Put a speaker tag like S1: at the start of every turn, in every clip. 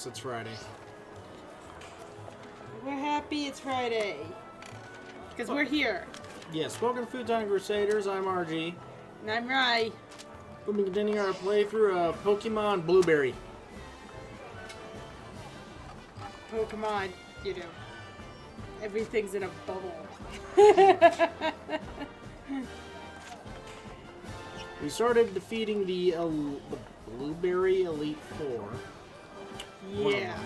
S1: Yes, it's Friday.
S2: We're happy it's Friday. Because we're here.
S1: Yes, welcome to Futon Crusaders. I'm RG.
S2: And I'm Rai.
S1: We'll be continuing our playthrough of Pokemon Blueberry.
S2: Pokemon, you know. Everything's in a bubble.
S1: We started defeating the Blueberry Elite Four.
S2: Yeah.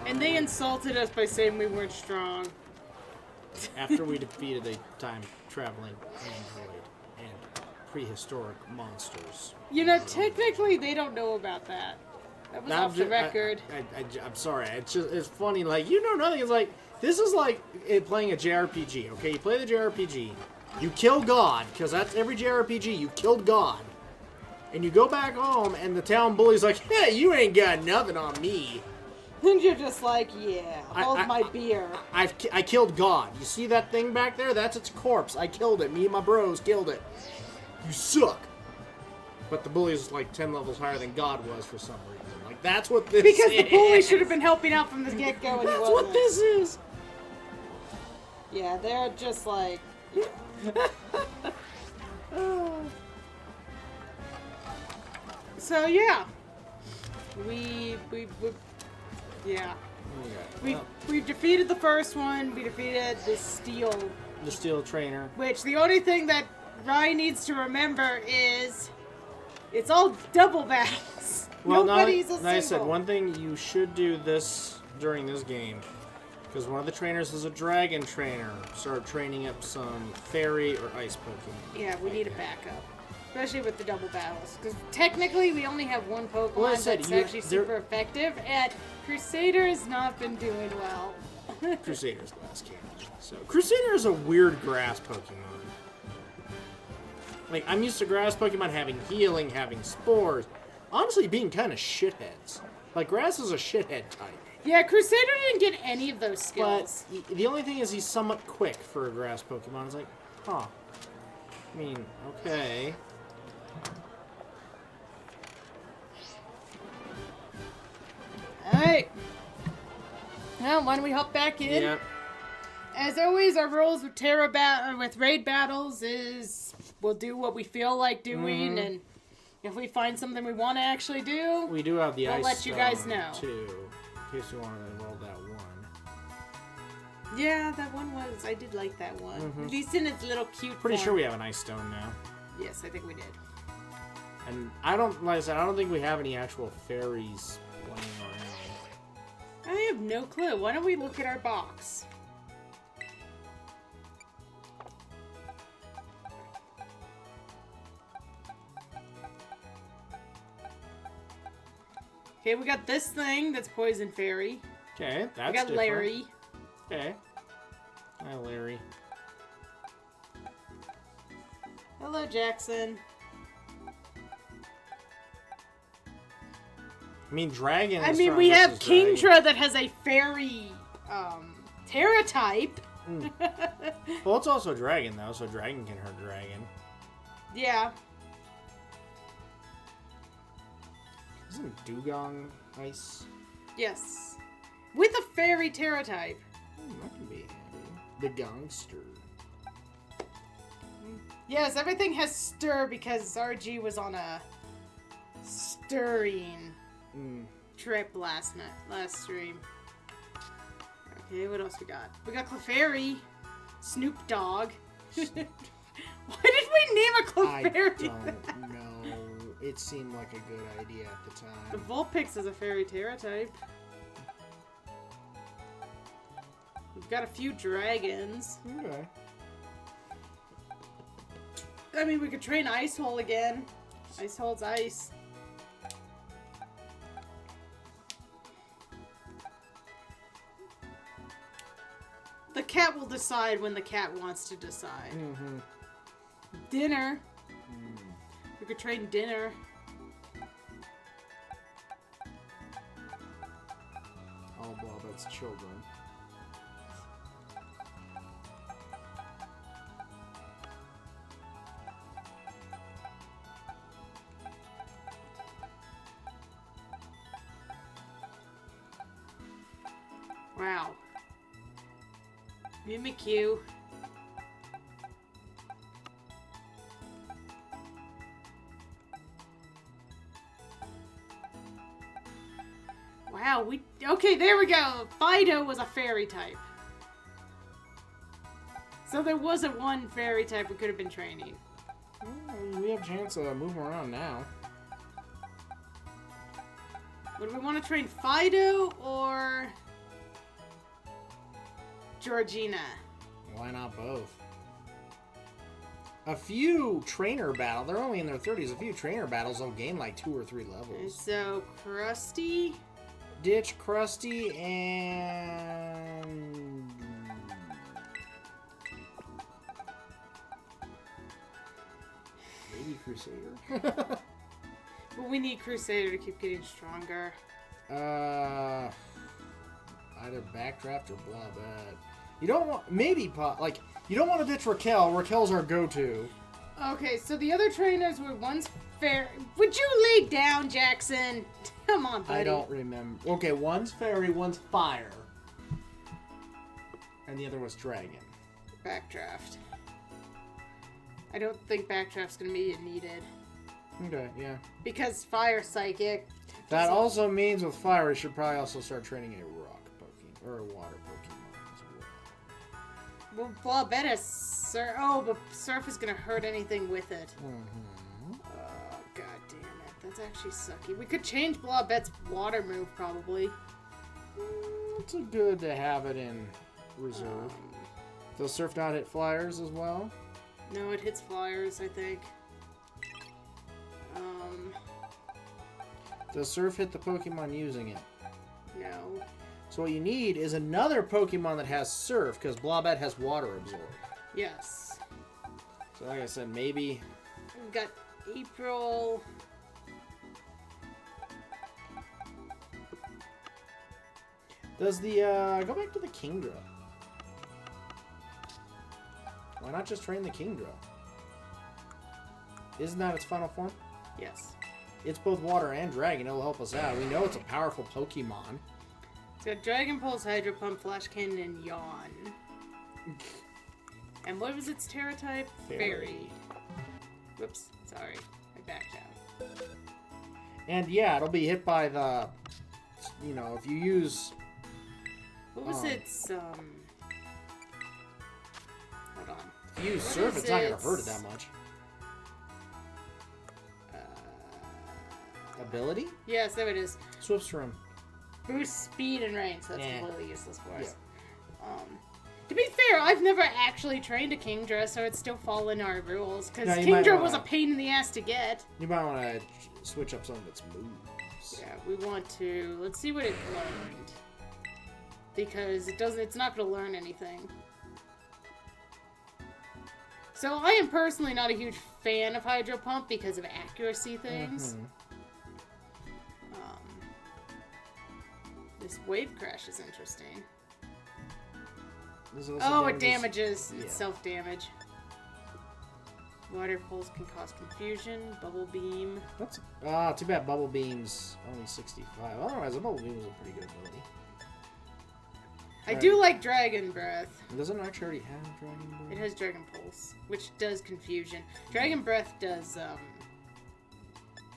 S2: And they insulted us by saying we weren't strong.
S1: After we defeated a time-traveling android and prehistoric monsters.
S2: You know, technically they don't know about that. That was off the record.
S1: I'm sorry. It's funny. Like, you know nothing. It's like, this is like playing a JRPG, okay? You play the JRPG. You kill God, because that's every JRPG. You killed God. And you go back home, and the town bully's like, hey, you ain't got nothing on me.
S2: And you're just like, yeah, hold my beer.
S1: I killed God. You see that thing back there? That's its corpse. I killed it. Me and my bros killed it. You suck. But the bully's like 10 levels higher than God was for some reason. Like, that's what this is.
S2: Because the bully should have been helping out from the get-go and he wasn't.
S1: That's what this is.
S2: Yeah, they're just like... So, yeah. Yeah. We've defeated the first one. We defeated the Steel
S1: Trainer.
S2: Which the only thing that Ryan needs to remember is it's all double battles.
S1: Well,
S2: Nobody's a single.
S1: I said, one thing you should do during this game, because one of the trainers is a dragon trainer. Start training up some fairy or ice Pokemon.
S2: Yeah, we need a backup. Especially with the double battles. Because technically we only have one Pokemon that's actually super effective, and Crusader has not been doing well.
S1: Crusader's glass cannon. So Crusader is a weird grass Pokemon. Like, I'm used to grass Pokemon having healing, having spores. Honestly, being kind of shitheads. Like, grass is a shithead type.
S2: Yeah, Crusader didn't get any of those skills.
S1: But the only thing is he's somewhat quick for a grass Pokemon. It's like, huh. I mean, okay.
S2: Alright. Well, why don't we hop back in?
S1: Yep.
S2: As always, our rules with raid battles is we'll do what we feel like doing, and if we find something we want to actually do,
S1: we do have the
S2: we'll
S1: ice
S2: let you guys know.
S1: Too, in case you want to roll that one.
S2: Yeah, that one was. I did like that one. At least in its little cute.
S1: Pretty
S2: form.
S1: sure we have an ice stone now.
S2: Yes, I think we did.
S1: And I don't think we have any actual fairies playing around.
S2: I have no clue. Why don't we look at our box? Okay, we got this thing that's Poison Fairy.
S1: Okay, that's
S2: We got
S1: different.
S2: Larry.
S1: Okay. Hi, Larry.
S2: Hello, Jackson.
S1: I mean, dragon.
S2: I mean, we have Kingdra that has a fairy, Terra type.
S1: Well, it's also dragon, though, so dragon can hurt dragon.
S2: Yeah.
S1: Isn't Dugong ice?
S2: Yes. With a fairy Terra type.
S1: That can be handy. The Gongster.
S2: Yes, everything has stir because RG was on a stirring trip last stream. Okay, what else we got? We got Clefairy, Snoop Dogg. Why did we name a Clefairy?
S1: I don't know. It seemed like a good idea at the time.
S2: The Vulpix is a fairy Terra type. We've got a few dragons.
S1: Okay.
S2: I mean, we could train Ice Hole again. Ice Hole's ice. The cat will decide when the cat wants to decide. Dinner. We could train Dinner.
S1: Oh, well, that's children.
S2: Wow. Mimikyu. Wow, okay, there we go. Fido was a fairy type. So there was a one fairy type we could have been training.
S1: We have a chance to move around now.
S2: Would we want to train Fido or Georgina?
S1: Why not both? A few trainer battles, they're only in their 30s, a few trainer battles will gain like 2 or 3 levels.
S2: Okay, so Krusty,
S1: Ditch, Krusty, and... maybe Crusader?
S2: But we need Crusader to keep getting stronger.
S1: Either Backdraft or Blobette. You don't want... maybe, like, you don't want to ditch Raquel. Raquel's our go-to.
S2: Okay, so the other trainers were one's fair. Would you lay down, Jackson? Come on, buddy.
S1: I don't remember. Okay, one's fairy, one's fire. And the other was dragon.
S2: Backdraft. I don't think Backdraft's going to be needed.
S1: Okay, yeah.
S2: Because Fire Psychic.
S1: That also means with fire, we should probably also start training a rock Pokemon. Or a water Pokemon as well.
S2: Well, Blobette has Surf. Oh, but Surf is going to hurt anything with it.
S1: Mm-hmm.
S2: Oh, god damn it. That's actually sucky. We could change Blobette's water move, probably.
S1: It's good to have it in reserve. Does Surf not hit flyers as well?
S2: No, it hits flyers, I think.
S1: Does Surf hit the Pokemon using it?
S2: No.
S1: So what you need is another Pokemon that has Surf, because Blobette has Water Absorb.
S2: Yes.
S1: So like I said, maybe...
S2: We've got April.
S1: Does the, go back to the Kingdra. Why not just train the Kingdra? Isn't that its final form?
S2: Yes.
S1: It's both water and dragon. It'll help us out. We know it's a powerful Pokemon.
S2: It's got Dragon Pulse, Hydro Pump, Flash Cannon, and Yawn. And what was its Terra type? Fairy. Whoops. Sorry. I backed out.
S1: And yeah, it'll be hit by the... you know, if you use...
S2: What was its, Hold on.
S1: If you use
S2: What
S1: Surf,
S2: is
S1: it's not going to
S2: its-
S1: hurt it that much. Ability?
S2: Yes, there it is.
S1: Swift Swim.
S2: Boost speed and range, so that's
S1: Yeah.
S2: completely useless for us. To be fair, I've never actually trained a Kingdra, so it's still following our rules, because
S1: No, you might
S2: Kingdra
S1: wanna-
S2: was a pain in the ass to get.
S1: You might want to switch up some of its moves.
S2: Yeah, we want to... Let's see what it learned. Because it's not going to learn anything. So I am personally not a huge fan of Hydro Pump because of accuracy things.
S1: Mm-hmm.
S2: This Wave Crash is interesting.
S1: This also
S2: Oh, it damages.
S1: Yeah.
S2: It's self-damage. Water Pulse can cause confusion. Bubble Beam.
S1: That's too bad Bubble Beam's only 65. Otherwise, a Bubble Beam was a pretty good ability.
S2: I do like Dragon Breath.
S1: It doesn't actually already have Dragon Ball?
S2: It has Dragon Pulse, which does confusion. Dragon Breath does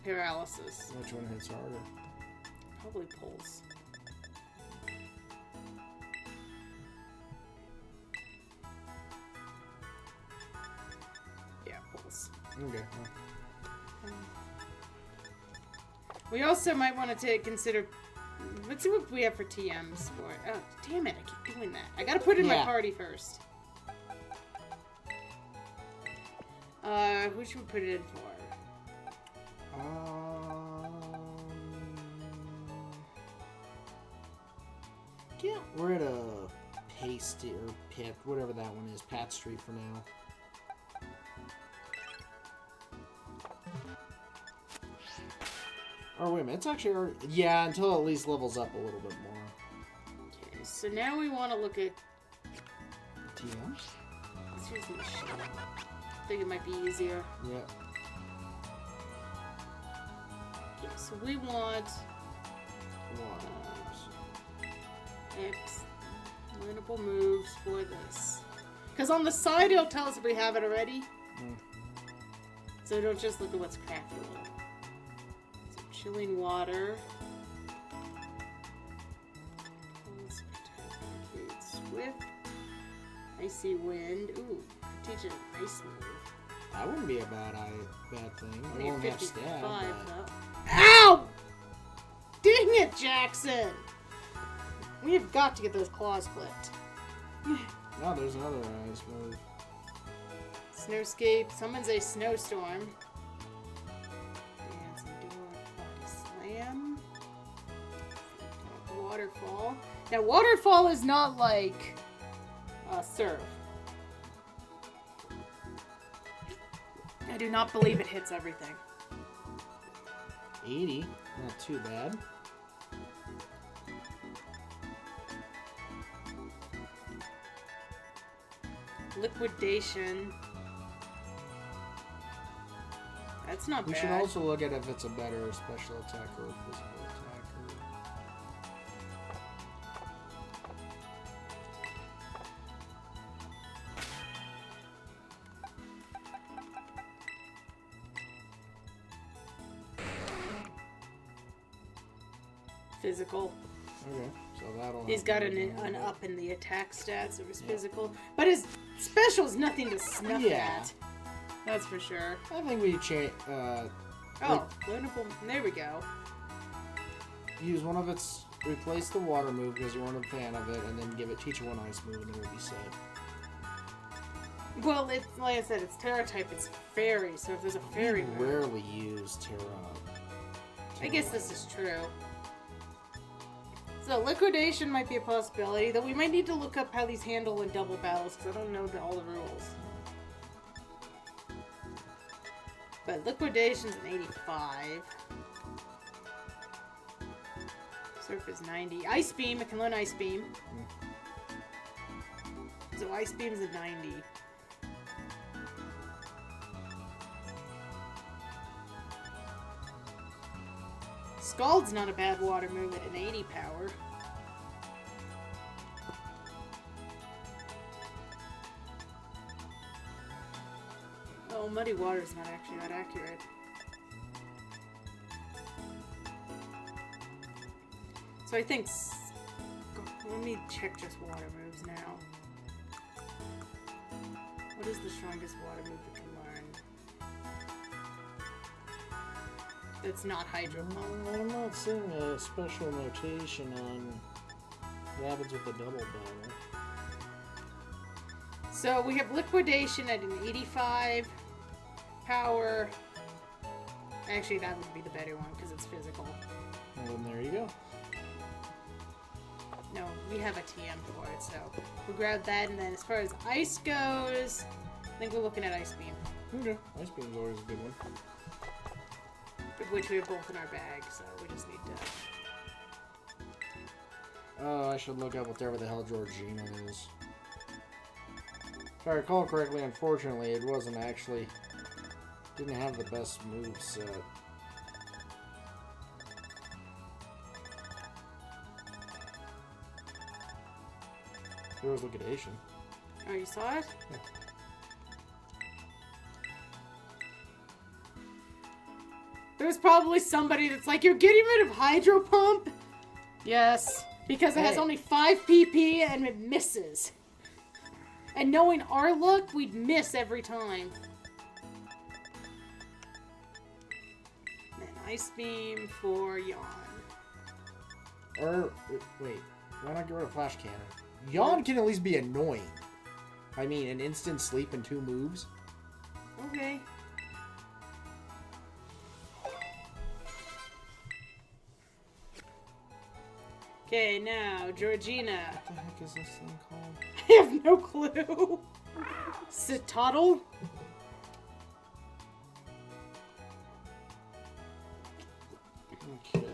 S2: paralysis.
S1: Which one hits harder?
S2: Probably Pulse. Yeah, Pulse.
S1: Okay. Well.
S2: We also might want to consider. Let's see what we have for TMs for it. Oh, damn it! I keep doing that. I gotta put in my
S1: Yeah.
S2: party first. Who should we put it in for?
S1: Get rid of Pasty or Pip, whatever that one is. Pat Street for now. Or wait a minute, it's actually already, yeah, until it at least levels up a little bit more.
S2: Okay, so now we want to look at.
S1: TM?
S2: Let's use the machine. I think it might be easier.
S1: Yeah.
S2: Yeah, so we want
S1: Waters.
S2: X Learnable moves for this. Because on the side it'll tell us if we have it already. So don't just look at what's craftable. So chilling water. Swift. Icy wind. Ooh, could teach it an ice move.
S1: That wouldn't be a bad thing. I
S2: Only
S1: won't have
S2: 55
S1: stab, but...
S2: though. Ow! Dang it, Jackson! We have got to get those claws clipped.
S1: No, there's another ice move.
S2: Snowscape summons a snowstorm. Dance and door. Slam. Waterfall. Now, waterfall is not like surf. I do not believe it hits everything.
S1: 80, not too bad.
S2: Liquidation. That's not bad.
S1: We should also look at if it's a better special attack or a physical attacker.
S2: Physical.
S1: Okay, so that'll...
S2: He's got an up in the attack stats of his physical. But his special's nothing to snuff at. That's for sure.
S1: I think we change...
S2: learnable... There we go.
S1: Use one of its... Replace the water move because you weren't a fan of it, and then give it teacher one ice move, and it will be set.
S2: Well, it's like I said, it's Terra type, it's fairy, so if there's a fairy move...
S1: We rarely use Terra.
S2: I guess this is true. So, liquidation might be a possibility, though we might need to look up how these handle in double battles, because I don't know all the rules. But liquidation's an 85. Surf is 90. Ice Beam, it can learn Ice Beam. So Ice Beam's a 90. Scald's not a bad water move at an 80 power. Oh, Muddy Water's not actually that accurate. So I think... Let me check just water moves now. What is the strongest water move we can learn? That's not Hydro Pump.
S1: I'm not seeing a special notation on what happens with the double battle.
S2: So we have Liquidation at an 85 power. Actually, that would be the better one because it's physical.
S1: And then there you go.
S2: No, we have a TM for it, so we'll grab that. And then as far as Ice goes, I think we're looking at Ice Beam.
S1: Okay. Ice Beam's always a good one.
S2: Which we have both in our bag, so we just need to...
S1: Oh, I should look up whatever the hell Georgina is. If I recall correctly, unfortunately, it wasn't actually... Didn't have the best move set. There was Liquidation.
S2: Oh, you saw it?
S1: Yeah.
S2: There's probably somebody that's like, you're getting rid of Hydro Pump? Yes, because it has only 5 PP and it misses. And knowing our luck, we'd miss every time. And Ice Beam for Yawn.
S1: Or, wait, why not get rid of Flash Cannon? Yawn can at least be annoying. I mean, an instant sleep in 2 moves.
S2: Okay. Okay, now, Georgina.
S1: What the heck is this thing called?
S2: I have no clue. Citadel?
S1: Okay.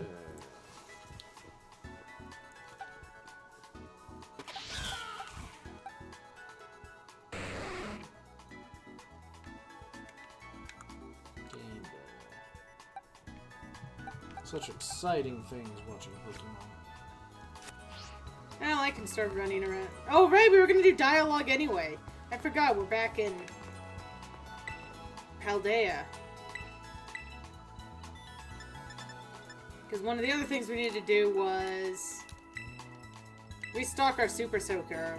S1: Game Day. Such exciting things watching Pokemon.
S2: Well, I can start running around. Oh, right, we were gonna do dialogue anyway. I forgot, we're back in Paldea. Because one of the other things we needed to do was restock our Super Soaker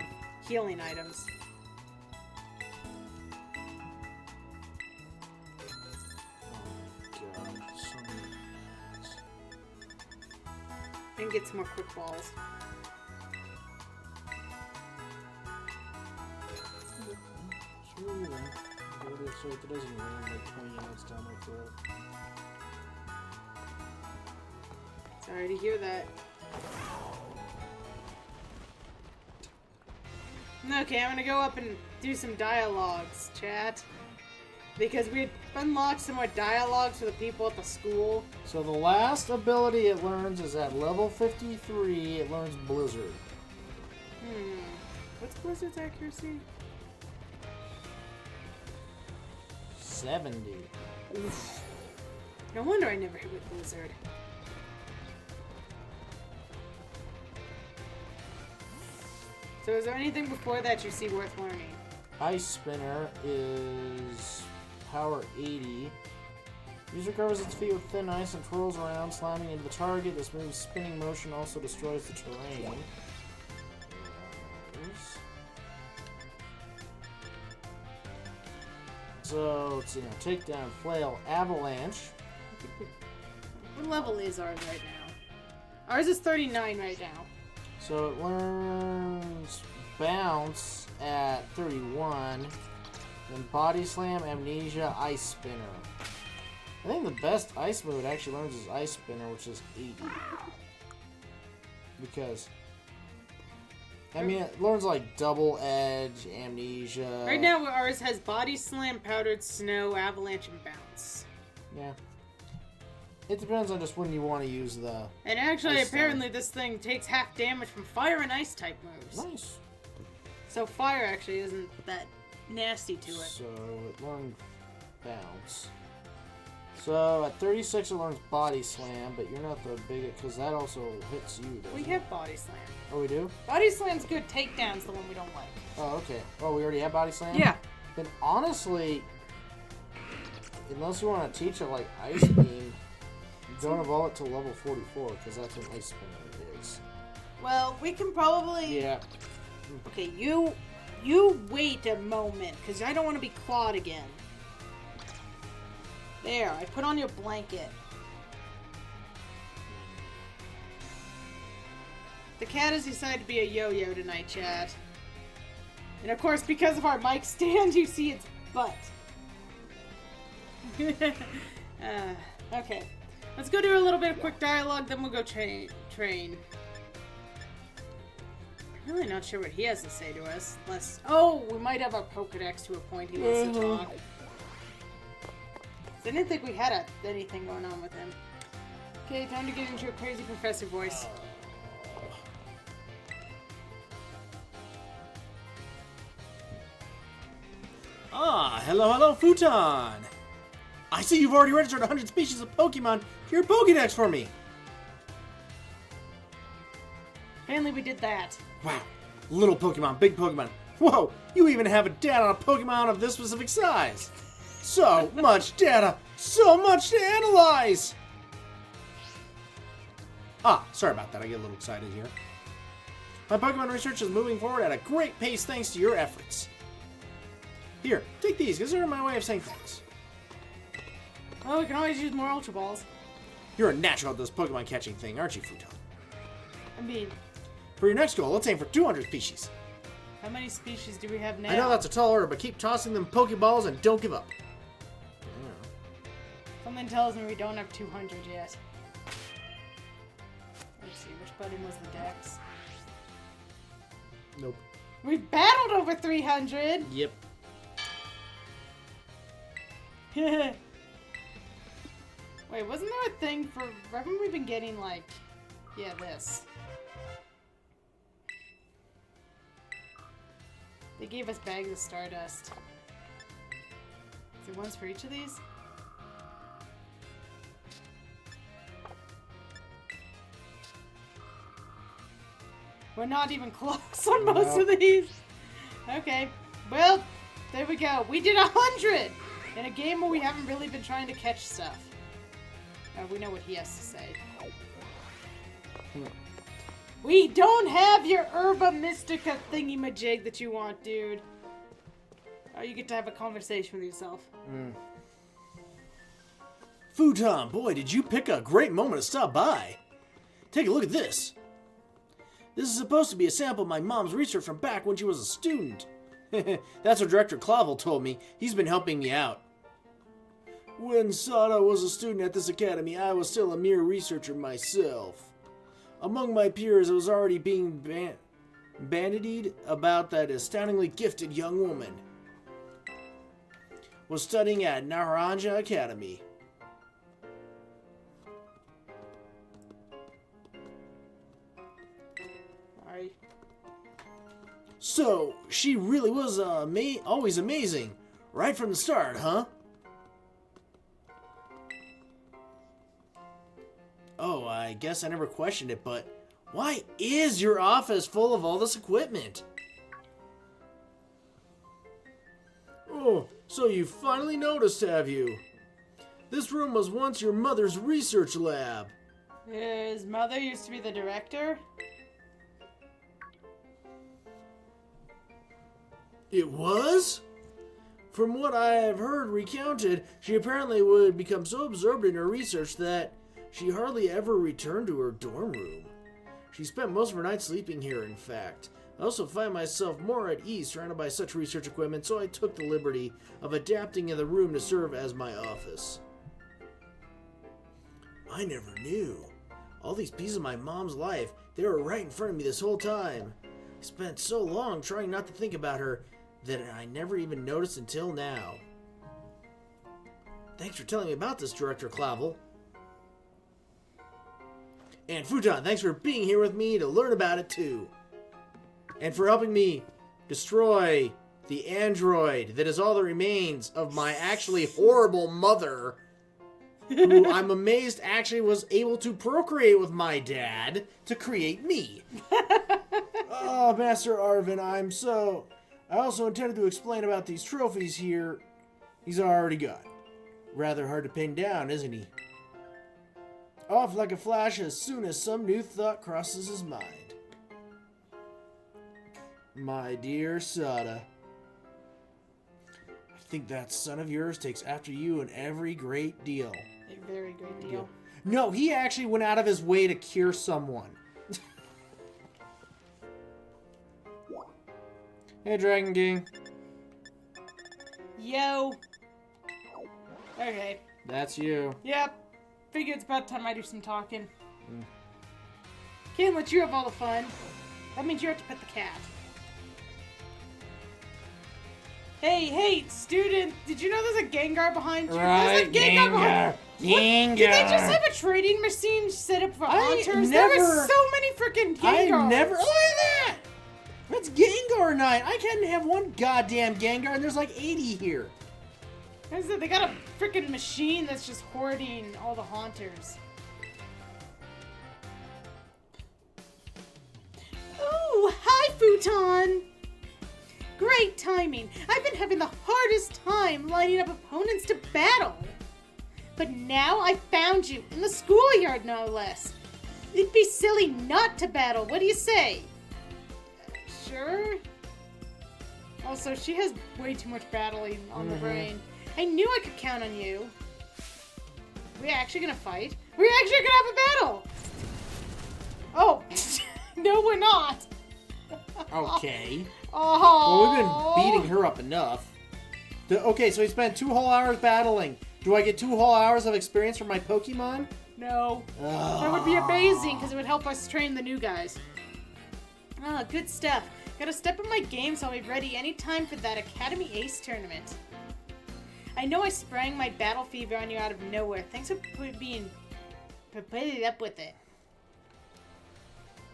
S2: healing items.
S1: Oh my god, so many things.
S2: And get some more quick balls.
S1: Sure, then. Go to so it doesn't rain like 20 minutes down my throat.
S2: Sorry to hear that. Okay, I'm gonna go up and do some dialogues, chat. Because we unlocked some more dialogues for the people at the school.
S1: So the last ability it learns is at level 53, it learns Blizzard.
S2: What's Blizzard's accuracy?
S1: 70.
S2: Oof. No wonder I never hit with Blizzard. So is there anything before that you see worth learning?
S1: Ice Spinner is power 80. User covers its feet with thin ice and twirls around, slamming into the target. This move's spinning motion also destroys the terrain. So, let's see now. Takedown, Flail, Avalanche.
S2: What level is ours right now? Ours is 39 right now.
S1: So it learns Bounce at 31. Then Body Slam, Amnesia, Ice Spinner. I think the best ice move it actually learns is Ice Spinner, which is 80. Because, I mean, it learns like Double Edge, Amnesia.
S2: Right now, ours has Body Slam, Powdered Snow, Avalanche, and Bounce.
S1: Yeah. It depends on just when you want to use the...
S2: And actually,
S1: ice
S2: apparently, this thing takes half damage from fire and ice type moves.
S1: Nice.
S2: So fire actually isn't that nasty to it.
S1: So it learned Bounce. So at 36 it learns Body Slam, but you're not the biggest, because that also hits you, doesn't
S2: We
S1: it?
S2: have Body Slam.
S1: Oh, we do?
S2: Body Slam's good, Takedown's the one we don't like.
S1: Oh, okay. Oh, we already have Body Slam?
S2: Yeah.
S1: Then honestly, unless you want to teach it like Ice Beam, don't evolve it to level 44, because that's when Ice Spinner is.
S2: Well, we can probably...
S1: Yeah.
S2: Okay, you wait a moment, because I don't want to be clawed again. There, I put on your blanket. The cat has decided to be a yo-yo tonight, chat. And of course, because of our mic stand, you see its butt. Okay. Let's go do a little bit of quick dialogue, then we'll go train. I'm really not sure what he has to say to us. Unless... Oh, we might have our Pokedex to a point he wants to talk. I didn't think we had anything going on with him. Okay, time to get into a crazy professor voice.
S3: Ah, hello, Futon! I see you've already registered 100 species of Pokemon to your Pokédex for me!
S2: Apparently we did that.
S3: Wow, little Pokemon, big Pokemon. Whoa, you even have a data on a Pokemon of this specific size! So much data, so much to analyze! Ah, sorry about that, I get a little excited here. My Pokemon research is moving forward at a great pace thanks to your efforts. Here, take these, because they're my way of saying thanks.
S2: Well, we can always use more Ultra Balls.
S3: You're a natural at this Pokemon catching thing, aren't you, Futon?
S2: I mean,
S3: For your next goal, let's aim for 200 species.
S2: how many species do we have now?
S3: I know that's a tall order, but keep tossing them Pokeballs and don't give up.
S2: Something tells me we don't have 200 yet. Let's see, which button was the Dex?
S3: Nope.
S2: We've battled over 300!
S3: Yep.
S2: Wait, wasn't there a thing for... Haven't we been getting, like... Yeah, this. They gave us bags of Stardust. Is there ones for each of these? We're not even close on most of these. Okay. Well, there we go. We did 100 in a game where we haven't really been trying to catch stuff. We know what he has to say. We don't have your Herba Mystica thingy-majig that you want, dude. Oh, you get to have a conversation with yourself.
S3: Futon, boy, did you pick a great moment to stop by. Take a look at this. This is supposed to be a sample of my mom's research from back when she was a student. That's what Director Clavel told me. He's been helping me out. When Sada was a student at this academy, I was still a mere researcher myself. Among my peers, I was already being bandied about that astoundingly gifted young woman. Was studying at Naranja Academy.
S2: Alright.
S3: So, she really was always amazing, right from the start, huh? Oh, I guess I never questioned it, but why is your office full of all this equipment? Oh, so you finally noticed, have you? This room was once your mother's research lab.
S2: His mother used to be the director?
S3: It was? From what I have heard recounted, she apparently would become so absorbed in her research that she hardly ever returned to her dorm room. She spent most of her nights sleeping here, in fact. I also find myself more at ease surrounded by such research equipment, so I took the liberty of adapting in the room to serve as my office. I never knew. All these pieces of my mom's life, they were right in front of me this whole time. I spent so long trying not to think about her that I never even noticed until now. Thanks for telling me about this, Director Clavel. And Futon, thanks for being here with me to learn about it too. And for helping me destroy the android that is all that remains of my actually horrible mother, who I'm amazed actually was able to procreate with my dad to create me. Oh, Master Arvin, I also intended to explain about these trophies here he's already got. Rather hard to pin down, isn't he? Off like a flash as soon as some new thought crosses his mind. My dear Sada, I think that son of yours takes after you in every great deal.
S2: A very great deal.
S3: No, he actually went out of his way to cure someone. Hey, Dragon King.
S2: Yo. Okay.
S3: That's you.
S2: Yep. Figure it's about time I do some talking. Can't let you have all the fun. That means you have to pet the cat. Hey, student! Did you know there's a Gengar behind you?
S3: Right,
S2: there's a Gengar behind you.
S3: Gengar.
S2: Did they just have a trading machine set up for hunters? There were so many freaking Gengars.
S3: I never. Look at that! That's Gengar night. I can't have one goddamn Gengar, and there's like 80 here.
S2: They got a freaking machine that's just hoarding all the haunters. Ooh, hi, Futon! Great timing. I've been having the hardest time lining up opponents to battle. But now I found you, in the schoolyard no less. It'd be silly not to battle, what do you say? Sure? Also, she has way too much battling on the brain. I knew I could count on you. We're actually gonna fight? We're actually gonna have a battle! Oh, no we're not!
S3: Okay.
S2: Oh.
S3: Well, we've been beating her up enough. Okay, so we spent 2 whole hours battling. Do I get 2 whole hours of experience from my Pokemon?
S2: No. That would be amazing, because it would help us train the new guys. Ah, good stuff. Gotta step up my game so I'll be ready anytime for that Academy Ace tournament. I know I sprang my battle fever on you out of nowhere. Thanks for being putting up with it.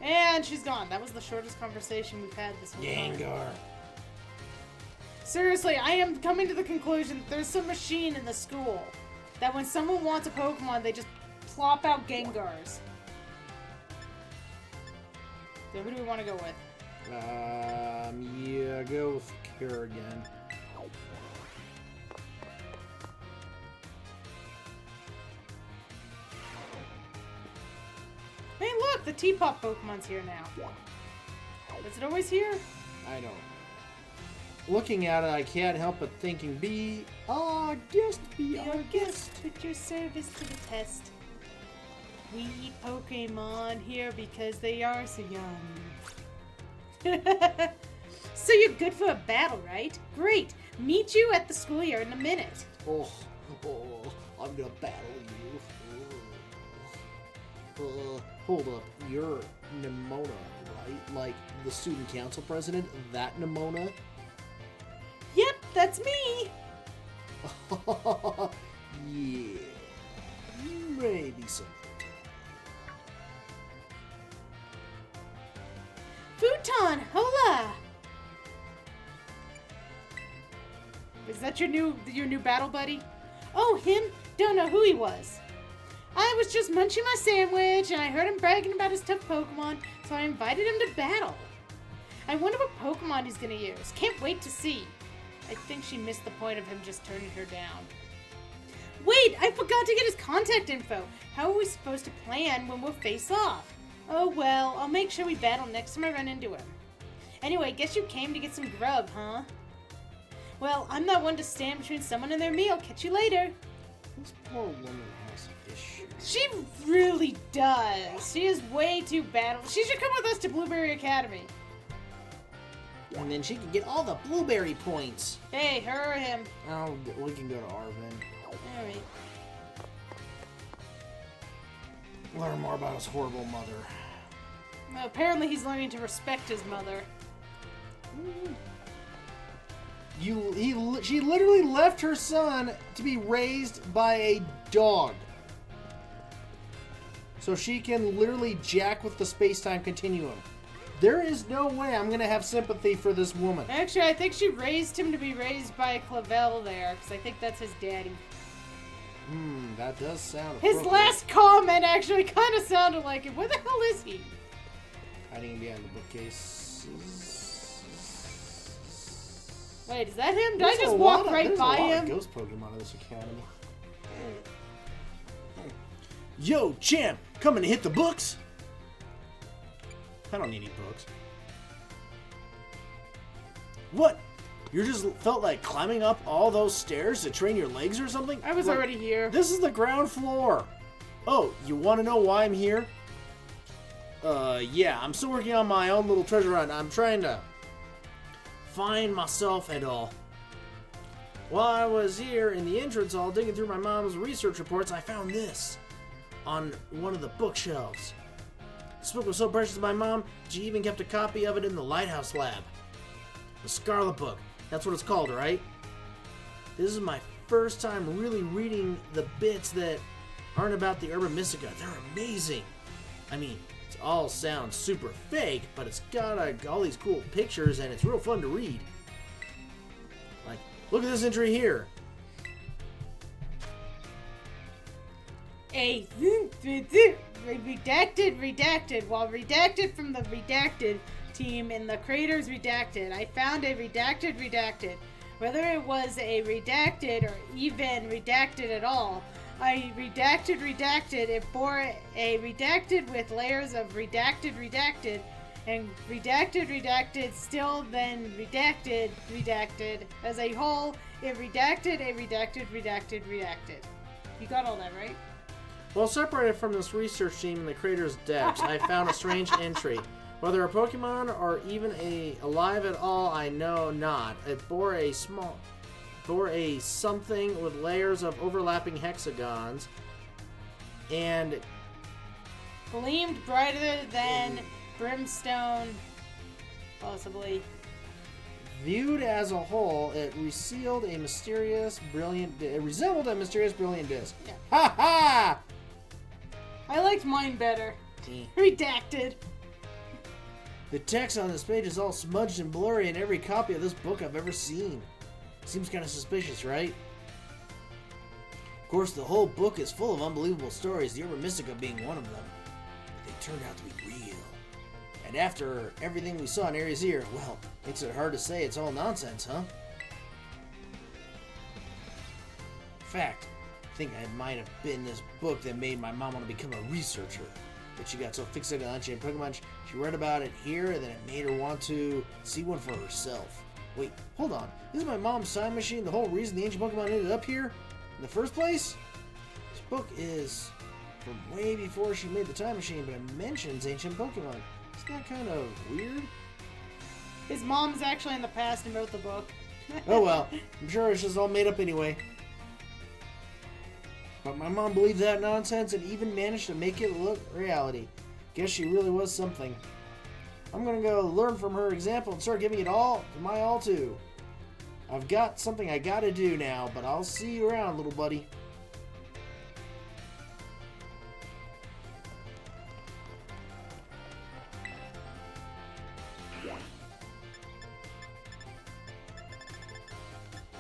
S2: And she's gone. That was the shortest conversation we've had this whole time.
S3: Gengar.
S2: Seriously, I am coming to the conclusion that there's some machine in the school that when someone wants a Pokemon, they just plop out Gengars. So who do we want to go with?
S3: Yeah, go with Cure again.
S2: Hey, look! The Teapot Pokemon's here now. Was it always here?
S3: I don't. Looking at it, I can't help but thinking, be our guest, be our guest.
S2: Put your service to the test. We eat Pokemon here because they are so young. So you're good for a battle, right? Great. Meet you at the schoolyard in a minute.
S3: Oh, I'm gonna battle you. Hold up, you're Nimona, right? Like the student council president, that Nimona?
S2: Yep, that's me.
S3: Yeah, maybe so.
S2: Futon, hola! Is that your new battle buddy? Oh, him? Don't know who he was. I was just munching my sandwich and I heard him bragging about his tough Pokemon, so I invited him to battle. I wonder what Pokemon he's gonna use. Can't wait to see. I think she missed the point of him just turning her down. Wait, I forgot to get his contact info. How are we supposed to plan when we'll face off? Oh well, I'll make sure we battle next time I run into him. Anyway, guess you came to get some grub, huh? Well, I'm not one to stand between someone and their meal. Catch you later.
S3: This poor woman has issues.
S2: She really does. She is way too battle. She should come with us to Blueberry Academy.
S3: And then she can get all the blueberry points.
S2: Hey, her or him?
S3: Oh, we can go to Arvin.
S2: Alright.
S3: Learn more about his horrible mother.
S2: Well, apparently he's learning to respect his mother.
S3: She literally left her son to be raised by a dog. So she can literally jack with the space-time continuum. There is no way I'm going to have sympathy for this woman.
S2: Actually, I think she raised him to be raised by Clavel there, because I think that's his daddy.
S3: That does sound
S2: His
S3: appropriate.
S2: last comment actually kind of sounded like it. Where the hell is he?
S3: Hiding behind the bookcases.
S2: Wait, is that him? Did
S3: There's
S2: I just
S3: a
S2: walk
S3: lot of-
S2: right
S3: there's
S2: by
S3: a lot
S2: him?
S3: of ghost Pokemon in this academy. Yo, champ, coming to hit the books? I don't need any books. What? You just felt like climbing up all those stairs to train your legs or something?
S2: I was
S3: Like,
S2: already here.
S3: This is the ground floor. Oh, you want to know why I'm here? Yeah, I'm still working on my own little treasure hunt. I'm trying to find myself and all. While I was here in the entrance hall digging through my mom's research reports, I found this on one of the bookshelves. This book was so precious to my mom, she even kept a copy of it in the lighthouse lab. The Scarlet book. That's what it's called, right? This is my first time really reading the bits that aren't about the Urban Mystica. They're amazing. I mean, it all sounds super fake, but it's got all these cool pictures and it's real fun to read. Like, look at this entry here.
S2: A redacted. While redacted from the redacted team in the Creators Redacted, I found a redacted. Whether it was a redacted or even redacted at all, I redacted. It bore a redacted with layers of redacted, and redacted, still then redacted. As a whole, it redacted. You got all that, right?
S3: While separated from this research team in the Creator's depths, I found a strange entry. Whether a Pokemon or even alive at all, I know not. It bore a something with layers of overlapping hexagons, and
S2: Gleamed brighter than brimstone, possibly.
S3: viewed as a whole, it resembled a mysterious, brilliant disc.
S2: Yeah.
S3: Ha ha!
S2: I liked mine better.
S3: Eh.
S2: Redacted.
S3: The text on this page is all smudged and blurry in every copy of this book I've ever seen. Seems kind of suspicious, right? Of course, the whole book is full of unbelievable stories, the Urban Mystica being one of them. But they turned out to be real. And after everything we saw in Area Zero, well, makes it hard to say it's all nonsense, huh? In fact, I think I might have been this book that made my mom want to become a researcher. But she got so fixated on Unchained Pokemon, she read about it here, and then it made her want to see one for herself. Wait, hold on. This is my mom's time machine, the whole reason the ancient Pokemon ended up here in the first place? This book is from way before she made the time machine, but it mentions ancient Pokemon. Isn't that kind of weird?
S2: His mom's actually in the past and wrote the book.
S3: Oh well, I'm sure it's just all made up anyway. But my mom believed that nonsense and even managed to make it look reality. Guess she really was something. I'm gonna go learn from her example and start giving it all to my all too. I've got something I gotta do now, but I'll see you around, little buddy.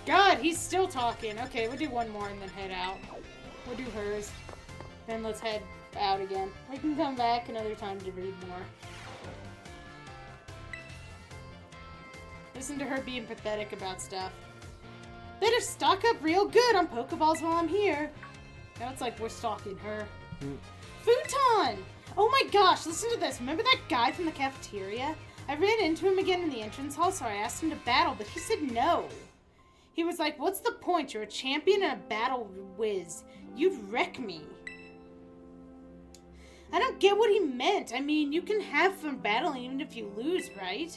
S2: God, he's still talking. Okay, we'll do one more and then head out. We'll do hers. Then let's head out again. We can come back another time to read more. Listen to her being pathetic about stuff. Better stock up real good on Pokeballs while I'm here. Now it's like we're stalking her. Futon! Oh my gosh, listen to this. Remember that guy from the cafeteria? I ran into him again in the entrance hall, so I asked him to battle, but he said no. He was like, what's the point? You're a champion and a battle whiz. You'd wreck me. I don't get what he meant. I mean, you can have fun battling even if you lose, right?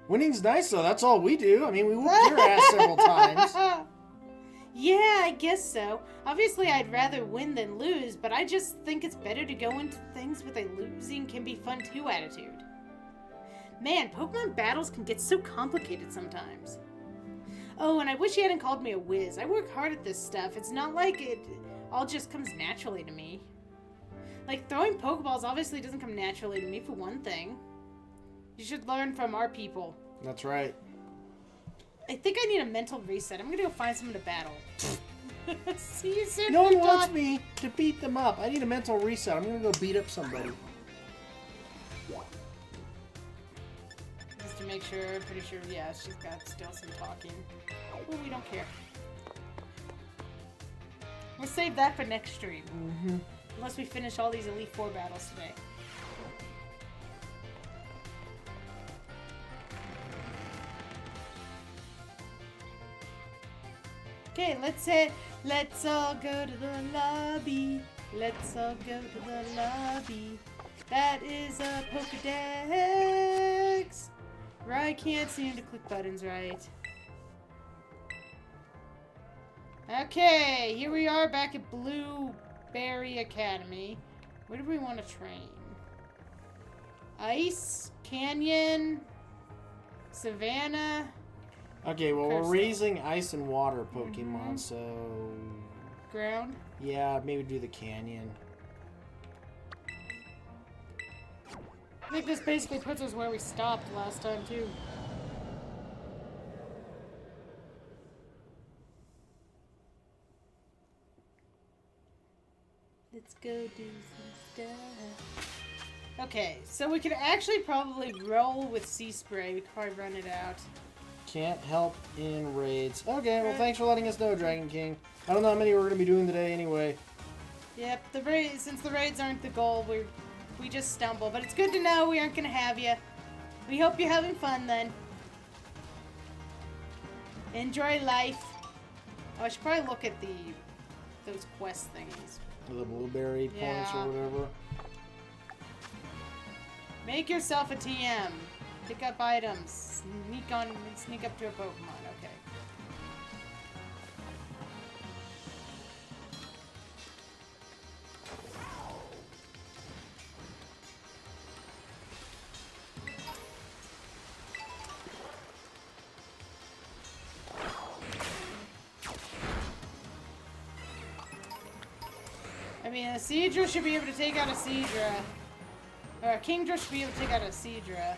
S3: Winning's nice though, that's all we do. I mean, we whooped your ass several times.
S2: Yeah, I guess so. Obviously, I'd rather win than lose, but I just think it's better to go into things with a losing can be fun too attitude. Man, Pokemon battles can get so complicated sometimes. Oh, and I wish he hadn't called me a whiz. I work hard at this stuff. It's not like it all just comes naturally to me. Like, throwing Pokeballs obviously doesn't come naturally to me, for one thing. You should learn from our people.
S3: That's right.
S2: I think I need a mental reset. I'm gonna go find someone to battle. See you soon.
S3: No one
S2: Futon.
S3: wants me to beat them up. I need a mental reset. I'm gonna go beat up somebody.
S2: Just to make sure, I'm pretty sure, yeah, she's got still some talking. Well, we don't care. We'll save that for next stream.
S3: Mm-hmm.
S2: Unless we finish all these Elite Four battles today. Okay, let's all go to the lobby. Let's all go to the lobby. That is a Pokedex. Right, can't seem to click buttons right. Okay, here we are back at Blueberry Academy. Where do we want to train? Ice, Canyon, Savannah.
S3: Okay, well,
S2: Curse.
S3: we're raising ice and water Pokemon, so...
S2: Ground.
S3: Yeah, maybe do the canyon.
S2: I think this basically puts us where we stopped last time, too. Let's go do some stuff. Okay, so we could actually probably roll with Sea Spray. We could probably run it out.
S3: Can't help in raids. Okay, well, thanks for letting us know, Dragon King. I don't know how many we're going to be doing today anyway.
S2: Yep, since the raids aren't the goal, we just stumble. But it's good to know we aren't going to have you. We hope you're having fun then. Enjoy life. Oh, I should probably look at those quest thingies.
S3: The blueberry points or whatever.
S2: Make yourself a TM. Pick up items. Sneak up to a Pokemon. Okay. I mean, a Seadra should be able to take out a Seadra. Or a Kingdra should be able to take out a Seadra.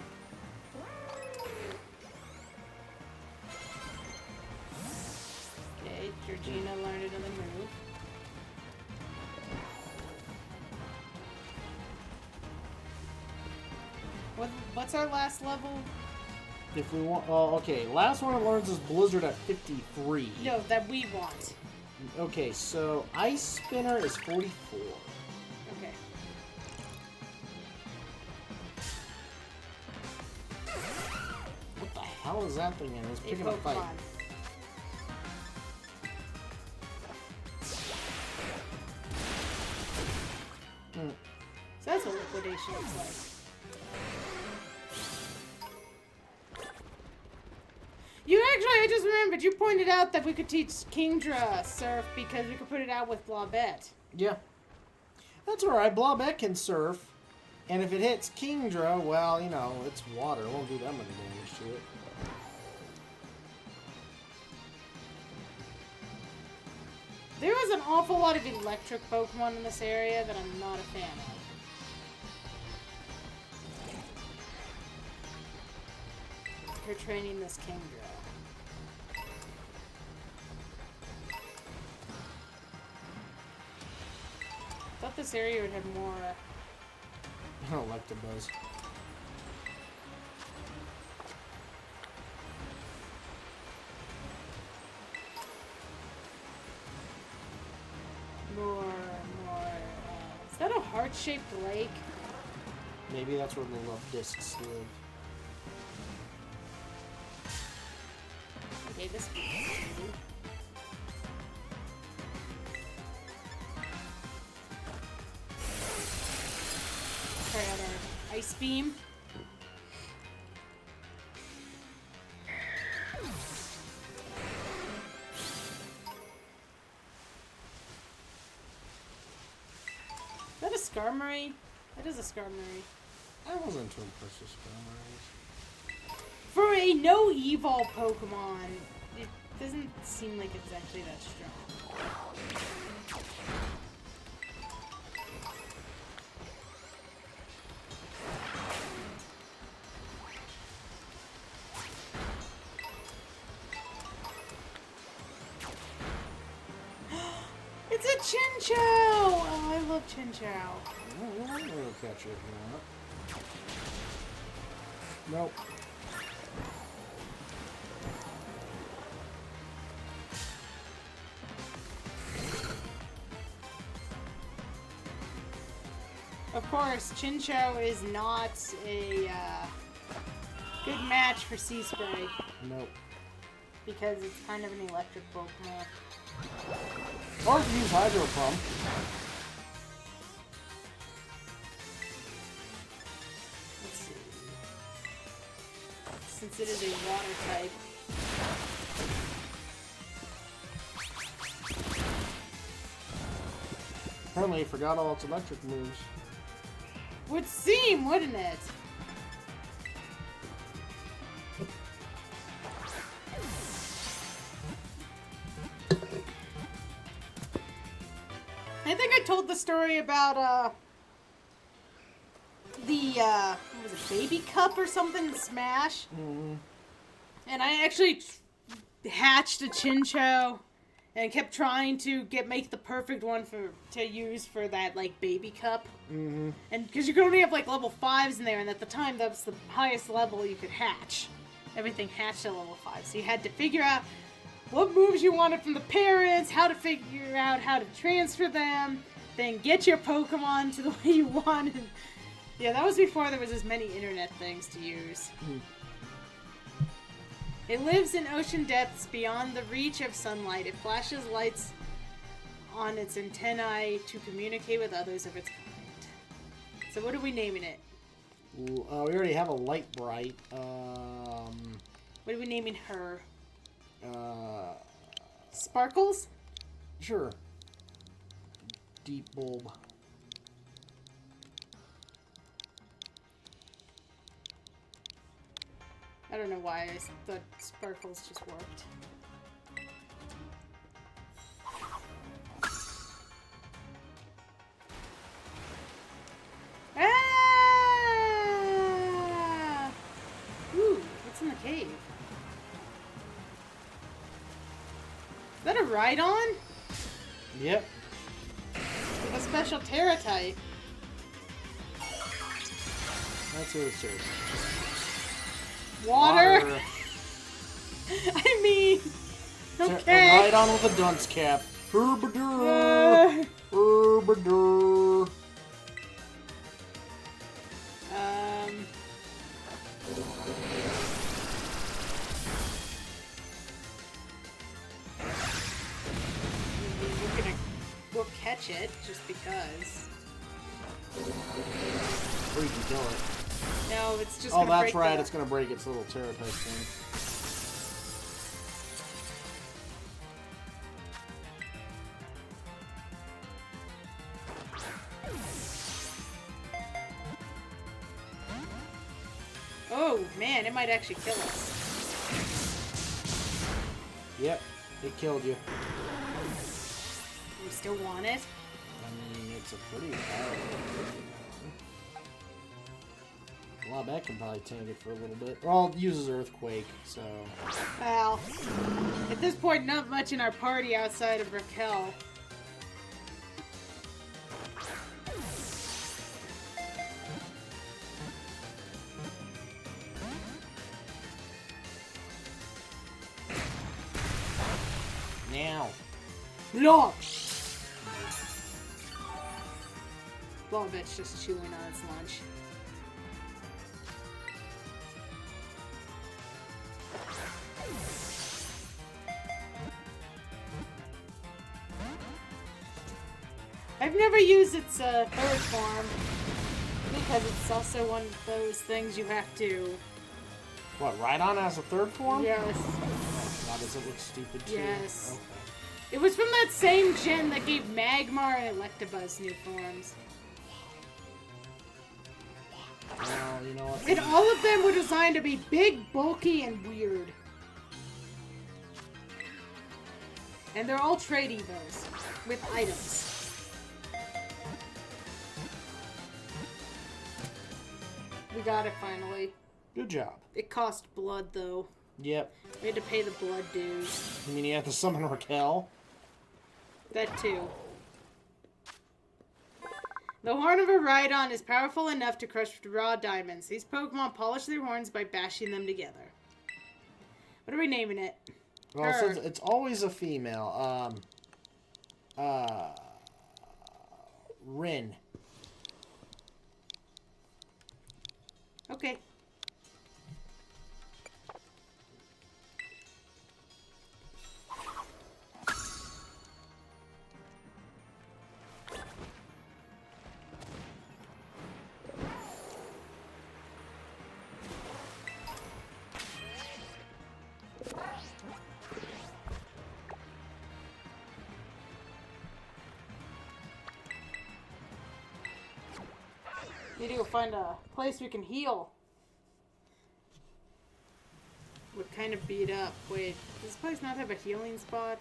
S2: Okay, Georgina learned another move. What's our last level?
S3: If we want... Oh, okay. Last one it learns is Blizzard at 53.
S2: No, that we want.
S3: Okay, so Ice Spinner is 44.
S2: Okay.
S3: What the hell is that thing in? It's
S2: A
S3: picking a fight.
S2: Pokemon.
S3: Hmm.
S2: So that's what liquidation looks like. You actually, I just remembered, you pointed out that we could teach Kingdra Surf because we could put it out with Blobette.
S3: Yeah. That's alright. Blobette can surf. And if it hits Kingdra, well, you know, it's water. It won't do that much damage to it.
S2: There was an awful lot of electric Pokemon in this area that I'm not a fan of. For training this Kingdra. I thought this area would have more...
S3: I don't like the buzz.
S2: Is that a heart-shaped lake?
S3: Maybe that's where the love discs live.
S2: Okay, this one. Try out our ice beam. Is that a Skarmory? That is a Skarmory.
S3: I wasn't too impressed with Skarmory.
S2: For a no-evil Pokemon, it doesn't seem like it's actually that strong. It's a Chinchou! Oh, I love Chinchou.
S3: Well, I'm gonna catch it if you want. Nope.
S2: Of course, Chinchou is not a good match for Sea Spray
S3: Nope.
S2: because it's kind of an electric Pokemon.
S3: Or use Hydro Pump.
S2: Let's see. Since it is a water type.
S3: Apparently, it forgot all its electric moves.
S2: Would seem, wouldn't it? I think I told the story about, what was it, Baby Cup or something in Smash?
S3: Mm-hmm.
S2: And I actually hatched a Chinchou and kept trying to make the perfect one to use for that, like, Baby Cup.
S3: Mm-hmm.
S2: And because you could only have, like, level 5s in there, and at the time, that was the highest level you could hatch. Everything hatched at level 5. So you had to figure out what moves you wanted from the parents, how to figure out how to transfer them, then get your Pokemon to the way you wanted. Yeah, that was before there was as many internet things to use.
S3: Mm.
S2: It lives in ocean depths beyond the reach of sunlight. It flashes lights on its antennae to communicate with others of its kind. So what are we naming it?
S3: We already have a Light Bright.
S2: What are we naming her?
S3: Uh,
S2: Sparkles?
S3: sure. Deep Bulb.
S2: I don't know why I thought Sparkles just worked. Ah! Ooh, what's in the cave? Is that a Rhydon?
S3: Yep.
S2: With a special Terra type.
S3: Let's see what it's doing.
S2: Water. I mean, okay.
S3: Right on with the dunce cap. Herbadur. Herbadur.
S2: We'll catch it just because.
S3: Or you can kill it.
S2: No, it's just.
S3: Oh,
S2: gonna
S3: that's
S2: break
S3: right.
S2: the...
S3: It's gonna break its little terra type thing.
S2: Oh man, it might actually kill us.
S3: Yep, it killed you.
S2: We still want it.
S3: I mean, it's a pretty powerful thing. Well, that can probably tank it for a little bit. Well, it uses Earthquake, so...
S2: Well, at this point, not much in our party outside of Raquel.
S3: Now.
S2: Look! Well, bitch just chewing on its lunch. I've never used its third form because it's also one of those things you have to.
S3: What, Rhydon has a third form?
S2: Yes.
S3: Why does it look stupid too?
S2: Yes.
S3: Okay.
S2: It was from that same gen that gave Magmar and Electabuzz new forms.
S3: Well, you know what?
S2: And all of them were designed to be big, bulky, and weird. And they're all trade evos with items. We got it finally.
S3: Good job.
S2: It cost blood though.
S3: Yep.
S2: We had to pay the blood dues.
S3: You mean you have to summon Raquel?
S2: That too. The horn of a Rhydon is powerful enough to crush raw diamonds. These Pokemon polish their horns by bashing them together. What are we naming it?
S3: Well,
S2: Her.
S3: since it's always a female. Rin.
S2: Okay. Need to go find a place we can heal. We're kind of beat up. Wait, does this place not have a healing spot?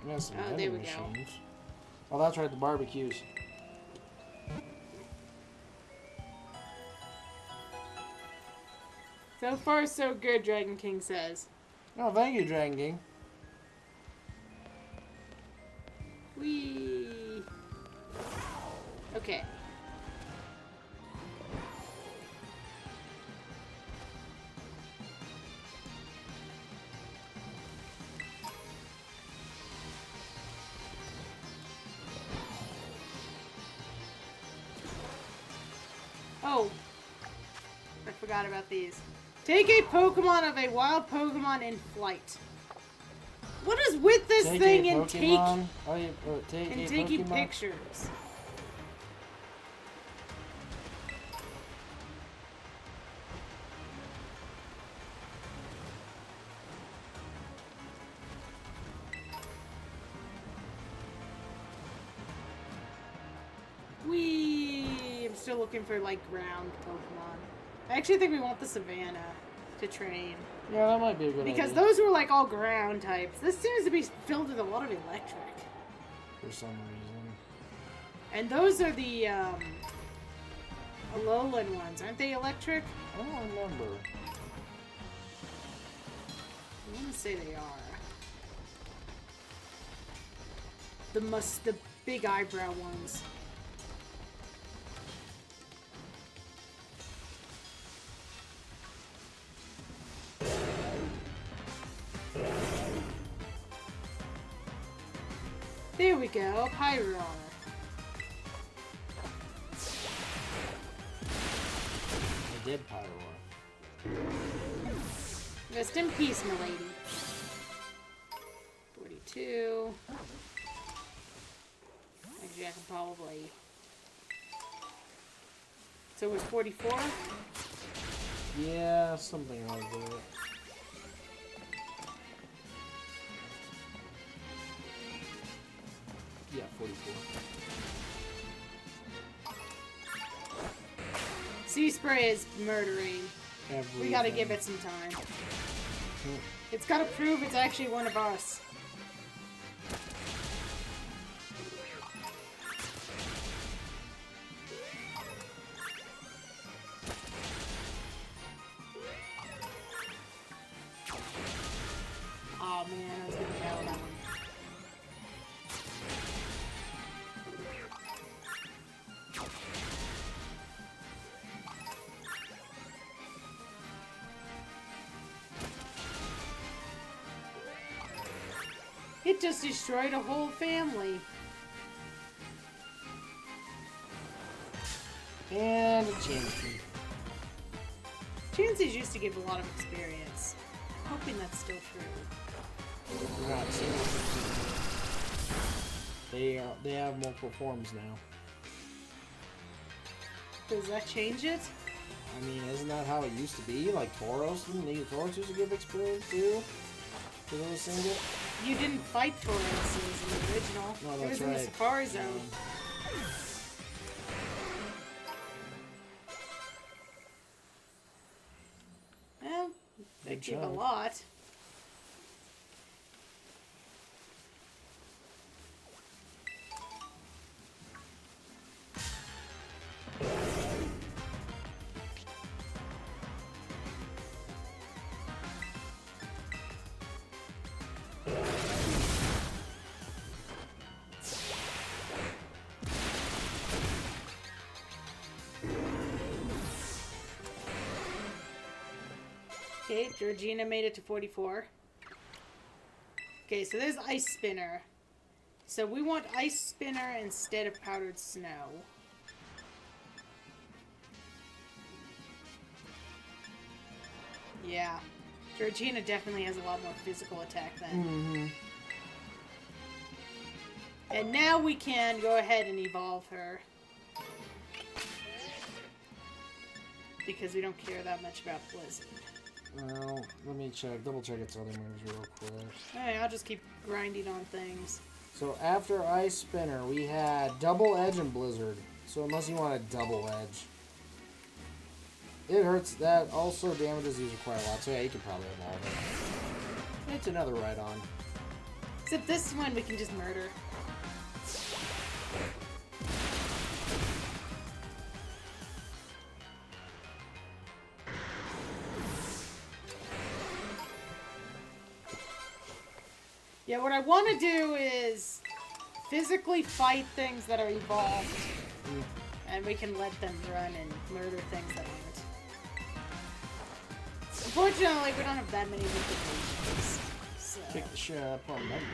S3: Yes, some
S2: Oh,
S3: vending
S2: there we
S3: machines. Oh, that's right, the barbecues.
S2: So far, so good, Dragon King says.
S3: Oh, thank you, Dragon King.
S2: Whee! Okay. Oh. I forgot about these. Take a Pokemon of a wild Pokemon in flight. What is with this thing and
S3: Pokemon.
S2: taking pictures? Whee! I'm still looking for like ground Pokemon. I actually think we want the Savannah to train.
S3: Yeah, that might be a good
S2: Because
S3: idea.
S2: those were like all ground types. This seems to be filled with a lot of electric.
S3: For some reason.
S2: And those are the Alolan ones. Aren't they electric?
S3: I don't remember.
S2: I want to say they are. The big eyebrow ones. we go. Pyroar.
S1: I did Pyroar.
S2: Rest in peace, milady. 42. Actually, I can probably... So it was 44?
S1: Yeah, something like that. Yeah, 44.
S2: Sea Spray is murdering.
S1: Everything.
S2: We gotta give it some time. It's gotta prove it's actually one of us. Oh man, I was gonna nail that one. It just destroyed a whole family.
S1: And a Chansey.
S2: Chanseys used to give a lot of experience. Hoping that's still true.
S1: We're not seeing it. They have multiple forms now.
S2: Does that change it?
S1: I mean, isn't that how it used to be? Like Tauros, Tauros used to give experience too? To those single?
S2: You didn't fight Tauros in the original.
S1: No,
S2: it
S1: that's
S2: was in the
S1: right.
S2: Safari Zone. Well, they
S1: Good
S2: give a
S1: job.
S2: lot. Okay, Georgina made it to 44. Okay, so there's Ice Spinner. So we want Ice Spinner instead of Powdered Snow. Yeah. Georgina definitely has a lot more physical attack then.
S1: Mm-hmm.
S2: And now we can go ahead and evolve her. Because we don't care that much about Blizzard.
S1: Well, let me check, double check its other moves real quick.
S2: Alright, I'll just keep grinding on things.
S1: So after Ice Spinner, we had Double Edge and Blizzard. So unless you want a Double Edge. It hurts, that also damages user quite a lot, so yeah, you could probably evolve it. It's another Rhydon.
S2: Except this one we can just murder. Yeah, what I want to do is physically fight things that are evolved. And we can let them run and murder things that aren't. Unfortunately, we don't have that many liquidations. So.
S1: Kick the shit out of that part of Megmar.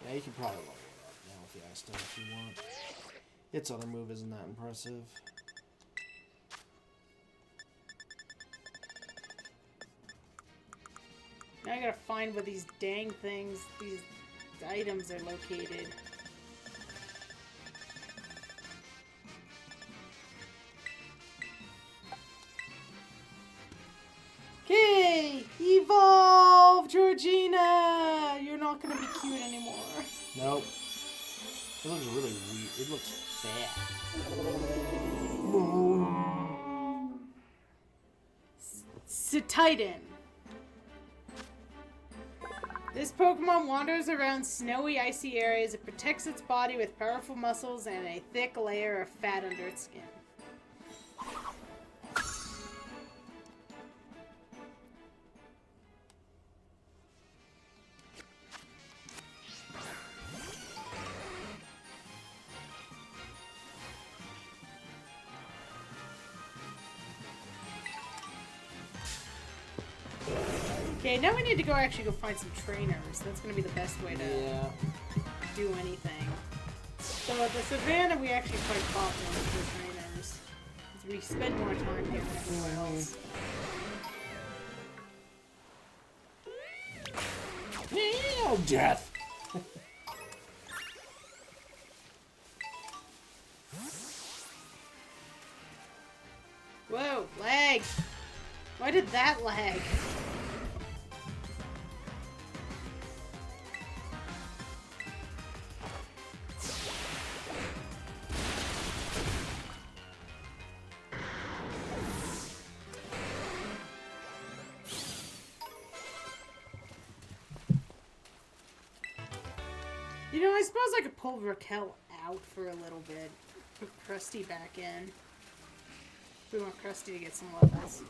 S1: Yeah, you can probably level it up now with the Ice Stone if you want. Its other move isn't that impressive.
S2: Now I gotta find where these dang things, these items are located. Okay, evolve, Georgina. You're not gonna be cute anymore.
S1: Nope. It looks really weird. It looks fat.
S2: Titan. This Pokemon wanders around snowy, icy areas. It protects its body with powerful muscles and a thick layer of fat under its skin. Okay, now we need to actually go find some trainers. That's gonna be the best way to do anything. So at the savannah, we actually fight Poplins for trainers. Because we spend more time here than everywhere else.
S3: Oh, death!
S2: Whoa, lag! Why did that lag? You know, I suppose I could pull Raquel out for a little bit. Put Krusty back in. We want Krusty to get some levels.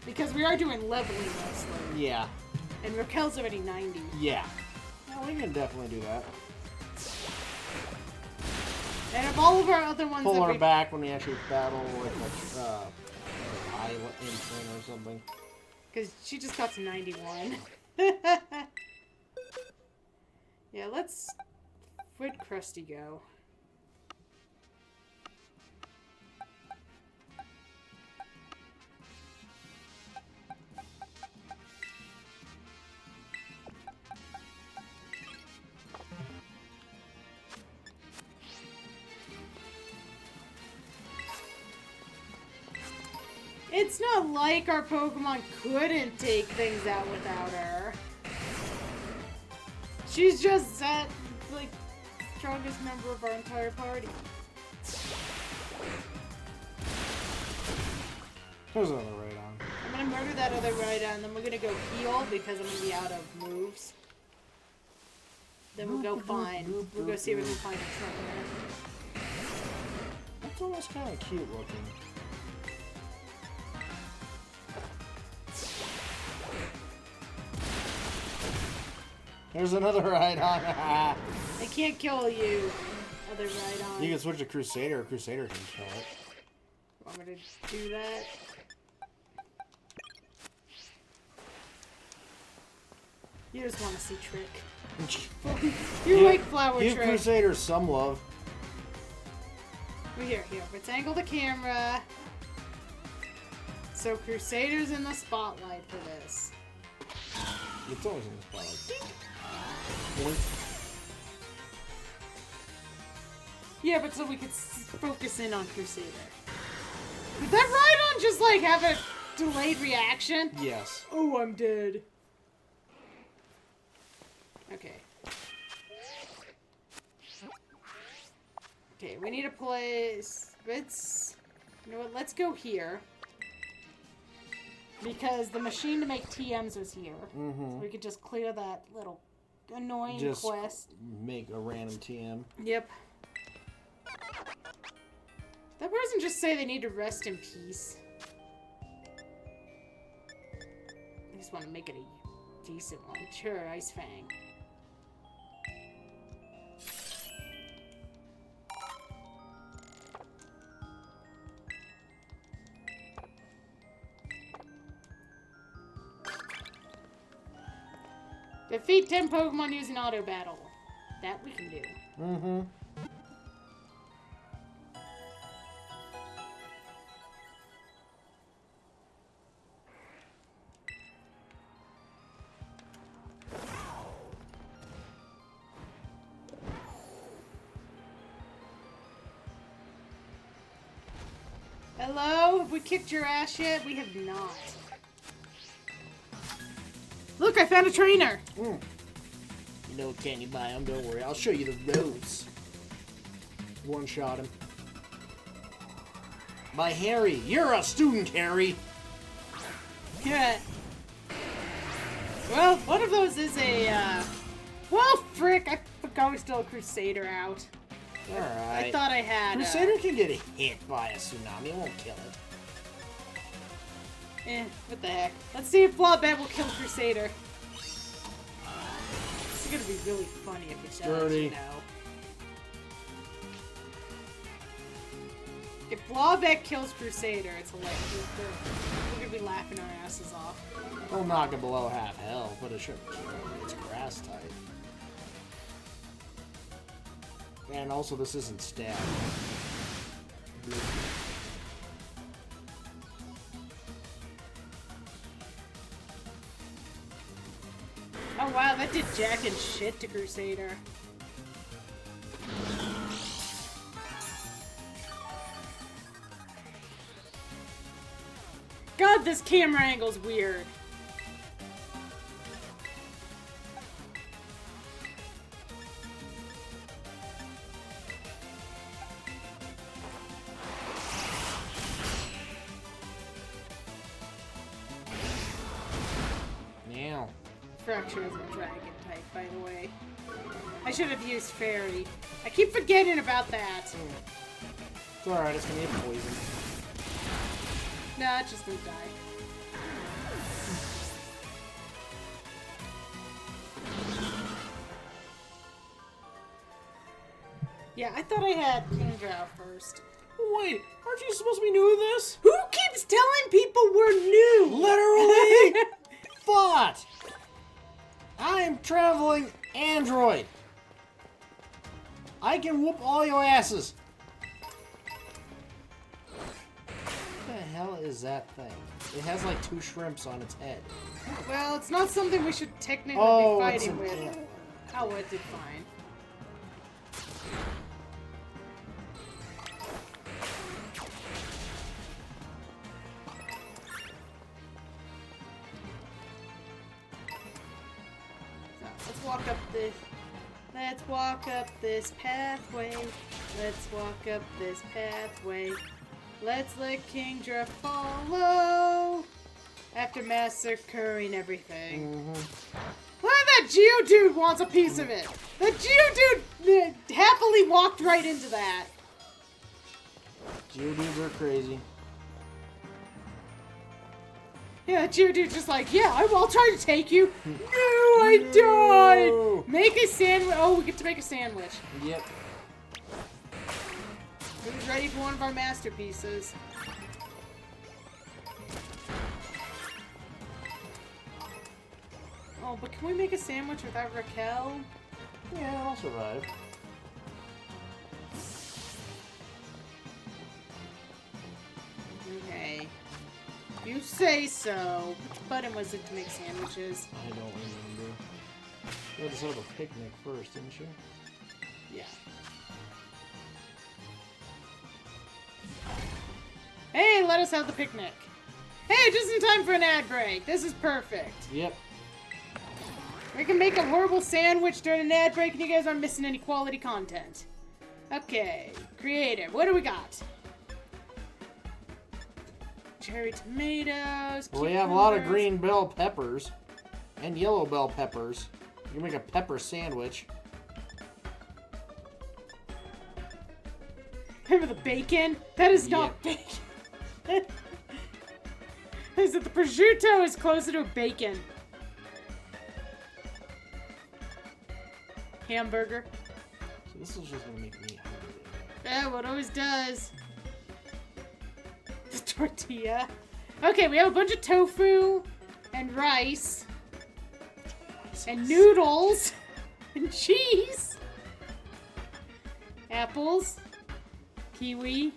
S2: Because we are doing leveling mostly.
S3: Yeah.
S2: And Raquel's already 90.
S3: Yeah. Well, we can definitely do that.
S2: And of all of our other ones
S3: Pull
S2: that
S3: her
S2: we...
S3: back when we actually battle with a island or something.
S2: Because she just got to 91. Yeah, let's... Where'd Krusty go? It's not like our Pokemon couldn't take things out without her. She's just that, like, strongest member of our entire party.
S3: There's another right on.
S2: I'm gonna murder that other Rhydon, then we're gonna go heal because I'm gonna be out of moves. Then we'll go find. We'll go see if we can find a trainer.
S3: That's almost kind of cute looking. There's another Rhydon.
S2: I can't kill you, other Rhydon.
S3: You can switch to Crusader. Crusader can kill it.
S2: Want me to do that? You just want to see Trick. You like Flower
S3: Give
S2: Trick.
S3: Crusader some love.
S2: Here. Let's angle the camera. So Crusader's in the spotlight for this.
S3: It's always in the spotlight.
S2: Yeah, but so we could focus in on Crusader. Did that Rhydon just like have a delayed reaction?
S3: Yes.
S2: Oh, I'm dead. Okay. Okay, we need a place. You know what? Let's go here. Because the machine to make TMs was here.
S3: Mm-hmm.
S2: So we could just clear that little annoying
S3: Just
S2: quest.
S3: make a random TM.
S2: Yep. That person just say they need to rest in peace. I just want to make it a decent one. Sure, Ice Fang. Defeat 10 Pokemon using auto battle. That we can do.
S3: Mm-hmm.
S2: Hello? Have we kicked your ass yet? We have not. Look, I found a trainer!
S3: You know what candy biome, don't worry. I'll show you the ropes. One-shot him. My Harry, you're a student, Harry!
S2: Yeah. Well, one of those is a, well, frick, I forgot we still a Crusader out.
S3: Alright.
S2: I thought I had,
S3: Crusader can get hit by a tsunami, it won't kill it.
S2: what the heck. Let's see if Blobbat will kill Crusader. It's gonna be really funny if it does,
S3: Sturdy.
S2: you know. If Blobbat kills Crusader, it's hilarious. We're gonna be laughing our asses off.
S3: Don't knock it below half health, but it shouldn't. It's grass type. And also, this isn't stab.
S2: Oh wow, that did jack and shit to Crusader. God, this camera angle's weird.
S3: Now.
S2: Fracture is a dragon type, by the way. I should have used fairy. I keep forgetting about that.
S3: It's alright, it's gonna get poison.
S2: Nah, it's just gonna die. Yeah, I thought I had Kingdra first.
S3: Wait, aren't you supposed to be new to this?
S2: Who keeps telling people we're new?
S3: Literally! But I am traveling android. I can whoop all your asses. What the hell is that thing? It has like 2 shrimps on its head.
S2: Well, it's not something we should technically
S3: Oh,
S2: be
S3: it's
S2: fighting
S3: an
S2: with.
S3: ant.
S2: Oh, it did fine. So, let's walk up this. Let's walk up this pathway. Let's walk up this pathway. Let's let Kingdra follow. After massacring everything. Why that Geodude wants a piece of it? The Geodude happily walked right into that.
S3: Geodudes are crazy.
S2: Yeah, Geodude's just like, yeah, I'll try to take you. No, I died. Make a sandwich. Oh, we get to make a sandwich.
S3: Yep.
S2: Who's ready for one of our masterpieces? Oh, but can we make a sandwich without Raquel?
S3: Yeah, I'll survive.
S2: Okay. You say so. Which button was it to make sandwiches?
S3: I don't remember. You had to set up a picnic first, didn't you?
S2: Yeah. Hey, let us have the picnic. Hey, just in time for an ad break. This is perfect.
S3: Yep.
S2: We can make a horrible sandwich during an ad break and you guys aren't missing any quality content. Okay, creative. What do we got? Cherry tomatoes.
S3: Well, we have a lot of
S2: cucumbers.
S3: green bell peppers and yellow bell peppers. You can make a pepper sandwich.
S2: Remember the bacon? That is not bacon. Is it the prosciutto is closer to bacon? Hamburger.
S3: So this is just gonna make me hungry.
S2: Yeah, what always does. The tortilla. Okay, we have a bunch of tofu and rice and noodles and cheese. Apples. Kiwi.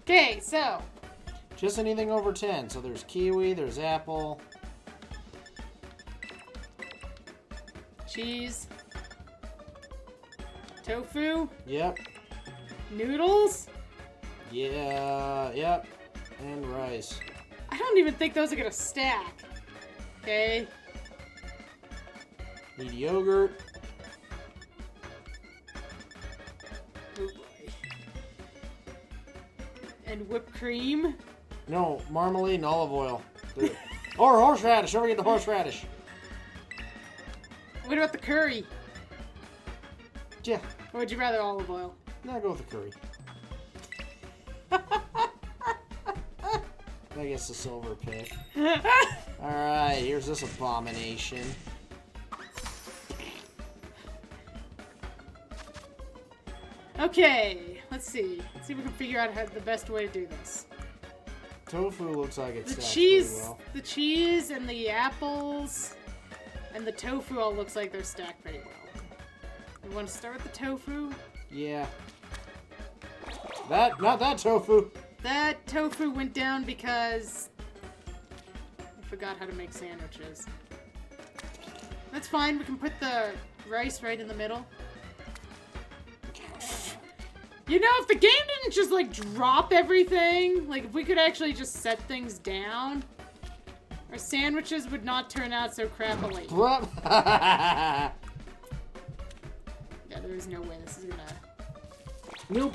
S2: Okay, so.
S3: Just anything over 10. So there's kiwi, there's apple.
S2: Cheese. Tofu.
S3: Yep.
S2: Noodles.
S3: Yeah, yep. And rice.
S2: I don't even think those are gonna stack. Okay.
S3: Need yogurt.
S2: Oh boy. And whipped cream.
S3: No, marmalade and olive oil. Or horseradish. Don't forget the horseradish.
S2: What about the curry?
S3: Yeah.
S2: Or would you rather olive oil?
S3: Now go with the curry. I guess the silver pick. Alright, here's this abomination.
S2: Okay, let's see. Let's see if we can figure out how the best way to do this.
S3: Tofu looks like it's
S2: The
S3: stacked
S2: cheese,
S3: pretty well.
S2: the cheese and the apples and the tofu all looks like they're stacked pretty well. You want to start with the tofu?
S3: Yeah. Not that tofu.
S2: That tofu went down because I forgot how to make sandwiches. That's fine. We can put the rice right in the middle. You know, if the game didn't just, like, drop everything, like, if we could actually just set things down, our sandwiches would not turn out so crappily. Yeah, there is no way this is gonna...
S3: Nope.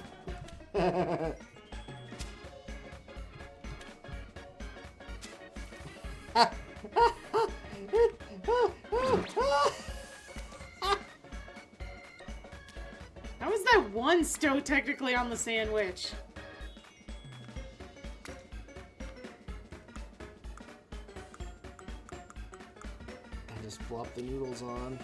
S2: How is that one still technically on the sandwich?
S3: I just plop the noodles on.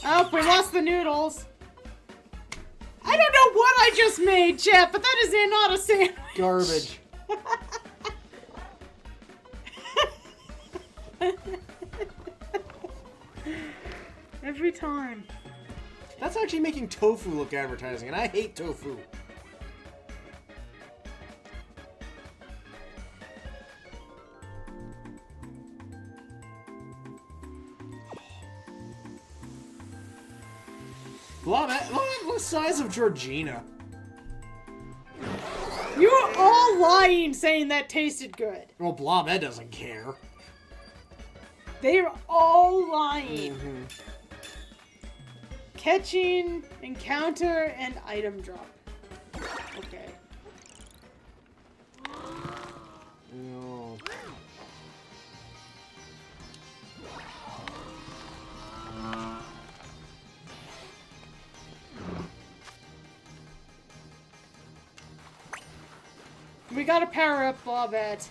S2: Oh, we lost the noodles. I don't know what I just made, chat, but that is not a sandwich.
S3: Garbage.
S2: Every time.
S3: That's actually making tofu look advertising, and I hate tofu. Look at the size of Georgina.
S2: You are all lying saying that tasted good.
S3: Well, Blobhead doesn't care.
S2: They're all lying. Catching, encounter, and item drop. Okay.
S3: No.
S2: We gotta power up Bobette.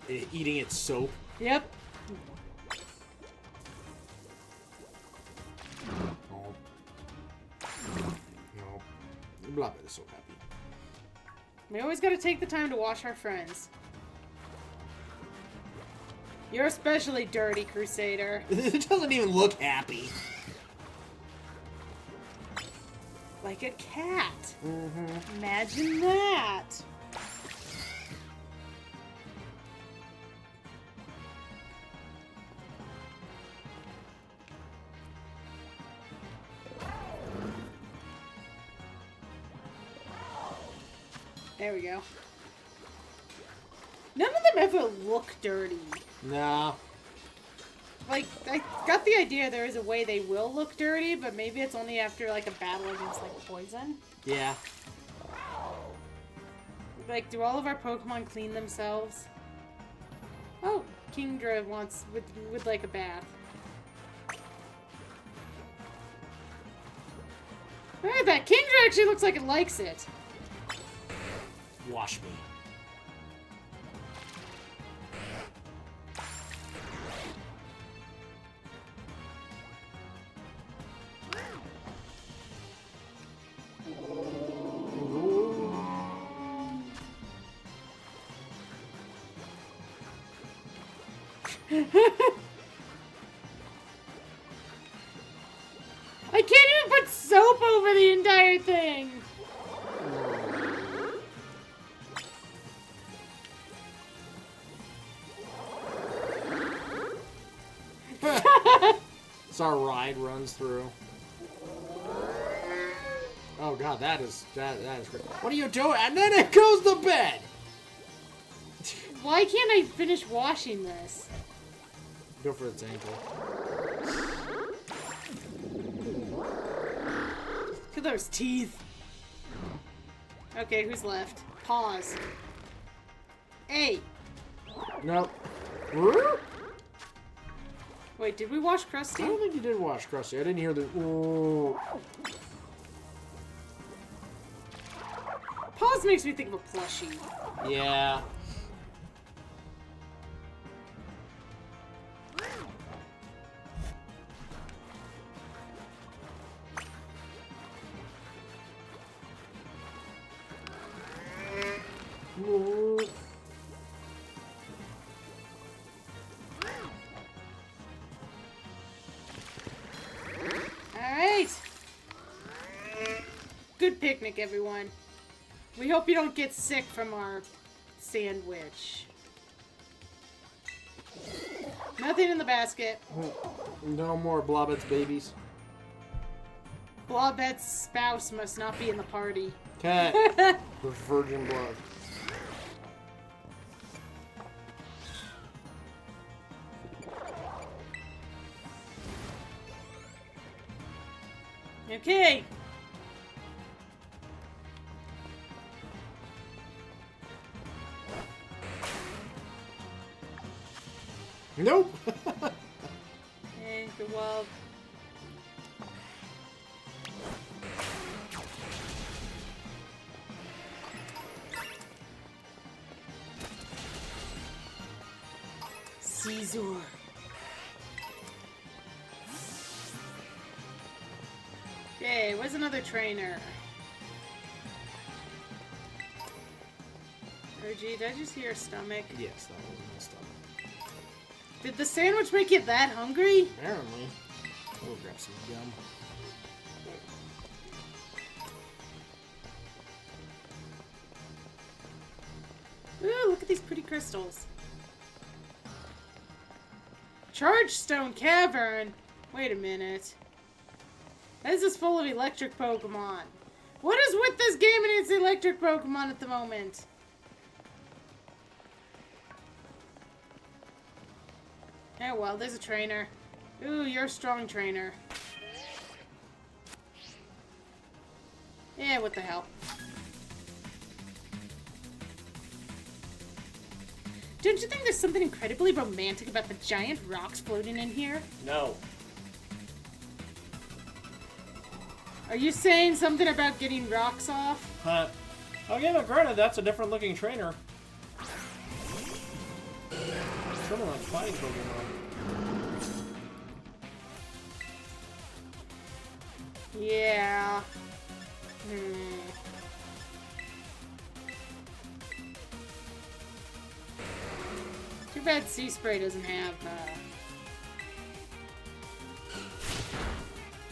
S3: Eating its soap.
S2: Yep.
S3: Oh. No. Blobhead is so happy.
S2: We always gotta take the time to wash our friends. You're especially dirty, Crusader.
S3: It doesn't even look happy.
S2: Like a cat. Imagine that. There we go. None of them ever look dirty.
S3: Nah.
S2: Like, I got the idea there is a way they will look dirty, but maybe it's only after, like, a battle against, like, poison.
S3: Yeah.
S2: Like, do all of our Pokemon clean themselves? Oh, Kingdra would like a bath. Hey, that Kingdra actually looks like it likes it.
S3: Wash me.
S2: I can't even put soap over the entire thing.
S3: So our ride runs through. Oh god, that is great. What are you doing? And then it goes to bed.
S2: Why can't I finish washing this?
S3: Go for its ankle.
S2: Look at those teeth. Okay, who's left? Pause. Hey.
S3: Nope.
S2: Wait, did we wash
S3: I
S2: Krusty?
S3: don't think you did wash Krusty. I didn't hear the. Ooh.
S2: Pause makes me think of a plushie.
S3: Yeah.
S2: Alright. Good picnic, everyone. We hope you don't get sick from our sandwich. Nothing in the basket.
S1: No more Blobbit's babies.
S2: Blobbet's spouse must not be in the party.
S1: Okay. The virgin blood.
S2: Okay.
S1: Nope.
S2: Okay, well. Caesar. Okay, where's another trainer? Reggie, did I just hear a stomach?
S1: Yes, that was my stomach.
S2: Did the sandwich make you that hungry?
S1: Apparently. We'll grab some gum.
S2: Ooh, look at these pretty crystals. Charge Stone Cavern? Wait a minute. This is full of electric Pokemon. What is with this game and its electric Pokemon at the moment? Oh well, there's a trainer. Ooh, you're a strong trainer. Yeah, what the hell. Don't you think there's something incredibly romantic about the giant rocks floating in here?
S1: No.
S2: Are you saying something about getting rocks off?
S1: Huh. I'll give it credit, that's a different looking trainer. Someone like fighting Pokemon.
S2: Yeah. Too bad Sea Spray doesn't have,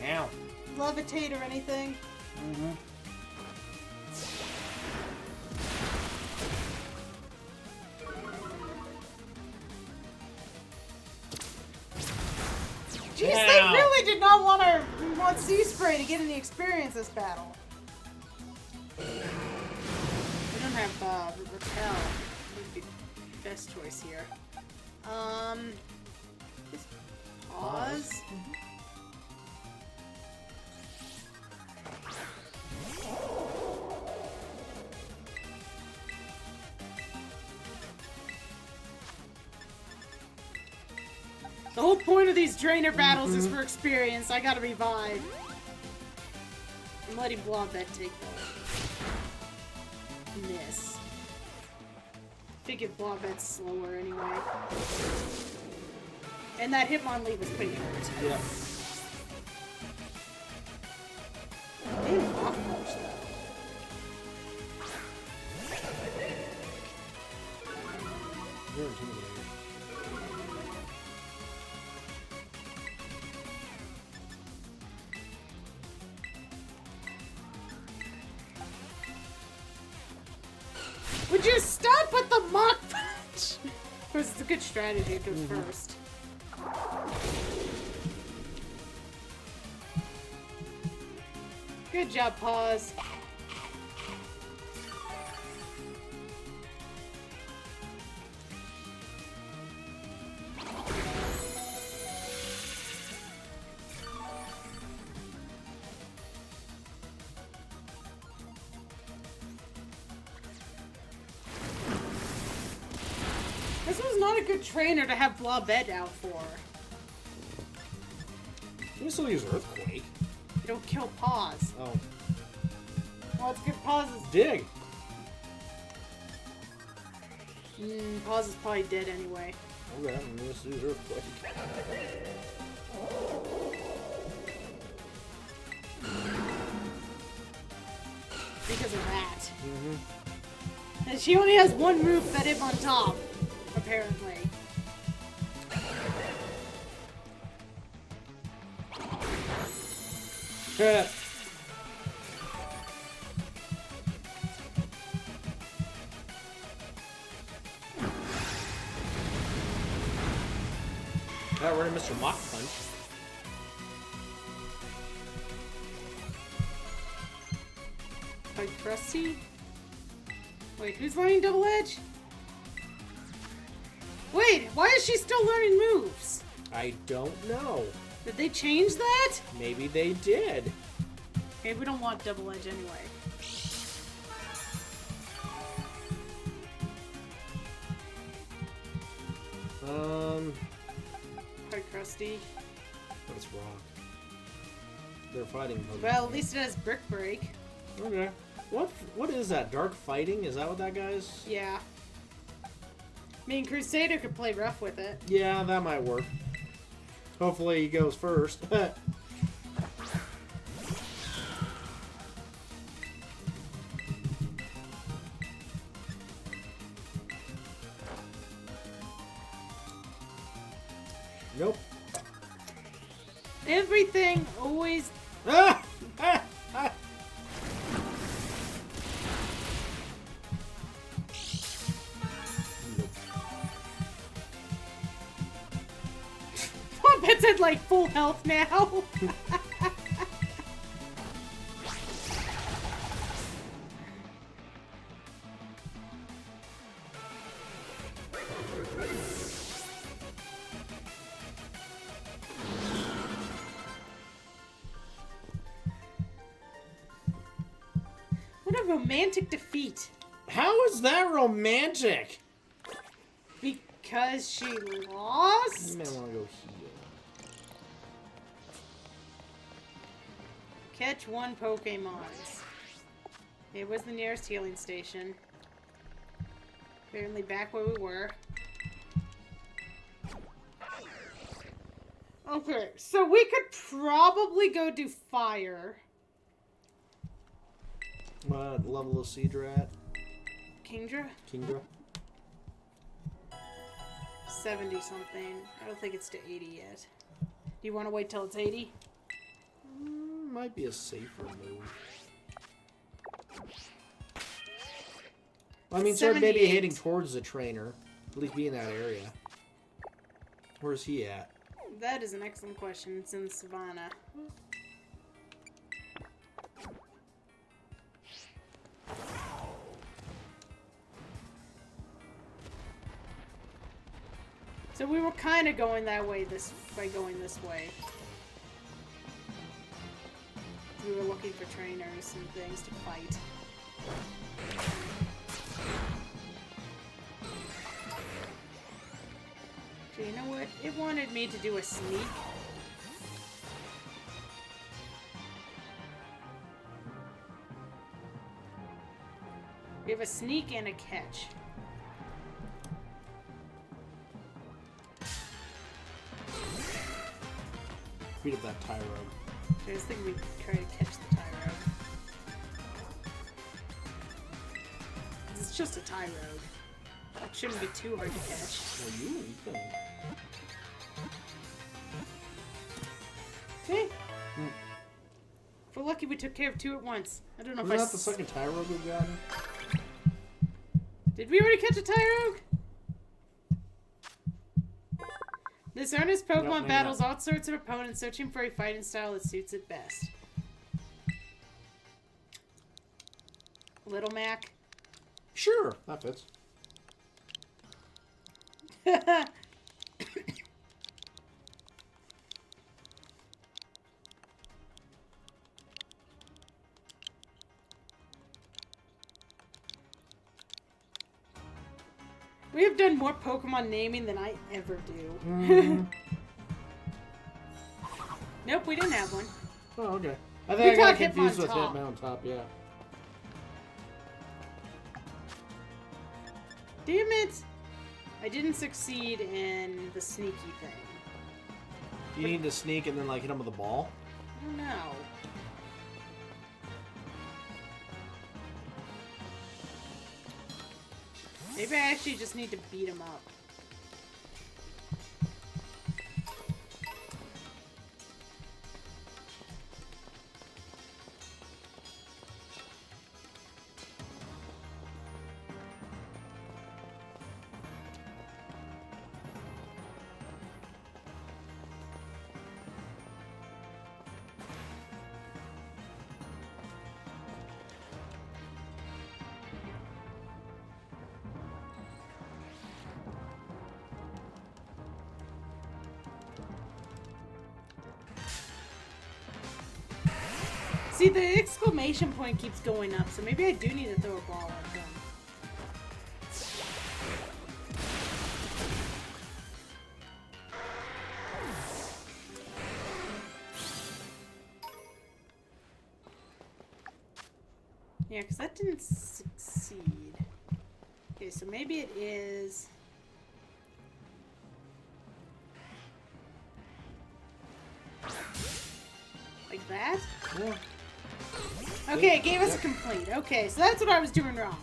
S1: Ow.
S2: levitate or anything.
S1: Mm-hmm.
S2: Jeez, they really did not want Sea Spray to get any experience this battle. We don't have Repel. Would be the best choice here. Just pause. The whole point of these trainer battles is for experience. I gotta revive. I'm letting Blobbet take the miss. Figured Blobbet's slower anyway. And that Hitmonlee was pretty hurt.
S1: Yeah.
S2: They didn't off punch though.
S1: You're intimidating.
S2: Would you stop with the mock punch? Of course, it's a good strategy. It goes first. Good job, Pause. This was not a good trainer to have Blobbet out for.
S1: You can still use Earthquake.
S2: It'll kill Pause.
S1: Oh.
S2: Well, it's good. Pause is...
S1: Dig.
S2: Pause is probably dead anyway.
S1: Okay, I'm gonna just use Earthquake.
S2: Because of that. And she only has one move that hit on top, apparently.
S3: Yeah. Got rid of Mr. Mock Punch.
S2: Like Krusty? Wait, who's learning Double Edge? Wait, why is she still learning moves?
S3: I don't know.
S2: Did they change that?
S3: Maybe they did.
S2: Okay, we don't want Double Edge anyway. Hi, Krusty.
S3: What's wrong? They're fighting. Pokemon.
S2: Well, at least it has Brick Break.
S3: Okay. What is that? Dark fighting? Is that what that guy's?
S2: Yeah. I mean, Crusader could play rough with it.
S3: Yeah, that might work. Hopefully he goes first. Nope.
S2: Everything always...
S3: Ah! Ah! Ah!
S2: Puppet's at like full health now. What a romantic defeat.
S3: How is that romantic?
S2: Because she lost?
S3: You may want to go heal.
S2: Catch one Pokemon. It was the nearest healing station. Apparently back where we were. Okay, so we could probably go do fire.
S3: What level is Cedra at?
S2: Kingdra?
S3: Kingdra?
S2: 70 something. I don't think it's to 80 yet. Do you want to wait till it's 80?
S3: Might be a safer move. I mean, start maybe
S2: 78.
S3: heading towards the trainer. At least be in that area. Where's he at?
S2: That is an excellent question. It's in the savannah. So we were kind of going that way by going this way. We were looking for trainers and things to fight. Okay, you know what? It wanted me to do a sneak. We have a sneak and a catch.
S3: Beat up that Tyro.
S2: I was thinking we'd try to catch the Tyro. It's just a Tyro. It shouldn't be too hard to catch.
S3: Well, you can.
S2: Okay. If we're lucky, we took care of two at once. I don't know
S3: Wasn't
S2: if
S3: that the second Tyro we've gotten?
S2: Did we already catch a Tyro? This earnest Pokemon
S3: Nope, maybe
S2: battles
S3: not.
S2: all sorts of opponents, searching for a fighting style that suits it best. Little Mac.
S3: Sure, that fits.
S2: We have done more Pokemon naming than I ever do. Nope, we didn't have one.
S3: Oh, okay. I
S2: We
S3: think I got
S2: got
S3: confused with
S2: Hitmontop.
S3: Hitmontop, yeah.
S2: Damn it! I didn't succeed in the sneaky thing.
S3: You need to sneak and then like hit him with a ball?
S2: I don't know. Maybe I actually just need to beat him up. See, the exclamation point keeps going up, so maybe I do need to throw a ball at them. Yeah, because that didn't succeed. Okay, so maybe it is... like that?
S3: Yeah.
S2: Okay, it gave us a complaint. Okay, so that's what I was doing wrong.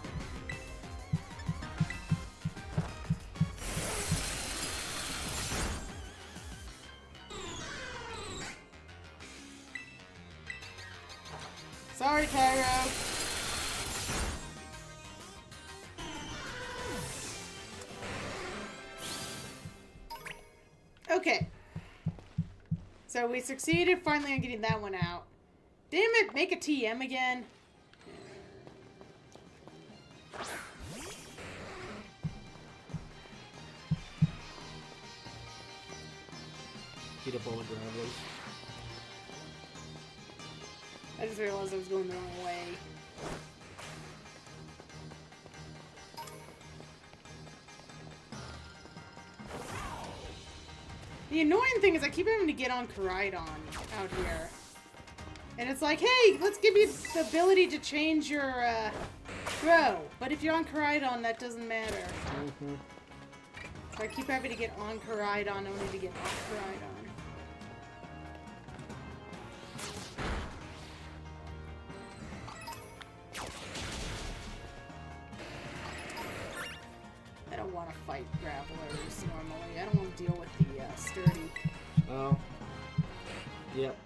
S2: Sorry, Tyro. Okay. So we succeeded finally on getting that one out. Damn it, make a TM again.
S3: Beat up all the gravelers.
S2: I just realized I was going the wrong way. The annoying thing is I keep having to get on Koraidon out here. And it's like, hey, let's give you the ability to change your throw. But if you're on Koraidon, that doesn't matter.
S3: Mm-hmm.
S2: So I keep having to get on Koraidon only to get off Koraidon. I don't want to fight Gravelers normally. I don't want to deal with the sturdy.
S3: Oh. Yep.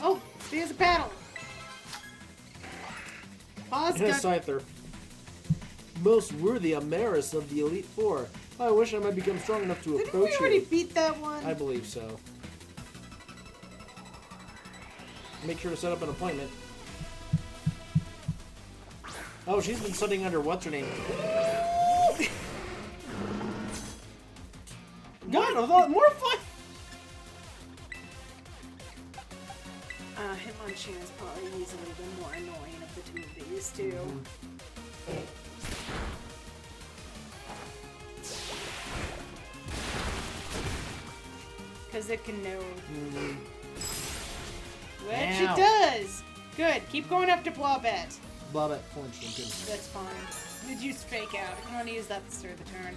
S2: Oh, there's a battle. Pause.
S3: Yes, Scyther. Most worthy Amaris of the Elite Four. I wish I might become strong enough to
S2: Didn't
S3: approach
S2: we already
S3: you.
S2: beat that one?
S3: I believe so. Make sure to set up an appointment. Oh, she's been studying under what's her name? God, a lot more fun.
S2: Hitmonchan is probably easily the more annoying of the two of these two. Because it can know. Which
S3: Ow.
S2: it does! Good, keep going after Blobette.
S3: Blobette flinched and couldn't.
S2: That's fine. Did use Fake Out. I can only use that to start the turn.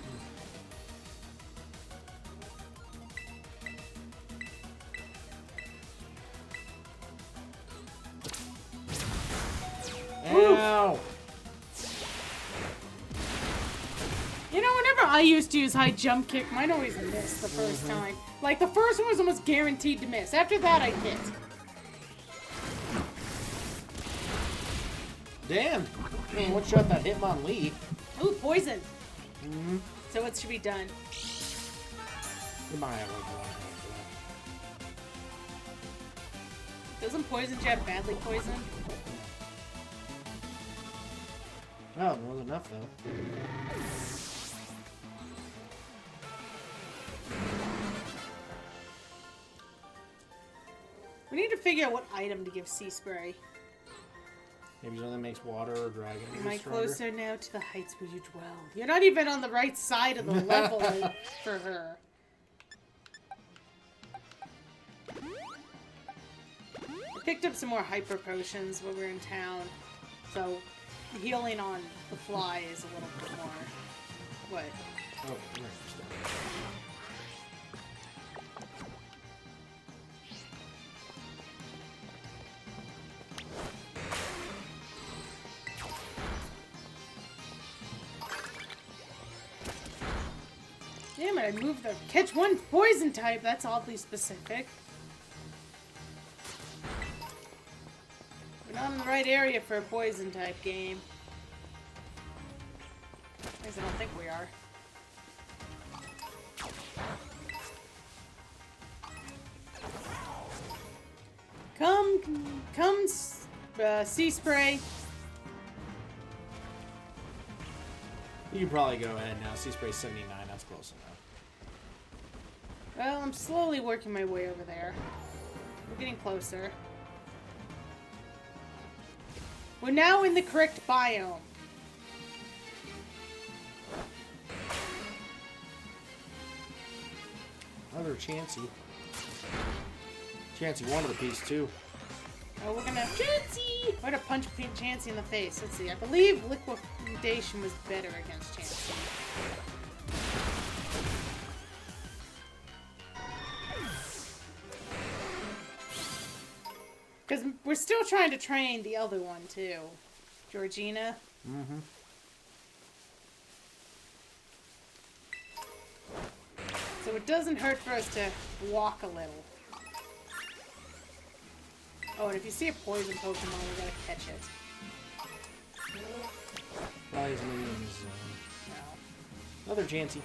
S3: Ow!
S2: You know, whenever I used to use high jump kick, mine always missed the first time. Like, the first one was almost guaranteed to miss. After that, I hit.
S3: Damn! Man, what shot that Hitmonlee?
S2: Ooh, poison. So what should be done?
S3: We might have like one
S2: Doesn't poison jab badly poison?
S3: Oh, there wasn't enough though.
S2: We need to figure out what item to give Sea Spray.
S3: Maybe something that makes water or dragon.
S2: Am I
S3: stronger.
S2: closer now to the heights where you dwell? You're not even on the right side of the level for her. I picked up some more hyper potions when we were in town, so healing on the fly is a little bit more. What?
S3: Oh, right.
S2: Damn it, I moved the catch one poison type. That's oddly specific. We're not in the right area for a poison type game. At least I don't think we are. Come, Sea Spray.
S3: You can probably go ahead now. Sea Spray 79. That's close enough.
S2: Well, I'm slowly working my way over there. We're getting closer. We're now in the correct biome.
S3: Another Chansey. Chansey wanted a piece too.
S2: Oh, we're gonna Chansey! We're gonna punch Chansey in the face. Let's see. I believe liquidation was better against Chansey. Because we're still trying to train the other one too, Georgina.
S3: Mm-hmm.
S2: So it doesn't hurt for us to walk a little. Oh, and if you see a poison Pokemon, we gotta catch it.
S3: Probably isn't even in the zone. Another Chansey.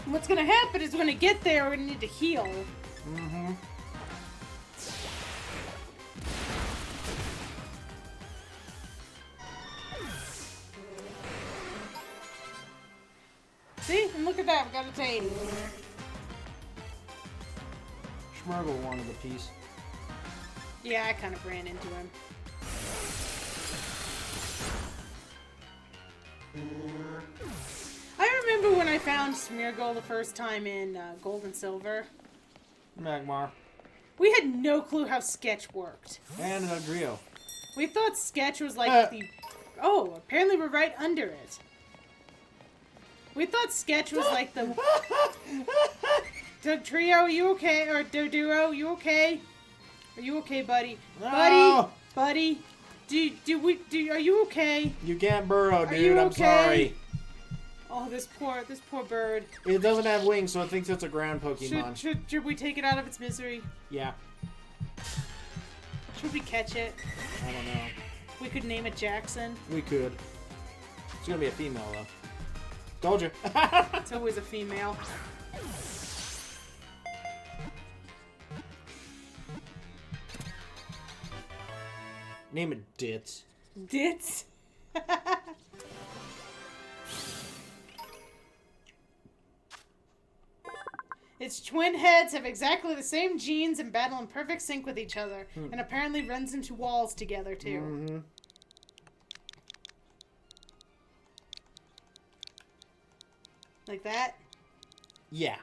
S2: And what's gonna happen is when I get there, we're gonna need to heal.
S3: Mm-hmm.
S2: See? And look at that, we got a tame.
S3: Schmurgle wanted a piece.
S2: Yeah, I kind of ran into him. I remember when I found Smeargle the first time in Gold and Silver.
S3: Magmar.
S2: We had no clue how Sketch worked.
S3: And a Grio.
S2: We thought Sketch was like the... Oh, apparently we're right under it. We thought Sketch was like the... Trio, you okay? Or Duo, you okay? Are you okay, buddy?
S3: No!
S2: Buddy, are you okay?
S3: You can't burrow, dude.
S2: you
S3: I'm
S2: okay?
S3: sorry.
S2: Oh, this poor bird.
S3: It doesn't have wings, so it thinks it's a ground Pokemon.
S2: Should we take it out of its misery?
S3: Yeah.
S2: Should we catch it?
S3: I don't know.
S2: We could name it Jackson.
S3: We could. It's gonna be a female, though. Told you.
S2: It's always a female.
S3: Name it Ditz.
S2: Ditz? Its twin heads have exactly the same genes and battle in perfect sync with each other, and apparently runs into walls together, too.
S3: Mm-hmm.
S2: Like that?
S3: Yeah.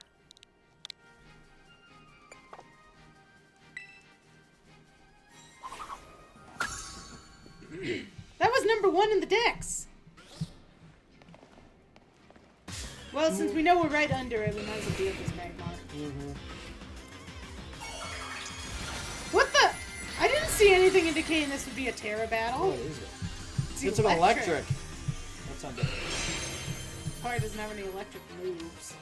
S2: That was number 1 in the Dex! Well, since we know we're right under it, we might as well deal with this Magmar.
S3: Mm-hmm.
S2: What the? I didn't see anything indicating this would be a Terra battle.
S3: What is it? It's an electric. That's not good.
S2: Probably doesn't have any electric moves.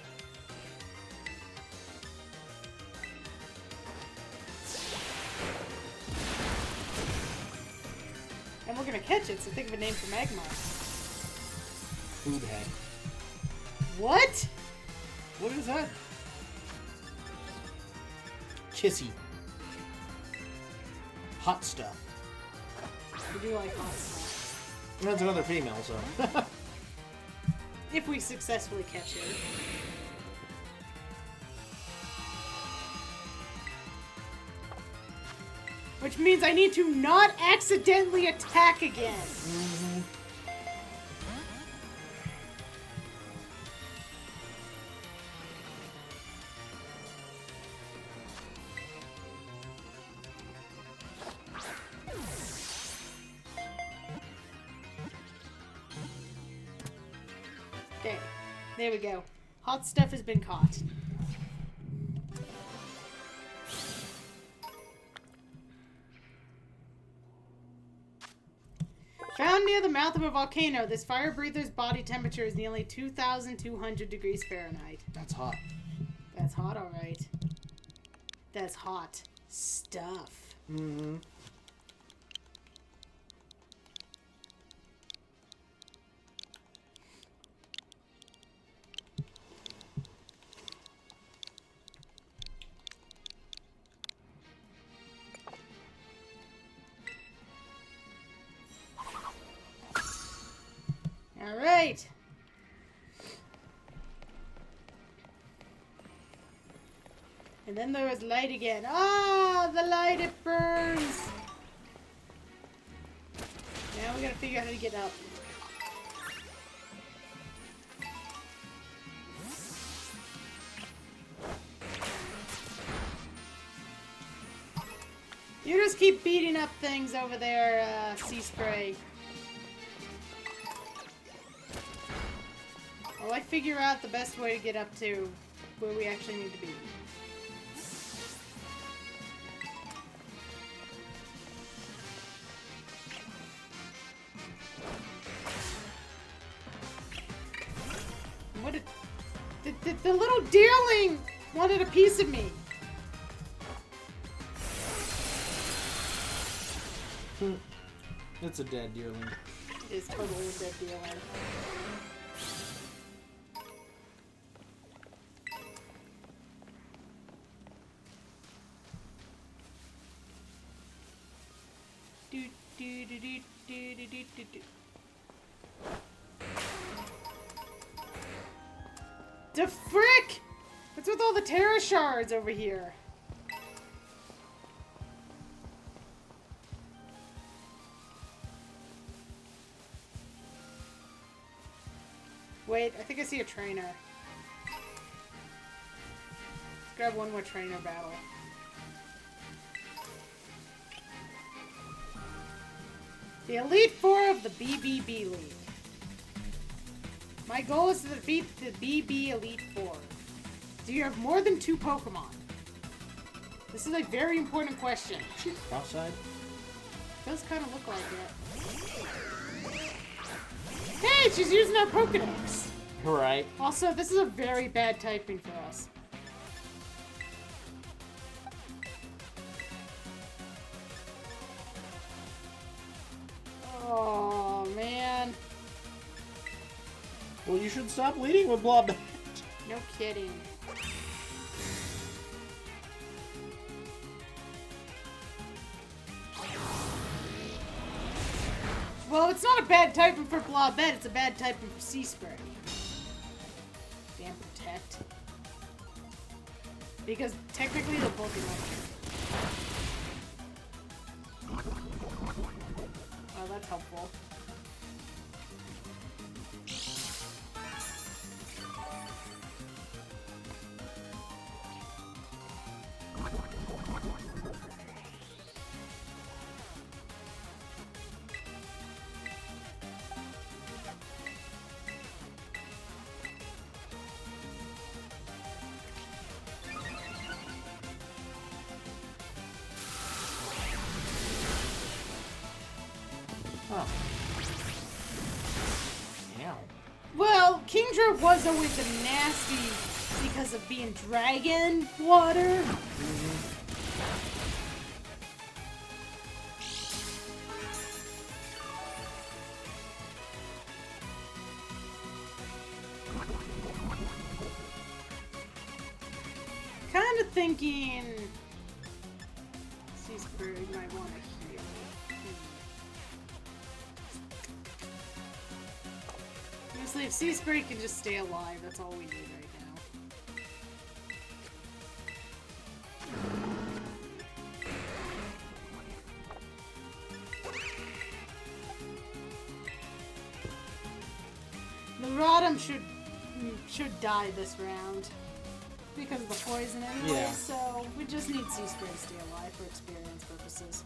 S2: And we're gonna catch it, so think of a name for Magmar.
S3: Food head.
S2: What?
S3: What is that? kissy. Hot stuff.
S2: I do like hot stuff.
S3: That's another female, so.
S2: If we successfully catch her. Which means I need to not accidentally attack again.
S3: Mm-hmm.
S2: Okay, there we go. Hot stuff has been caught. Found near the mouth of a volcano, this fire breather's body temperature is nearly 2,200 degrees Fahrenheit.
S3: That's hot.
S2: That's hot, alright. That's hot stuff.
S3: Mm-hmm.
S2: Alright. And then there was light again. Ah, the light, it burns. Now we gotta figure out how to get up. You just keep beating up things over there, Sea Spray. While I figure out the best way to get up to where we actually need to be. What did... The little deerling wanted a piece of me.
S3: It's a dead deerling.
S2: It is totally a dead deerling. The frick! What's with all the terror shards over here? Wait, I think I see a trainer. Let's grab one more trainer battle. The Elite Four of the BBB League. My goal is to defeat the BB Elite Four. Do you have more than 2 Pokemon? This is a very important question.
S3: Cross-side?
S2: Does kind of look like it. Hey, she's using our Pokedex.
S3: Right.
S2: Also, this is a very bad typing for us. Oh, man.
S3: Well, you should stop leading with Blob.
S2: No kidding. Well, it's not a bad typing for Blobette, it's a bad typing for Sea Spray. Damn Protect. Because technically the Pokemon. Oh, that's helpful.
S3: Oh. Ow.
S2: Well, Kingdra was always a nasty because of being dragon water. Kind of thinking Spray might want to heal. Honestly, if Sea Spray can just stay alive, that's all we need right now. The Rotom should die this round because of the poison anyway,
S1: Yeah.
S2: so we just need Sea Spray to stay alive for experience purposes.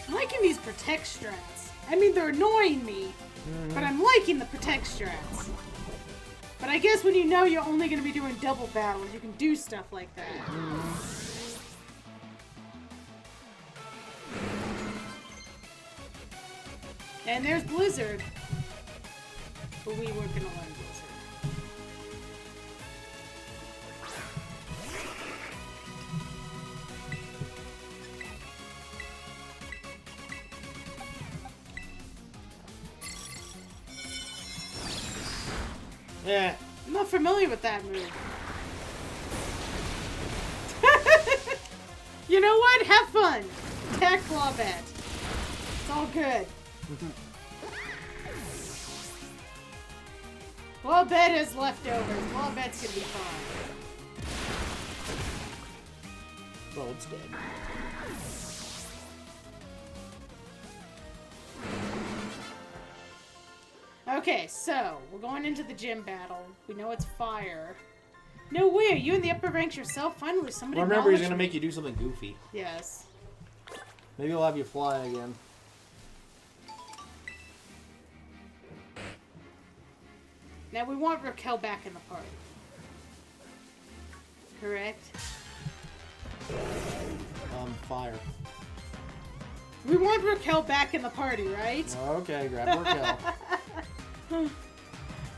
S2: I'm liking these protect strats. I mean, they're annoying me, but I'm liking the protect strats. But I guess when you know you're only going to be doing double battles, you can do stuff like that. And there's Blizzard. But we weren't going to learn Blizzard.
S1: Yeah.
S2: I'm not familiar with that move. You know what? Have fun. Attack Clawbat. It's all good. Clawbat is leftovers. Clawbat's gonna be fine.
S1: Well, it's dead.
S2: Okay, so we're going into the gym battle. We know it's fire. No way, you in the upper ranks yourself? Finally, somebody
S1: Well, remember, he's
S2: acknowledge
S1: gonna
S2: me.
S1: make you do something goofy.
S2: Yes.
S1: Maybe he'll have you fly again.
S2: Now we want Raquel back in the party. Correct?
S1: Fire.
S2: We want Raquel back in the party, right?
S1: Okay, grab Raquel.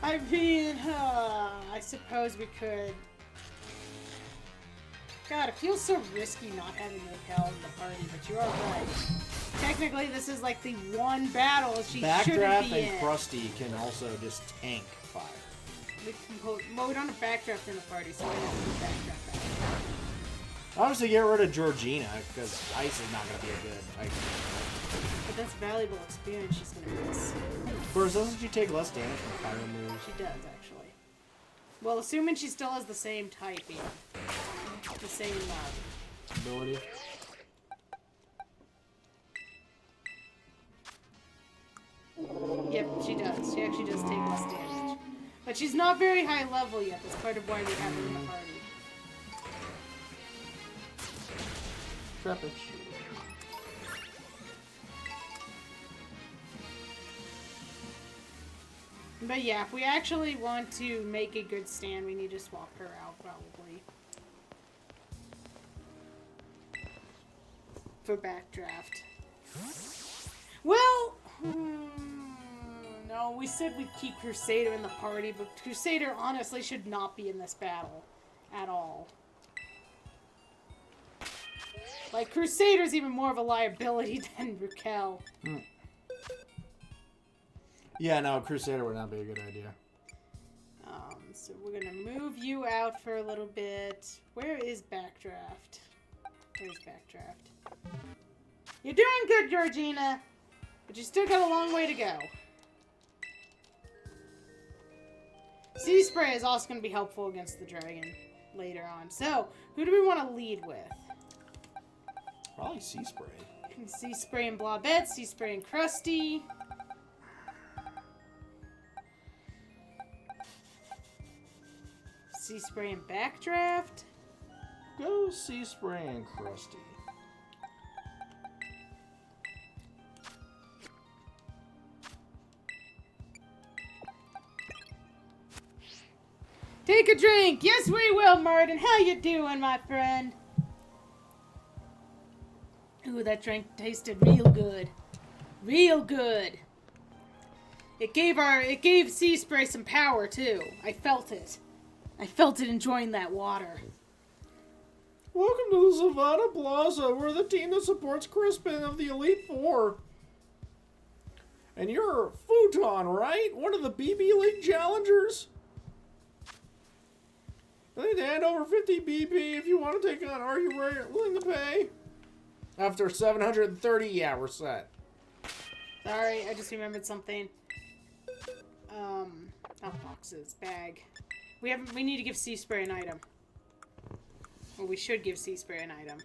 S2: I mean, I suppose we could. God, it feels so risky not having Raquel in the party, but you are right. Technically, this is like the one battle she shouldn't
S1: Backdraft
S2: be
S1: and
S2: in.
S1: Krusty can also just tank fire.
S2: Well, we don't have backdraft in the party, so we have to backdraft back.
S1: Obviously, get rid of Georgina, because Ice is not going to be a good item.
S2: But that's valuable experience she's gonna miss.
S1: Of course, doesn't she take less damage from fire moves?
S2: She does, actually. Well, assuming she still has the same typing. The same,
S1: Ability.
S2: Yep, she does. She actually does take less damage. But she's not very high level yet. That's part of why we have her in the party.
S1: Trapinch.
S2: But yeah, if we actually want to make a good stand, we need to swap her out, probably. For backdraft. Well, no, we said we'd keep Crusader in the party, but Crusader honestly should not be in this battle at all. Like, Crusader's even more of a liability than Raquel.
S1: Yeah, no, Crusader would not be a good idea.
S2: So we're gonna move you out for a little bit. Where is Backdraft? There's Backdraft. You're doing good, Georgina, but you still got a long way to go. Sea Spray is also gonna be helpful against the dragon later on. So, who do we want to lead with?
S1: Probably Sea Spray.
S2: Sea Spray and Blobette, Sea Spray and Krusty. Sea Spray and Backdraft.
S1: Go Sea Spray and Krusty.
S2: Take a drink. Yes, we will, Martin. How you doing, my friend? Ooh, that drink tasted real good. Real good. It gave Sea Spray some power too. I felt it. I felt it enjoying that water.
S3: Welcome to the Savannah Plaza. We're the team that supports Crispin of the Elite Four. And you're Futon, right? One of the BB League challengers? I need to hand over 50 BB if you want to take on. Are you willing to pay? After 730, yeah, we're set.
S2: Sorry, I just remembered something. Not boxes, bag. We need to give Sea Spray an item. Or we should give Sea Spray an item.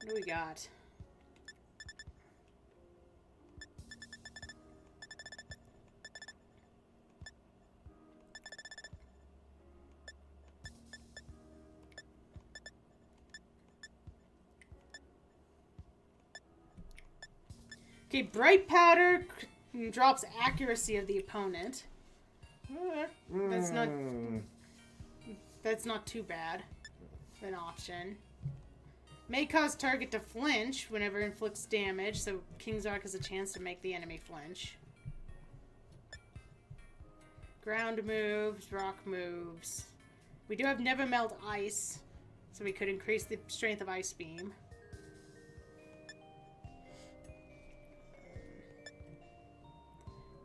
S2: What do we got? Okay, Bright Powder drops accuracy of the opponent. That's not too bad. An option. May cause target to flinch whenever inflicts damage, so King's Arc has a chance to make the enemy flinch. Ground moves, rock moves. We do have Never Melt Ice, so we could increase the strength of Ice Beam.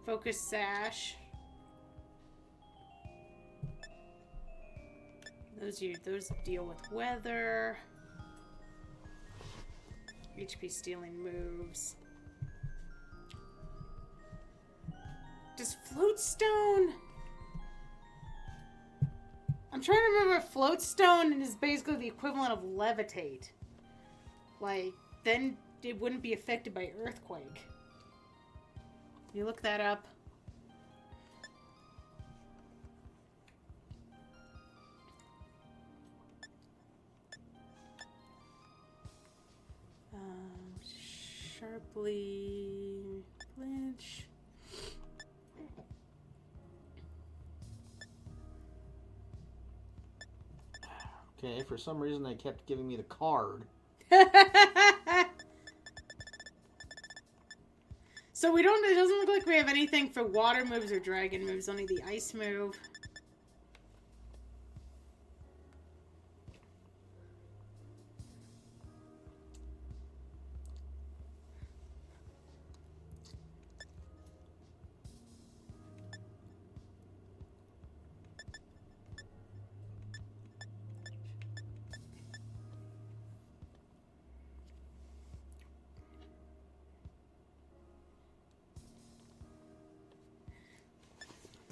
S2: Focus Sash. Those deal with weather. HP stealing moves. Does Floatstone? I'm trying to remember if Floatstone is basically the equivalent of Levitate. Like, then it wouldn't be affected by Earthquake. You look that up. Sharply flinch.
S3: Okay, for some reason they kept giving me the card.
S2: So it doesn't look like we have anything for water moves or dragon moves, only the ice move.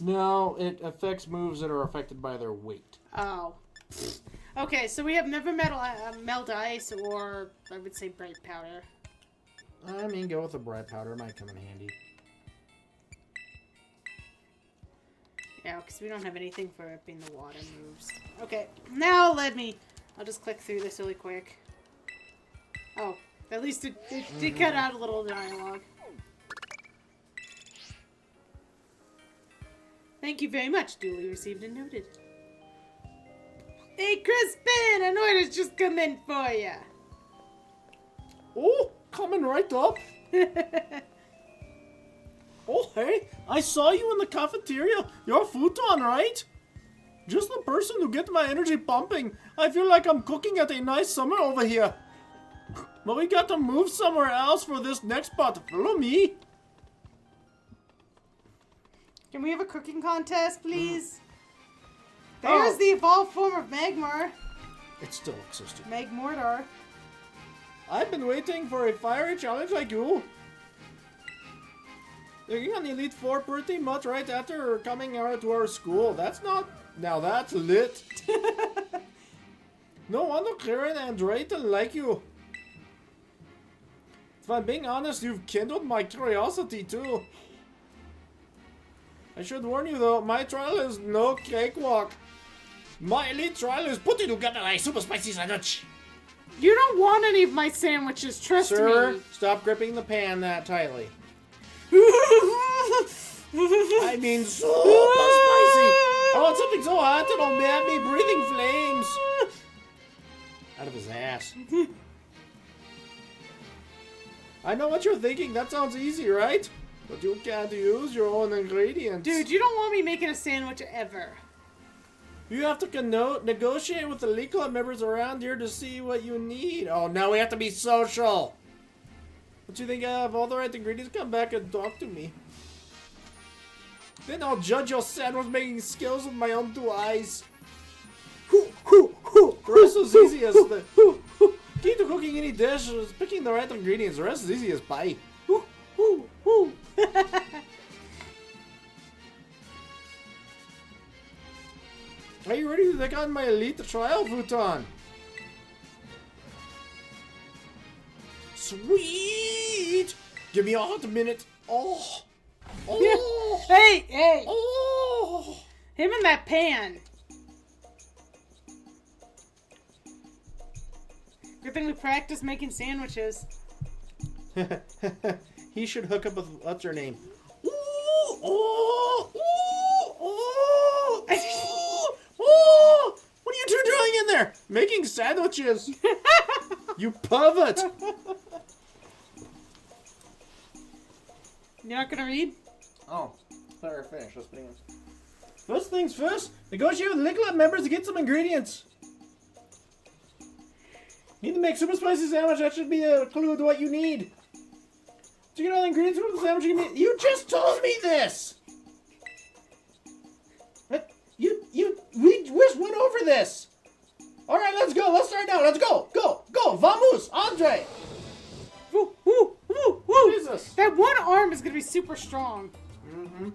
S3: No, it affects moves that are affected by their weight.
S2: Oh. Okay, so we have Never Melt Ice, or I would say Bright Powder.
S3: I mean, go with the Bright Powder. It might come in handy.
S2: Yeah, because we don't have anything for upping the water moves. Okay, now I'll just click through this really quick. Oh, at least it did cut out a little dialogue. Thank you very much. Duly received and noted. Hey, Crispin! An order's just come in for ya.
S3: Oh, coming right up. Oh, hey, I saw you in the cafeteria. You're Futon, right? Just the person to get my energy pumping. I feel like I'm cooking at a nice summer over here. But we got to move somewhere else for this next part. Follow me.
S2: Can we have a cooking contest, please? There's the evolved form of Magmar.
S3: It still existed.
S2: Magmortar.
S3: I've been waiting for a fiery challenge like you. You're on the Elite Four pretty much right after coming out to our school. That's lit. No wonder Karen and Drayton like you. If I'm being honest, you've kindled my curiosity too. I should warn you though, my trial is no cakewalk. My elite trial is putting together a super spicy sandwich.
S2: You don't want any of my sandwiches, trust me.
S3: Sir, stop gripping the pan that tightly. I mean super spicy. I want something so hot it'll have me breathing flames. Out of his ass. I know what you're thinking. That sounds easy, right? But you can't use your own ingredients.
S2: Dude, you don't want me making a sandwich ever.
S3: You have to negotiate with the League Club members around here to see what you need. Oh, now we have to be social. Don't you think I have all the right ingredients? Come back and talk to me. Then I'll judge your sandwich making skills with my own 2 eyes. The rest is easy as the key to cooking any dish is picking the right ingredients. The rest is easy as pie. Are you ready to take on my elite trial, Futon? Sweet! Give me a hot minute. Oh! Oh!
S2: Hey! Hey!
S3: Oh!
S2: Him in that pan. Good thing we practice making sandwiches.
S3: He should hook up with what's her name? Ooh! Oh! Ooh! Oh! Oh! Oh! What are you two doing in there? Making sandwiches. You pervert!
S2: You're not gonna read?
S3: Oh, thought we were finished. Let's begin. First things first, negotiate with League Club members to get some ingredients. Need to make super spicy sandwich. That should be a clue to what you need. Do you get all the ingredients for the sandwich you need? You just told me this. What? We just went over this. All right, let's go. Let's start now. Let's go. Go. Vamos, Andre.
S2: Woo, woo, woo, woo.
S3: Jesus.
S2: That one arm is gonna be super strong.
S3: Mm-hmm.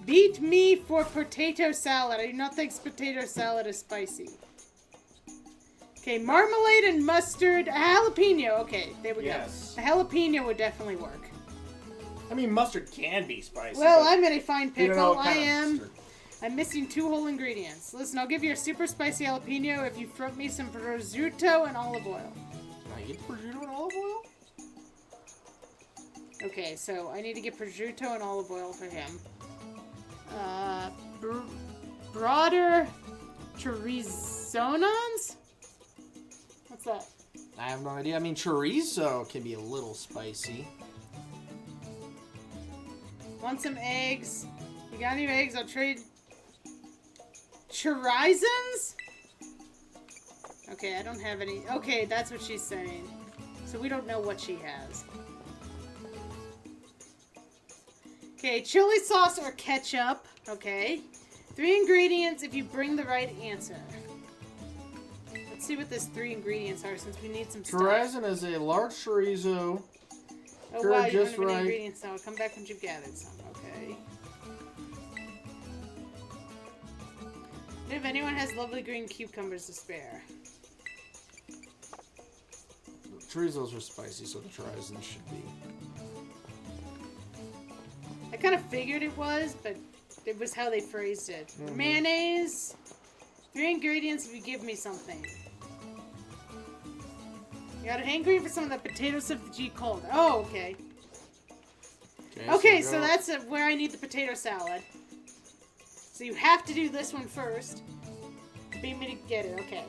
S2: Beat me for potato salad. I do not think potato salad is spicy. Okay, marmalade and mustard, a jalapeno. Okay, there we
S3: Yes.
S2: go. A jalapeno would definitely work.
S3: I mean, mustard can be spicy.
S2: Well,
S3: but
S2: I'm in a fine
S3: you don't know
S2: pickle.
S3: what
S2: I
S3: kind of
S2: am.
S3: mustard.
S2: I'm missing 2 whole ingredients. Listen, I'll give you a super spicy jalapeno if you front me some prosciutto and olive oil.
S3: Can I get prosciutto and olive oil?
S2: Okay, so I need to get prosciutto and olive oil for him. Broader chorizonons? What's that?
S3: I have no idea. I mean, chorizo can be a little spicy.
S2: Want some eggs? You got any eggs? I'll trade. Chorizons? Okay, I don't have any. Okay, that's what she's saying. So we don't know what she has. Okay, chili sauce or ketchup. Okay. 3 ingredients if you bring the right answer. Let's see what these 3 ingredients are since we need some stuff.
S3: Chorizo is a large chorizo.
S2: Oh wow, you don't
S3: just
S2: have any
S3: right.
S2: ingredients now. Come back when you've gathered some. Okay. If anyone has lovely green cucumbers to spare.
S3: Chorizos are spicy, so the chorizo should be.
S2: I kind of figured it was, but it was how they phrased it.
S3: Mm-hmm.
S2: Mayonnaise. 3 ingredients if you give me something. You got a hangry for some of the potato stuff that you called. Oh, okay. Okay, so that's where I need the potato salad. So you have to do this one first. Beat me to get it, okay.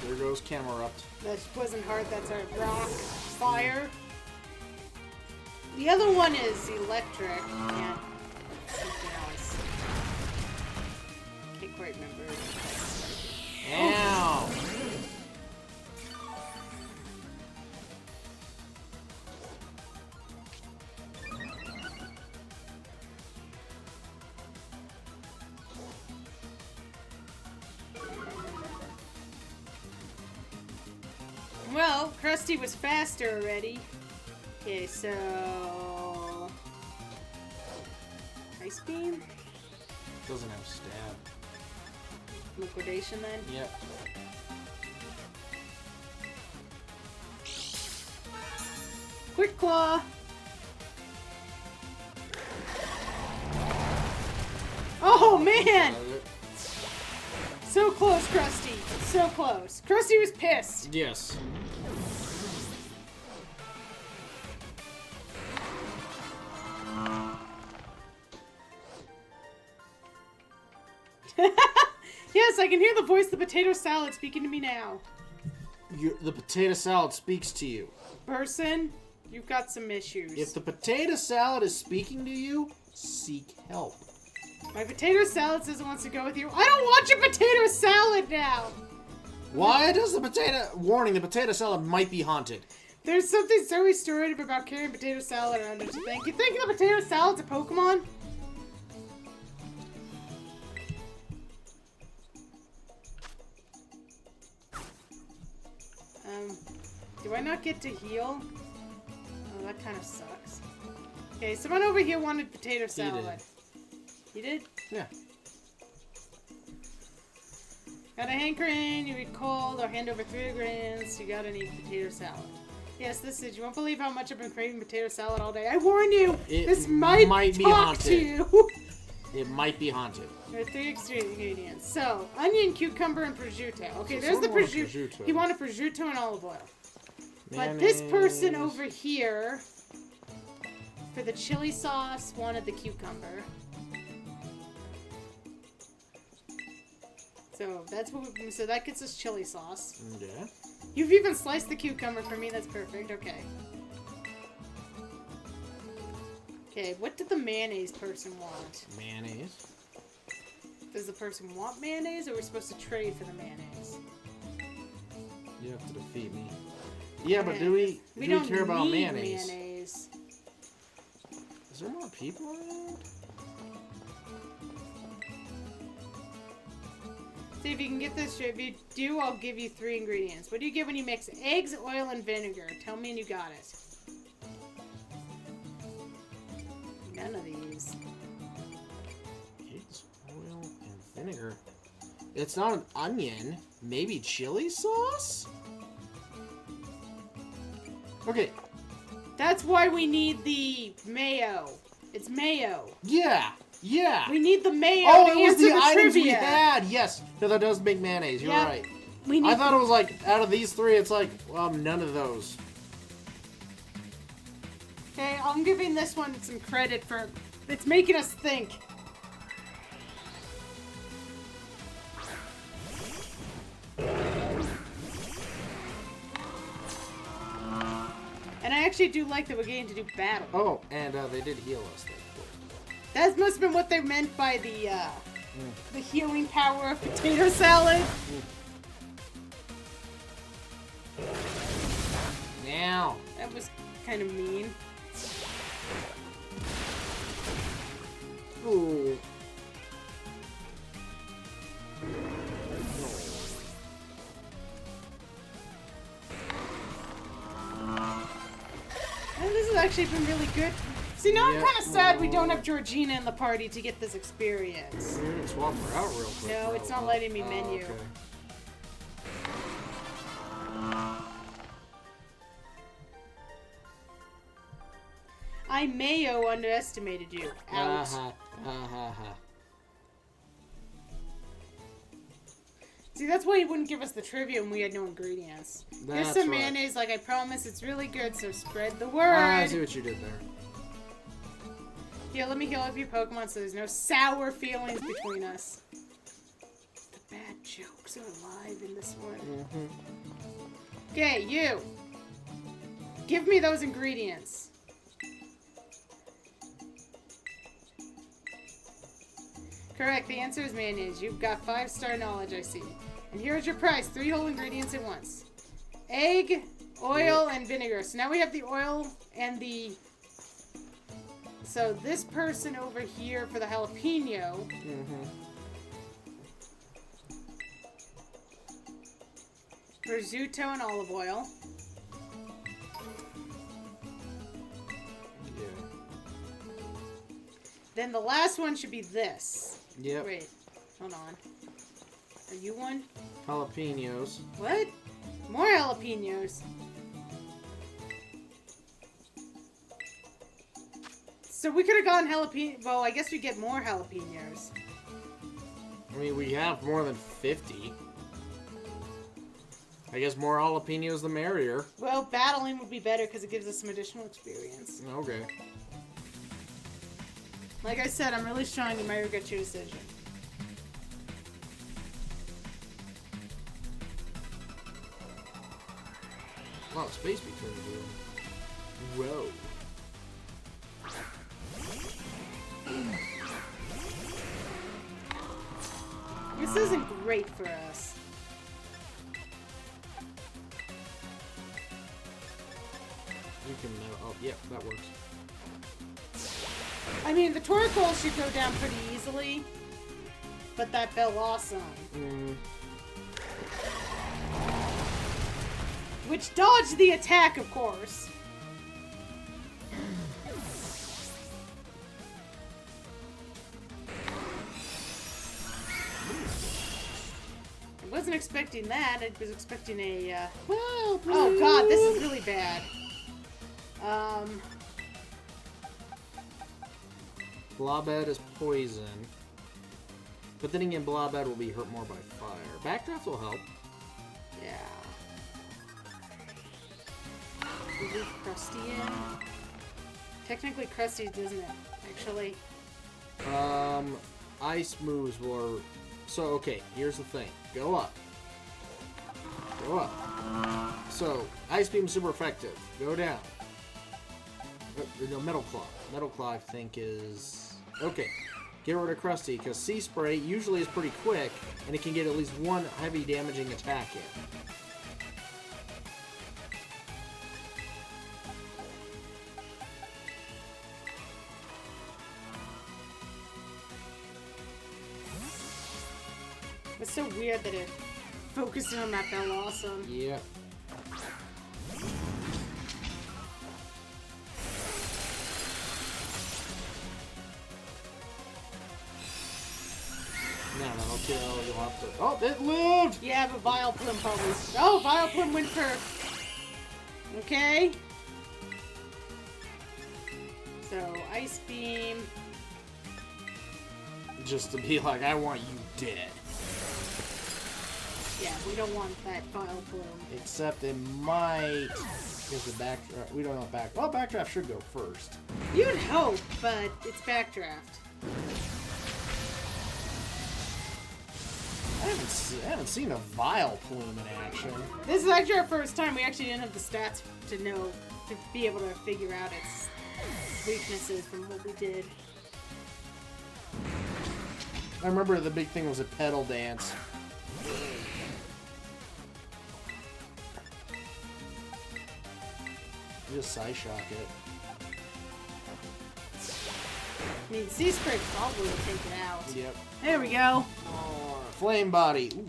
S3: There goes Camerupt.
S2: That wasn't hard, that's our rock. Fire. The other one is electric. Yeah. Something else. Can't quite remember.
S3: Ow!
S2: Well, Krusty was faster already. Okay, so... Ice Beam?
S3: Doesn't have stab.
S2: liquidation then.
S1: Yep.
S2: Quick Claw. Oh man! So close, Krusty. So close. Krusty was pissed.
S1: Yes.
S2: Yes, I can hear the voice of the potato salad speaking to me now.
S1: The potato salad speaks to you.
S2: Person, you've got some issues.
S1: If the potato salad is speaking to you, seek help.
S2: My potato salad says it wants to go with you. I don't want your potato salad now!
S1: Why does the potato... Warning, the potato salad might be haunted.
S2: There's something so restorative about carrying potato salad around, don't you think? You think the potato salad's a Pokemon? Do I not get to heal? Oh, that kind of sucks. Okay, someone over here wanted potato salad. You did?
S1: Yeah.
S2: Got a hankering, you eat cold, or hand over 3 ingredients, you gotta need potato salad. Yes, this is, you won't believe how much I've been craving potato salad all day. I warn you, this might
S1: be
S2: talk
S1: haunted.
S2: to you.
S1: It might be haunted.
S2: There are 3 extra ingredients. So, onion, cucumber, and prosciutto. Okay,
S1: So
S2: there's the
S1: someone wanted
S2: prosciutto.
S1: prosciutto.
S2: He wanted prosciutto and olive oil. But
S1: Mayonnaise.
S2: this person over here, for the chili sauce, wanted the cucumber. So that's what we, so that gets us chili sauce.
S1: Yeah.
S2: You've even sliced the cucumber for me. That's perfect. Okay. Okay, what did the mayonnaise person want?
S1: Mayonnaise.
S2: Does the person want mayonnaise, or are we supposed to trade for the mayonnaise?
S1: You have to defeat me. Yeah, but do we
S2: don't
S1: care about
S2: need
S1: mayonnaise? Is there more people around?
S2: See if you can get this straight. If you do, I'll give you 3 ingredients. What do you get when you mix eggs, oil, and vinegar? Tell me and you got it. None of these.
S1: Eggs, oil, and vinegar. It's not an onion. Maybe chili sauce? Okay.
S2: That's why we need the mayo. It's mayo.
S1: Yeah. Yeah.
S2: We need the mayo
S1: Oh,
S2: to
S1: it was
S2: answer
S1: the
S2: the
S1: items
S2: trivia.
S1: we had. Yes. No, that does make mayonnaise. You're
S2: Yep.
S1: right.
S2: We need
S1: I thought it was like, out of these 3, it's like, none of those.
S2: Okay, I'm giving this one some credit for... It's making us think. And I actually do like that we're getting to do battle.
S1: Oh, and they did heal us.
S2: That must have been what they meant by the healing power of potato salad.
S1: Now.
S2: That was kind of mean.
S1: Ooh.
S2: And this has actually been really good. See, now I'm kind of sad we don't have Georgina in the party to get this experience.
S1: We can swap her out real quick.
S2: No, it's not letting me menu.
S1: Okay.
S2: I mayo underestimated you. Out. See, that's why he wouldn't give us the trivia when we had no ingredients. Here's
S1: That's
S2: some
S1: right.
S2: mayonnaise, like I promised. It's really good, so spread the word.
S1: I see what you did there.
S2: Yeah, let me heal up your Pokemon so there's no sour feelings between us. The bad jokes are alive in this one. Okay, you. Give me those ingredients. Correct, the answer is mayonnaise. You've got 5-star knowledge, I see. And here's your price. 3 whole ingredients at once. Egg, oil, and vinegar. So now we have the oil and the... So this person over here for the jalapeno... Prosciutto and olive oil.
S1: Yeah.
S2: Then the last one should be this.
S1: Yep.
S2: Wait, hold on. Are you one?
S1: Jalapenos.
S2: What? More jalapenos. So we could have gone jalapeno. Well, I guess we get more jalapenos.
S1: I mean, we have more than 50. I guess more jalapenos the merrier.
S2: Well, battling would be better because it gives us some additional experience.
S1: Okay.
S2: Like I said, I'm really strong. You might regret your decision.
S1: Wow, space between the two. Whoa.
S2: This isn't great for us.
S1: You can. Oh, yeah, that works.
S2: I mean, the Torkoal should go down pretty easily, but that Bell Awesome. Which dodged the attack, of course. I wasn't expecting that. I was expecting a, Oh god, this is really bad.
S1: Blobhead is poison. But then again, Blobhead will be hurt more by fire. Backdraft will help.
S2: Yeah. We leave Krusty in. Technically, Krusty doesn't it, actually.
S1: Ice moves were... So, okay, here's the thing. Go up. Go up. So, Ice Beam super effective. Go down. No, Metal Claw. Metal Claw, I think, is... Okay. Get rid of Krusty, because Sea Spray usually is pretty quick, and it can get at least one heavy damaging attack in.
S2: It's so weird that it focused on that Bell Awesome.
S1: Yeah. No, that'll kill. You'll have to. Oh, it lived!
S2: Yeah, but Vileplume probably. Oh, Vileplume went for. Okay. So, Ice Beam.
S1: Just to be like, I want you dead.
S2: Yeah, we don't want that Vileplume.
S1: Except it might. Because the back. We don't know back. Well, backdraft should go first.
S2: You'd hope, but it's backdraft.
S1: I haven't seen a Vileplume in action.
S2: This is actually our first time. We actually didn't have the stats to know, to be able to figure out its weaknesses from what we did.
S1: I remember the big thing was a pedal dance. You just side shock it.
S2: I mean, Sea Spray probably will take it out.
S1: Yep.
S2: There we go.
S1: Oh, flame body. Ooh.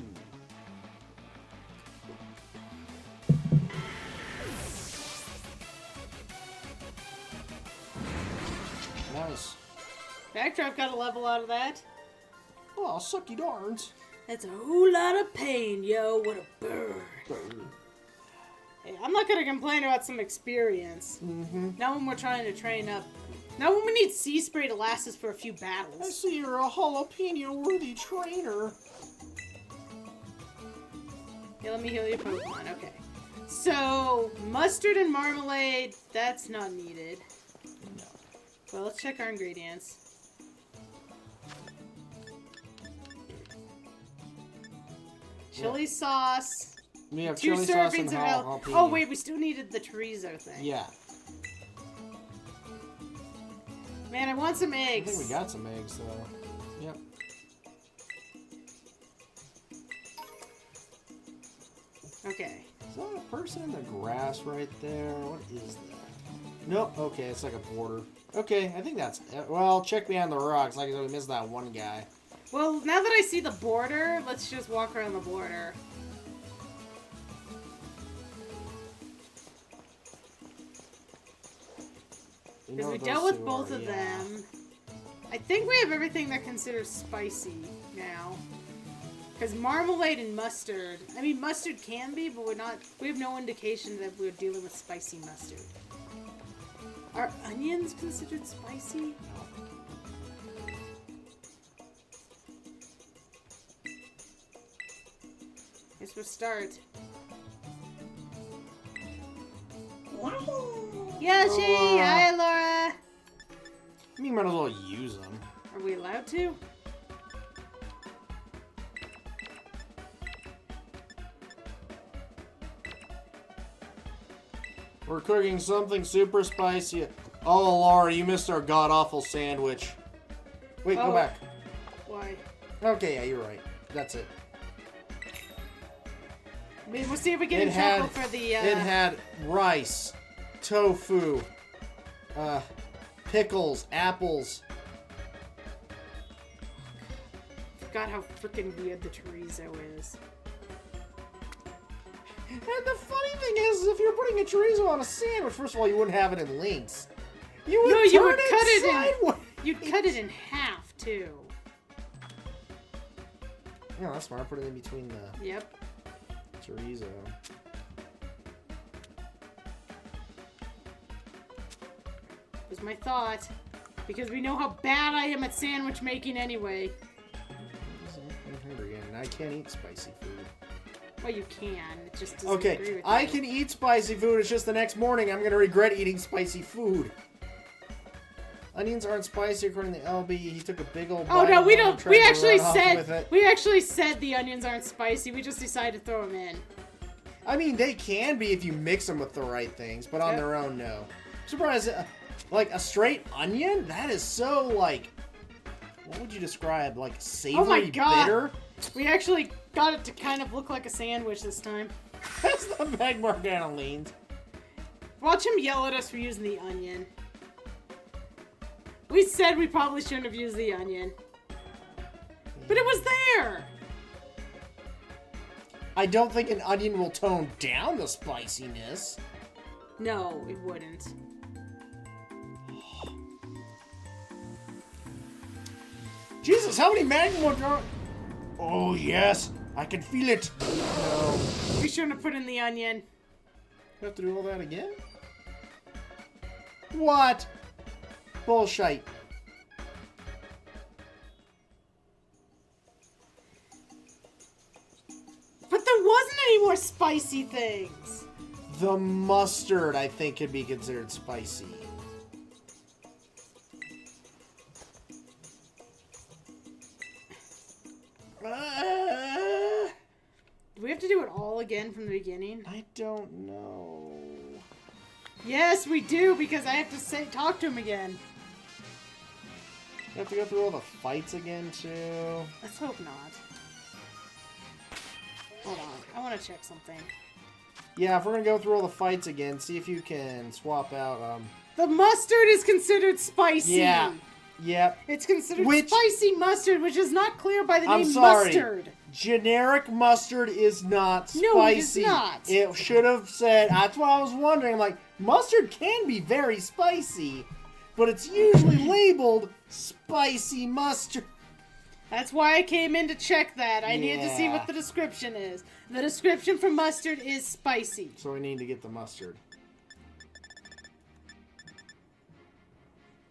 S1: Nice.
S2: Backdraft got a level out of that.
S1: Oh, sucky darns.
S2: That's a whole lot of pain, yo. What a bird. Hey, I'm not gonna complain about some experience. Not when we're trying to train up. Not when we need Sea Spray to last us for a few
S1: I
S2: battles.
S1: see you're a jalapeno-worthy trainer.
S2: Yeah, let me heal your Pokemon. Okay. So, mustard and marmalade, that's not needed.
S1: No.
S2: Well, let's check our ingredients. Chili sauce.
S1: We have
S2: 2
S1: chili sauce and
S2: servings of
S1: jalapeno.
S2: Oh, wait, we still needed the chorizo thing.
S1: Yeah.
S2: Man, I want some
S1: I
S2: eggs.
S1: think we got some eggs, though. Yep.
S2: Okay.
S1: Is that a person in the grass right there? What is that? Nope. Okay, it's like a border. Okay, I think that's it. Well, check behind the rocks. Like I said, we missed that one guy.
S2: Well, now that I see the border, let's just walk around the border. Because we dealt with both of them. I think we have everything that considers spicy now. Because marmalade and mustard. I mean, mustard can be, but we have no indication that we're dealing with spicy mustard. Are onions considered spicy? Guess we'll start. Yoshi! Hi, Laura!
S1: I mean, might as well use them.
S2: Are we allowed to?
S1: We're cooking something super spicy. Oh, Laura, you missed our god-awful sandwich. Wait, go back.
S2: Why?
S1: Okay, yeah, you're right. That's it.
S2: I mean, we'll see if we get in trouble for the,
S1: It had rice, tofu, pickles, apples.
S2: Forgot how freaking weird the chorizo is.
S1: And the funny thing is, if you're putting a chorizo on a sandwich, first of all, you wouldn't have it in lengths. You would
S2: you would
S1: cut
S2: it
S1: sideways.
S2: You'd cut it in half, too.
S1: Yeah, that's smart. Put it in between the
S2: Yep.
S1: chorizo.
S2: Was my thought. Because we know how bad I am at sandwich making anyway.
S1: I'm hungry again, and I can't eat spicy food.
S2: Well, you can. It just doesn't agree
S1: Okay,
S2: with
S1: I
S2: you.
S1: can eat spicy food. It's just the next morning I'm going to regret eating spicy food. Onions aren't spicy according to LB. He took a big old
S2: Oh
S1: bite
S2: no,
S1: of
S2: we
S1: one and
S2: don't.
S1: tried
S2: We
S1: to
S2: actually
S1: run off with
S2: said
S1: it.
S2: we actually said the onions aren't spicy. We just decided to throw them in.
S1: I mean, they can be if you mix them with the right things, but on their own, no. I'm surprised, like a straight onion? That is so like, what would you describe? Like savory,
S2: Oh my God.
S1: bitter?
S2: We actually got it to kind of look like a sandwich this time.
S1: That's the Magmar kind of leans.
S2: Watch him yell at us for using the onion. We said we probably shouldn't have used the onion. But it was there!
S1: I don't think an onion will tone down the spiciness.
S2: No, it wouldn't.
S1: Jesus, how many Magmar are... Oh, yes. I can feel it. No.
S2: We shouldn't have put in the onion.
S1: You have to do all that again? What? Bullshit.
S2: But there wasn't any more spicy things.
S1: The mustard, I think, could be considered spicy.
S2: Do we have to do it all again from the beginning?
S1: I don't know.
S2: Yes, we do, because I have to talk to him again.
S1: You have to go through all the fights again, too.
S2: Let's hope not. Hold on, I want to check something.
S1: Yeah, if we're gonna go through all the fights again, see if you can swap out,
S2: The mustard is considered spicy.
S1: Yeah. Yep.
S2: It's considered
S1: Which-
S2: spicy mustard, which is not clear by the
S1: I'm
S2: name
S1: sorry.
S2: mustard.
S1: Generic mustard is not spicy.
S2: No, it is not.
S1: It should have said, that's what I was wondering. I'm like, mustard can be very spicy, but it's usually labeled spicy mustard.
S2: That's why I came in to check that. I needed to see
S1: Yeah.
S2: what the description is. The description for mustard is spicy.
S1: So we need to get the mustard.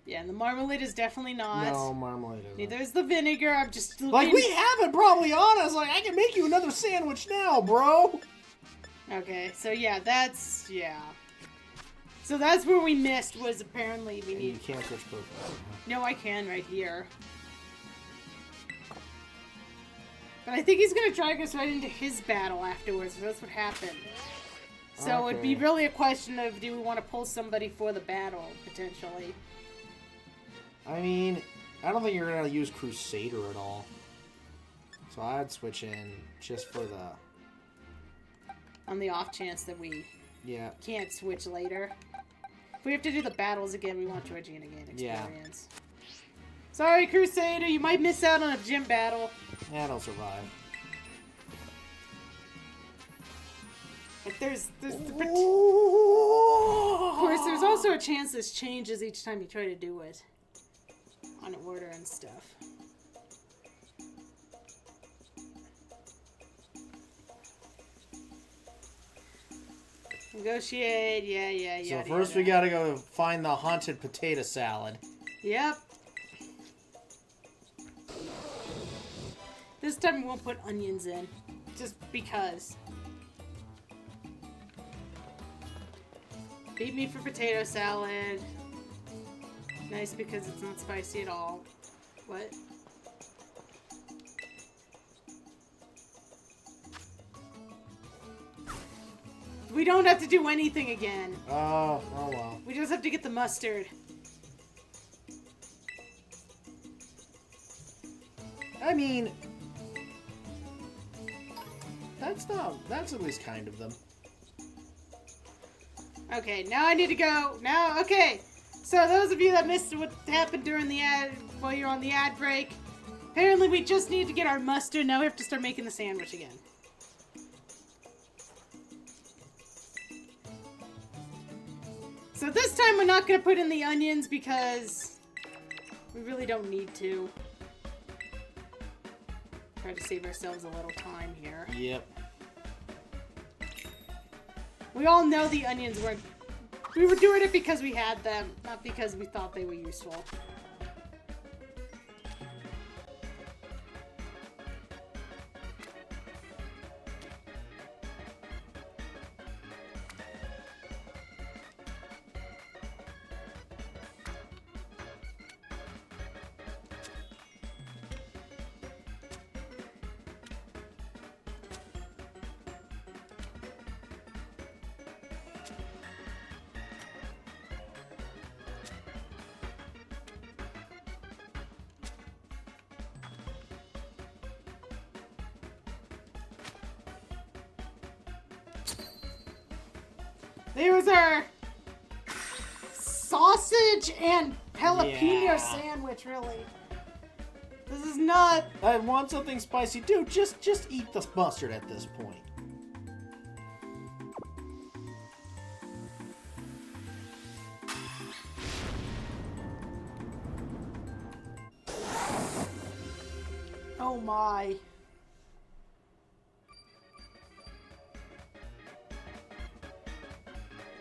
S2: Yeah, and the marmalade is definitely not.
S1: No, marmalade isn't.
S2: Neither is the vinegar. I'm just looking.
S1: Like, we have it probably on us. Like, I can make you another sandwich now, bro.
S2: Okay, so yeah, So that's where we missed, was apparently we
S1: And you
S2: need...
S1: can't switch Pokemon.
S2: No, I can right here. But I think he's going to drag us right into his battle afterwards. That's what happened. So it'd be
S1: Okay.
S2: really a question of, do we want to pull somebody for the battle, potentially?
S1: I mean, I don't think you're going to use Crusader at all. So I'd switch in just for the...
S2: On the off chance that we
S1: Yeah.
S2: can't switch later. If we have to do the battles again, we want Georgina to gain experience. Sorry, Crusader, you might miss out on a gym battle.
S1: Yeah, it'll survive.
S2: But there's the... Of
S1: Of
S2: course, there's also a chance this changes each time you try to do it. On order and stuff. Negotiate. Yeah.
S1: So first we gotta go find the haunted potato salad.
S2: Yep. This time we won't put onions in. Just because. Beat me for potato salad. Nice because it's not spicy at all. What? We don't have to do anything again.
S1: Oh well.
S2: We just have to get the mustard.
S1: I mean, that's at least kind of them.
S2: Okay, now I need to go. Now, okay. So those of you that missed what happened during the ad, while you're on the ad break, apparently we just need to get our mustard. Now we have to start making the sandwich again. So this time we're not going to put in the onions because we really don't need to. Try to save ourselves a little time here.
S1: Yep.
S2: We all know the onions weren't... We were doing it because we had them, not because we thought they were useful. There's our sausage and jalapeno sandwich, really. This is not...
S1: I want something spicy. Dude, just eat the mustard at this point.
S2: Oh my.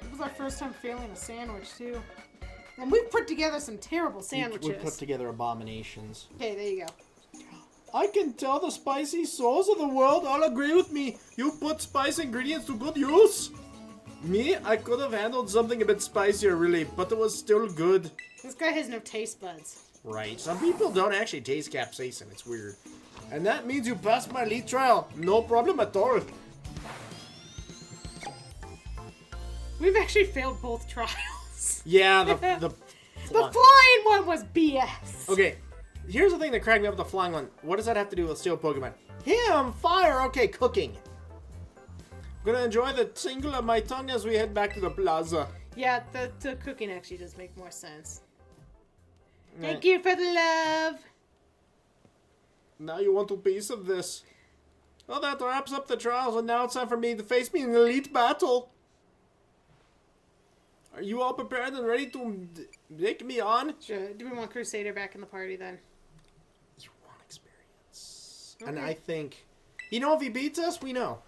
S2: It was our first time failing a sandwich, too. And we've put together some terrible sandwiches.
S1: We put together abominations.
S2: Okay, there you go.
S1: I can tell the spicy souls of the world all agree with me. You put spice ingredients to good use. Me, I could have handled something a bit spicier, really, but it was still good.
S2: This guy has no taste buds.
S1: Right. Some people don't actually taste capsaicin. It's weird. And that means you passed my elite trial. No problem at all.
S2: We've actually failed both trials.
S1: Yeah, the
S2: The flying one was BS.
S1: Okay, here's the thing that cracked me up with the flying one. What does that have to do with Steel Pokemon? Him! Fire! Okay, cooking. I'm gonna enjoy the tingle of my tongue as we head back to the plaza.
S2: Yeah, the cooking actually does make more sense. Thank you for the love.
S1: Now you want a piece of this. Well, that wraps up the trials, and now it's time for me to face me in an elite battle. Are you all prepared and ready to take me on?
S2: Sure. Do we want Crusader back in the party then?
S1: You want experience.
S2: Okay.
S1: And I think, you know, if he beats us, we know.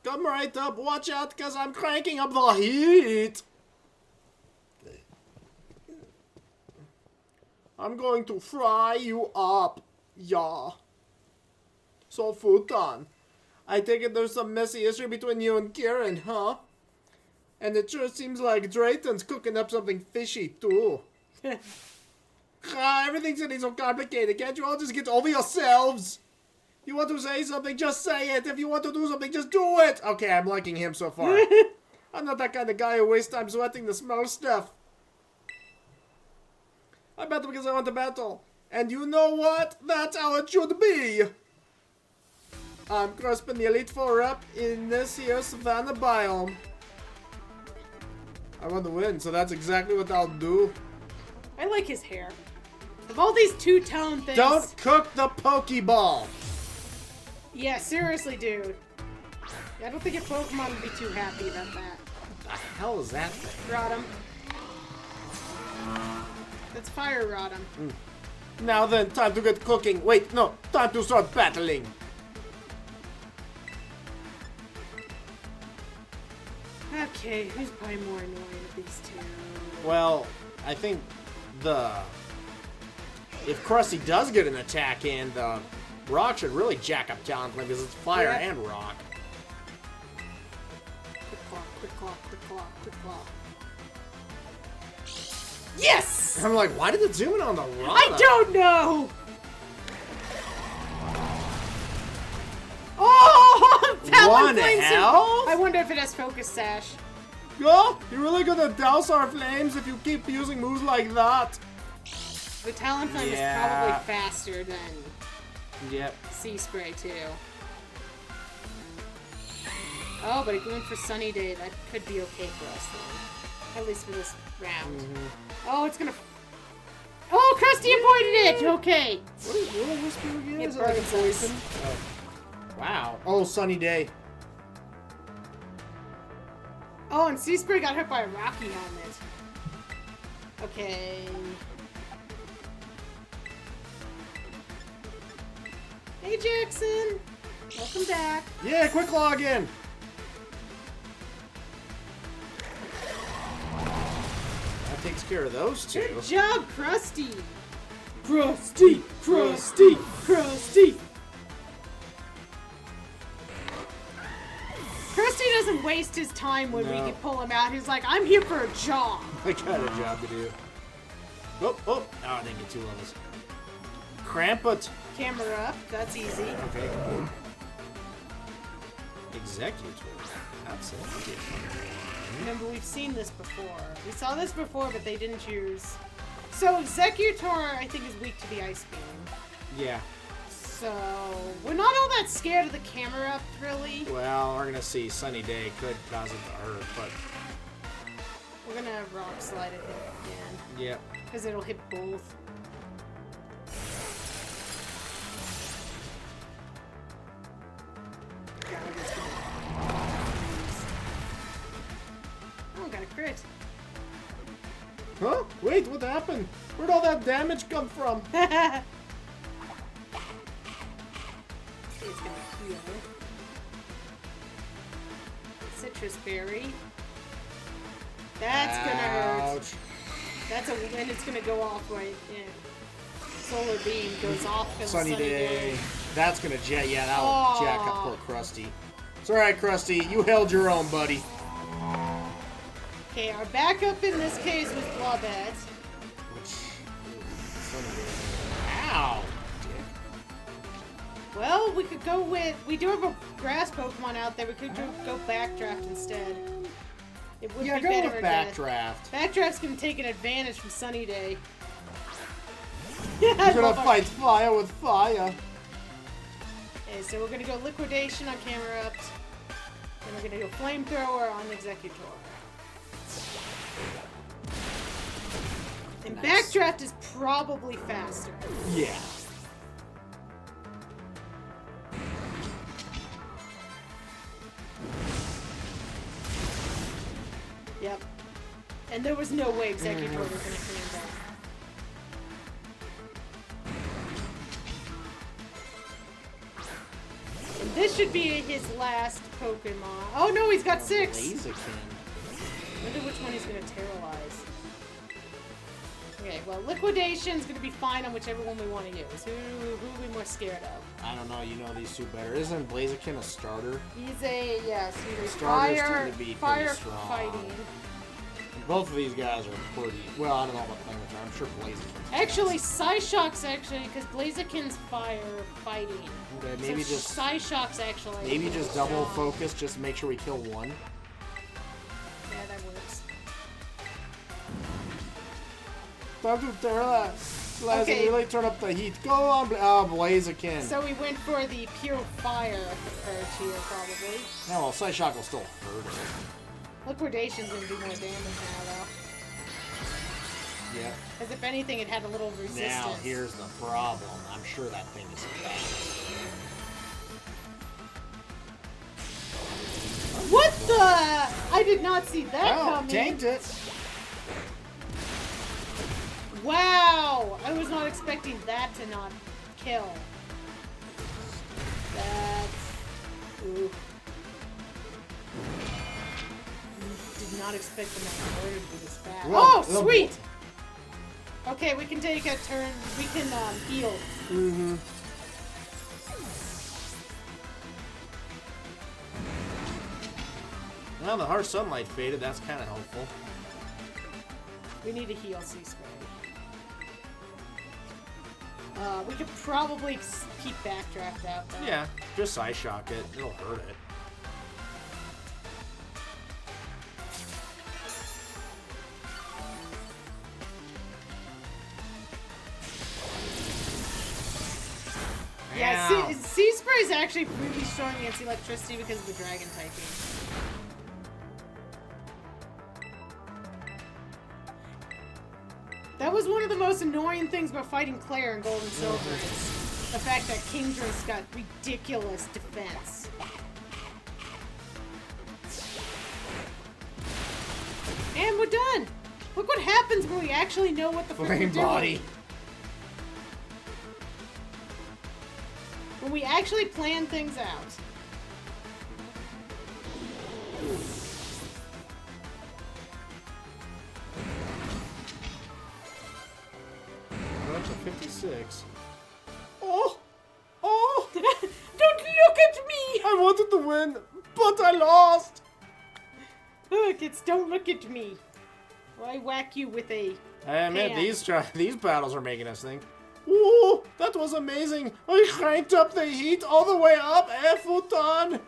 S1: Come right up. Watch out, because I'm cranking up the heat. I'm going to fry you up. Yeah. So, Futon, I take it there's some messy history between you and Kieran, huh? And it sure seems like Drayton's cooking up something fishy, too. Everything's getting so complicated. Can't you all just get over yourselves? You want to say something, just say it. If you want to do something, just do it. Okay, I'm liking him so far. I'm not that kind of guy who wastes time sweating the small stuff. I battle because I want to battle. And you know what? That's how it should be. I'm grasping the Elite Four up in this here Savannah biome. I want to win, so that's exactly what I'll do.
S2: I like his hair. Of all these two-tone things...
S1: Don't cook the Pokeball!
S2: Yeah, seriously, dude. I don't think your Pokemon would be too happy about that.
S1: What the hell is that thing?
S2: Rotom. That's Fire Rotom.
S1: Now then, time to get cooking. Wait, no, time to start battling.
S2: Okay, who's probably more annoying of these two?
S3: Well, I think if Krusty does get an attack in, the rock should really jack up Talonflame because it's fire and rock.
S2: Quick claw, quick claw, quick claw, quick claw. Yes!
S3: I'm like, why did it zoom in on the rock?
S2: I don't know! Oh!
S3: One
S2: Talonflame's
S3: health?
S2: I wonder if it has Focus Sash.
S3: Oh, you're really gonna douse our flames if you keep using moves like that.
S2: The Talonflame is probably faster than Sea Spray, too. Oh, but going for Sunny Day, that could be okay for us, then. At least for this round. Oh, it's gonna... Oh, Krusty avoided it! Okay.
S3: What is Whisper again?
S2: It
S3: Is it like a
S2: burns us.
S3: poison? Oh. Wow. Oh, Sunny Day.
S2: Oh, and Sea Spray got hit by a Rocky helmet. Okay. Hey, Jackson! Welcome back.
S3: Yeah, quick claw again. That takes care of those two.
S2: Good job, Krusty! Krusty! Krusty! Krusty! Krusty doesn't waste his time when we can pull him out. He's like, I'm here for a job.
S3: I got a job to do. Oh, oh. Oh, I didn't get 2 levels. Cramp it.
S2: Camera up. That's easy.
S3: Okay. Executor. That's it.
S2: Remember, we've seen this before. We saw this before, but they didn't use... So, Executor, I think, is weak to the Ice Beam.
S3: Yeah.
S2: So, we're not all that scared of the camera up, really.
S3: Well, we're gonna see. Sunny Day could cause it to hurt, but...
S2: We're gonna Rock Slide it again.
S3: Yep.
S2: Because it'll hit both. Oh, got a crit.
S3: Huh? Wait, what happened? Where'd all that damage come from?
S2: It's gonna heal. Citrus Berry. That's gonna hurt. That's and it's gonna go off right. Yeah. Solar Beam goes off because
S3: Sunny Day. That's gonna jack. Yeah, that'll jack up poor Krusty. It's alright, Krusty. You held your own, buddy.
S2: Okay, our backup in this case was Blobette.
S3: Ow!
S2: Well, we could go with... We do have a grass Pokemon out there. We could go Backdraft instead. It would be
S3: go
S2: better
S3: with
S2: at
S3: Backdraft.
S2: Backdraft's gonna take an advantage from Sunny Day.
S3: You're gonna fight fire with fire.
S2: Okay, so we're gonna go Liquidation on Camera Up. And we're gonna go Flamethrower on Executor. And Backdraft is probably faster.
S3: Yeah.
S2: Yep. And there was no way Executor was gonna clean that. And this should be his last Pokemon. Oh no, he's got 6!
S3: Blaziken.
S2: Wonder which one he's gonna terrorize. Okay, well, Liquidation's gonna be fine on whichever one we want to use. Who are we more scared of?
S3: I don't know, you know these two better. Isn't Blaziken a starter?
S2: He's a, yes, he's a
S3: Starters
S2: fire,
S3: tend to be
S2: fire
S3: pretty strong.
S2: fighting.
S3: And both of these guys are pretty... Well, I don't know about Flamethrower. I'm sure Blaziken's...
S2: Actually, Psyshock's actually, because Blaziken's fire fighting.
S3: Okay, maybe
S2: so
S3: just...
S2: Psyshock's actually...
S3: Maybe just double
S2: strong.
S3: focus, just make sure we kill one.
S2: Yeah, that works.
S3: Time to terrorize.
S2: Okay.
S3: Really turn up the heat. Go on, Blaziken.
S2: So we went for the pure fire approach here, probably.
S3: Yeah, well, Psyshock will still hurt it.
S2: Liquidation's gonna do more damage now, though.
S3: Yeah.
S2: Because if anything, it had a little resistance.
S3: Now, here's the problem. I'm sure that thing is fast.
S2: What the? I did not see that coming.
S3: Tanked it.
S2: Wow! I was not expecting that to not kill. That's... Ooh. not expect the Magmortar to be this fast.
S3: Well,
S2: Oh, sweet! Okay, we can take a turn. We can heal.
S3: Mm-hmm. Well, the harsh sunlight faded. That's kind of helpful.
S2: We need to heal Sea Spray. We could probably keep Backdraft out, though.
S3: Yeah, just Side Shock it. It'll hurt it.
S2: Yeah,
S3: Ow.
S2: Sea Spray is actually really strong against electricity because of the dragon typing. That was one of the most annoying things about fighting Claire in Gold and Silver is the fact that Kingdra's got ridiculous defense. And we're done! Look what happens when we actually know what the frick we're
S3: Flame
S2: doing.
S3: body.
S2: When we actually plan things out.
S3: We're up to 56. Oh! Oh!
S2: Don't look at me!
S3: I wanted to win, but I lost!
S2: Look, it's don't look at me. Or I whack you with a
S3: I admit,
S2: pan.
S3: these battles are making us think. Ooh, that was amazing! I cranked up the heat all the way up, Futon!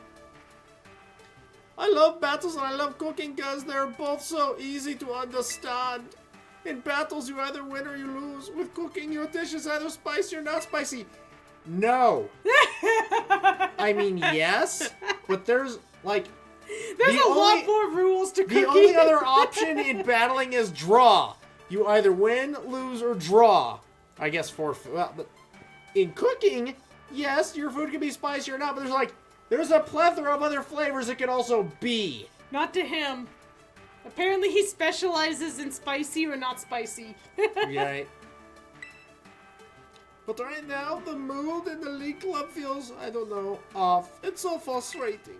S3: I love battles and I love cooking because they're both so easy to understand. In battles, you either win or you lose. With cooking, your dish is either spicy or not spicy. No. I mean, yes, but there's, like...
S2: There's a lot more rules to cooking.
S3: The only other option in battling is draw. You either win, lose, or draw. I guess forfeit. Well, but in cooking, yes, your food can be spicy or not, but there's a plethora of other flavors it can also be.
S2: Not to him. Apparently he specializes in spicy or not spicy.
S3: Right. But right now, the mood in the League Club feels, I don't know, off. It's so frustrating.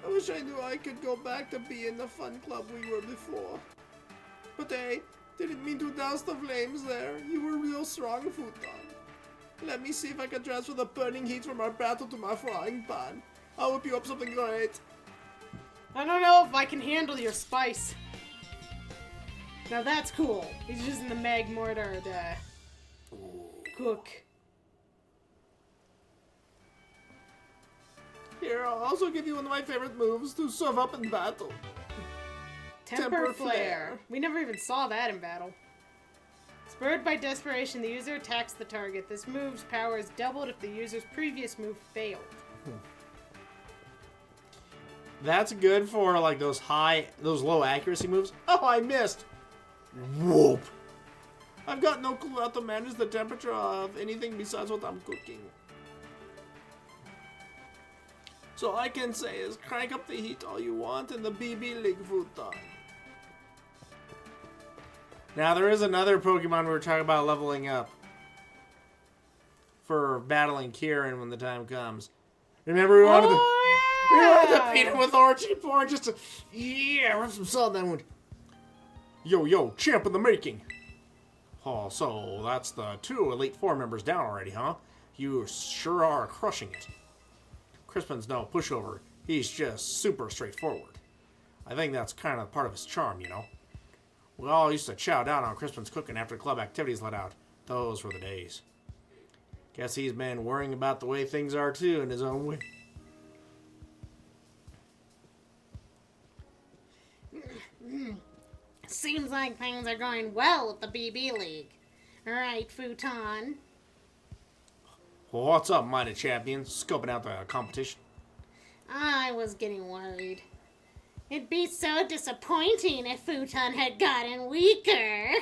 S3: I wish I knew I could go back to being the fun club we were before. But hey, didn't mean to douse the flames there. You were real strong, Futon. Let me see if I can transfer the burning heat from our battle to my frying pan. I'll whip you up something great.
S2: I don't know if I can handle your spice. Now that's cool. He's using the Magmortar to cook.
S3: Here, I'll also give you one of my favorite moves to serve up in battle.
S2: Temper Flare. We never even saw that in battle. Spurred by desperation, the user attacks the target. This move's power is doubled if the user's previous move failed.
S3: That's good for like those low accuracy moves. Oh, I missed. Whoop. I've got no clue how to manage the temperature of anything besides what I'm cooking. So all I can say is crank up the heat all you want in the BB League Futon. Now there is another Pokemon we were talking about leveling up for battling Kieran when the time comes. Remember we wanted to beat him with orgy porn just to rub some salt in that wound. Yo, champ in the making. Oh, so that's the 2 Elite Four members down already, huh? You sure are crushing it. Crispin's no pushover. He's just super straightforward. I think that's kind of part of his charm, you know. We all used to chow down on Crispin's cooking after club activities let out. Those were the days. Guess he's been worrying about the way things are too in his own way.
S2: Seems like things are going well at the BB League. Right, Futon?
S3: Well, what's up, Mighty Champion? Scoping out the competition.
S2: I was getting worried. It'd be so disappointing if Futon had gotten weaker.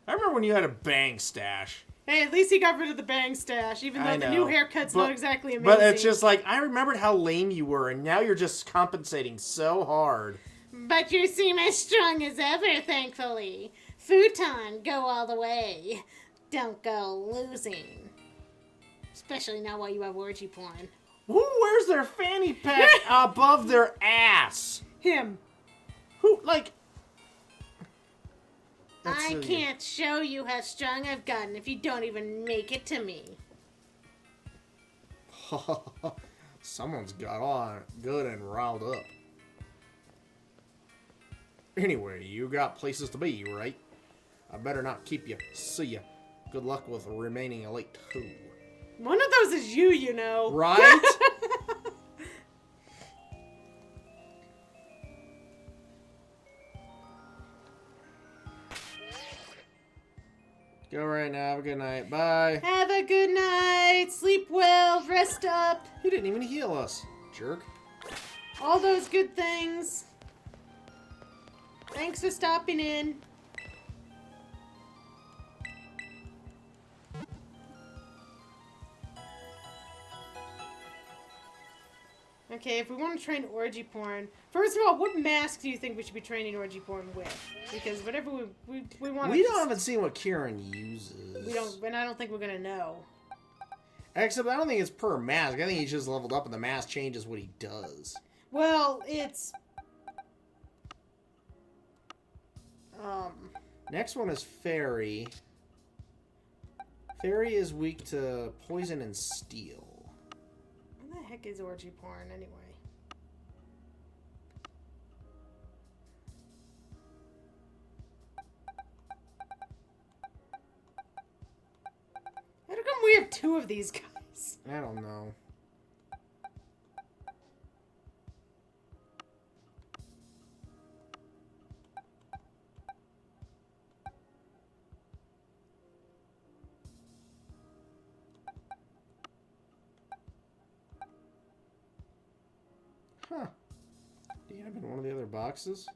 S3: I remember when you had a bang stash.
S2: Hey, at least he got rid of the bang stash, even though the new haircut's not exactly amazing.
S3: But it's just like, I remembered how lame you were, and now you're just compensating so hard.
S2: But you seem as strong as ever, thankfully. Futon, go all the way. Don't go losing. Especially now while you have orgy porn.
S3: Who wears their fanny pack above their ass?
S2: Him.
S3: Who, like...
S2: I can't show you how strong I've gotten if you don't even make it to me.
S3: Someone's got all good and riled up. Anyway, you got places to be, right? I better not keep you. See ya. Good luck with remaining elite too.
S2: One of those is you, you know.
S3: Right? Go right now. Have a good night. Bye.
S2: Have a good night. Sleep well. Rest up.
S3: He didn't even heal us. Jerk.
S2: All those good things. Thanks for stopping in. Okay, if we want to train orgy porn, first of all, what mask do you think we should be training orgy porn with? Because whatever we want to...
S3: We haven't seen what Kieran uses.
S2: We don't, and I don't think we're going to know.
S3: Except I don't think it's per mask. I think he's just leveled up and the mask changes what he does.
S2: Well, it's...
S3: Next one is Fairy. Fairy is weak to poison and steel.
S2: What the heck is orgy porn, anyway? How come we have two of these guys?
S3: I don't know. Huh. Do you have in one of the other boxes?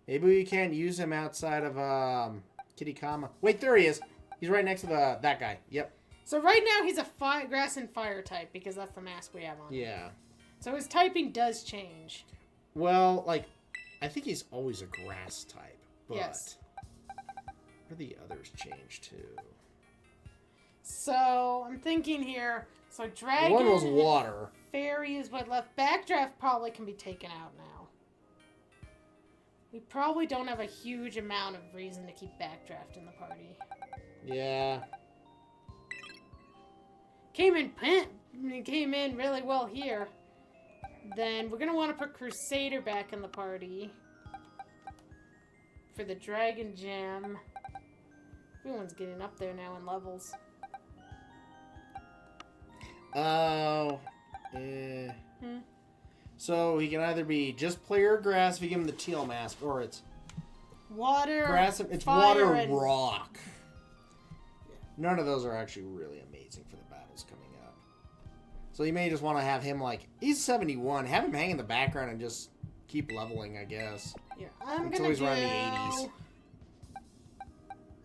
S3: Maybe we can't use him outside of Kitty Kama. Wait, there he is. He's right next to that guy. Yep.
S2: So right now he's a grass and fire type because that's the mask we have on.
S3: Yeah.
S2: So his typing does change.
S3: Well, like, I think he's always a grass type. But
S2: Yes.
S3: Where the others change too?
S2: So I'm thinking here. So dragon.
S3: One was water.
S2: Fairy is what left. Backdraft probably can be taken out now. We probably don't have a huge amount of reason to keep Backdraft in the party.
S3: Yeah.
S2: Came in really well here. Then we're gonna want to put Crusader back in the party for the Dragon Gem. Everyone's getting up there now in levels.
S3: Oh. So he can either be just player grass if you give him the teal mask, or it's
S2: Water,
S3: grass. It's
S2: fire,
S3: water
S2: and...
S3: rock. None of those are actually really amazing for the battles coming up. So you may just want to have him like he's 71. Have him hang in the background and just keep leveling, I guess.
S2: Yeah, I'm
S3: Until
S2: gonna
S3: he's
S2: do.
S3: around the 80s.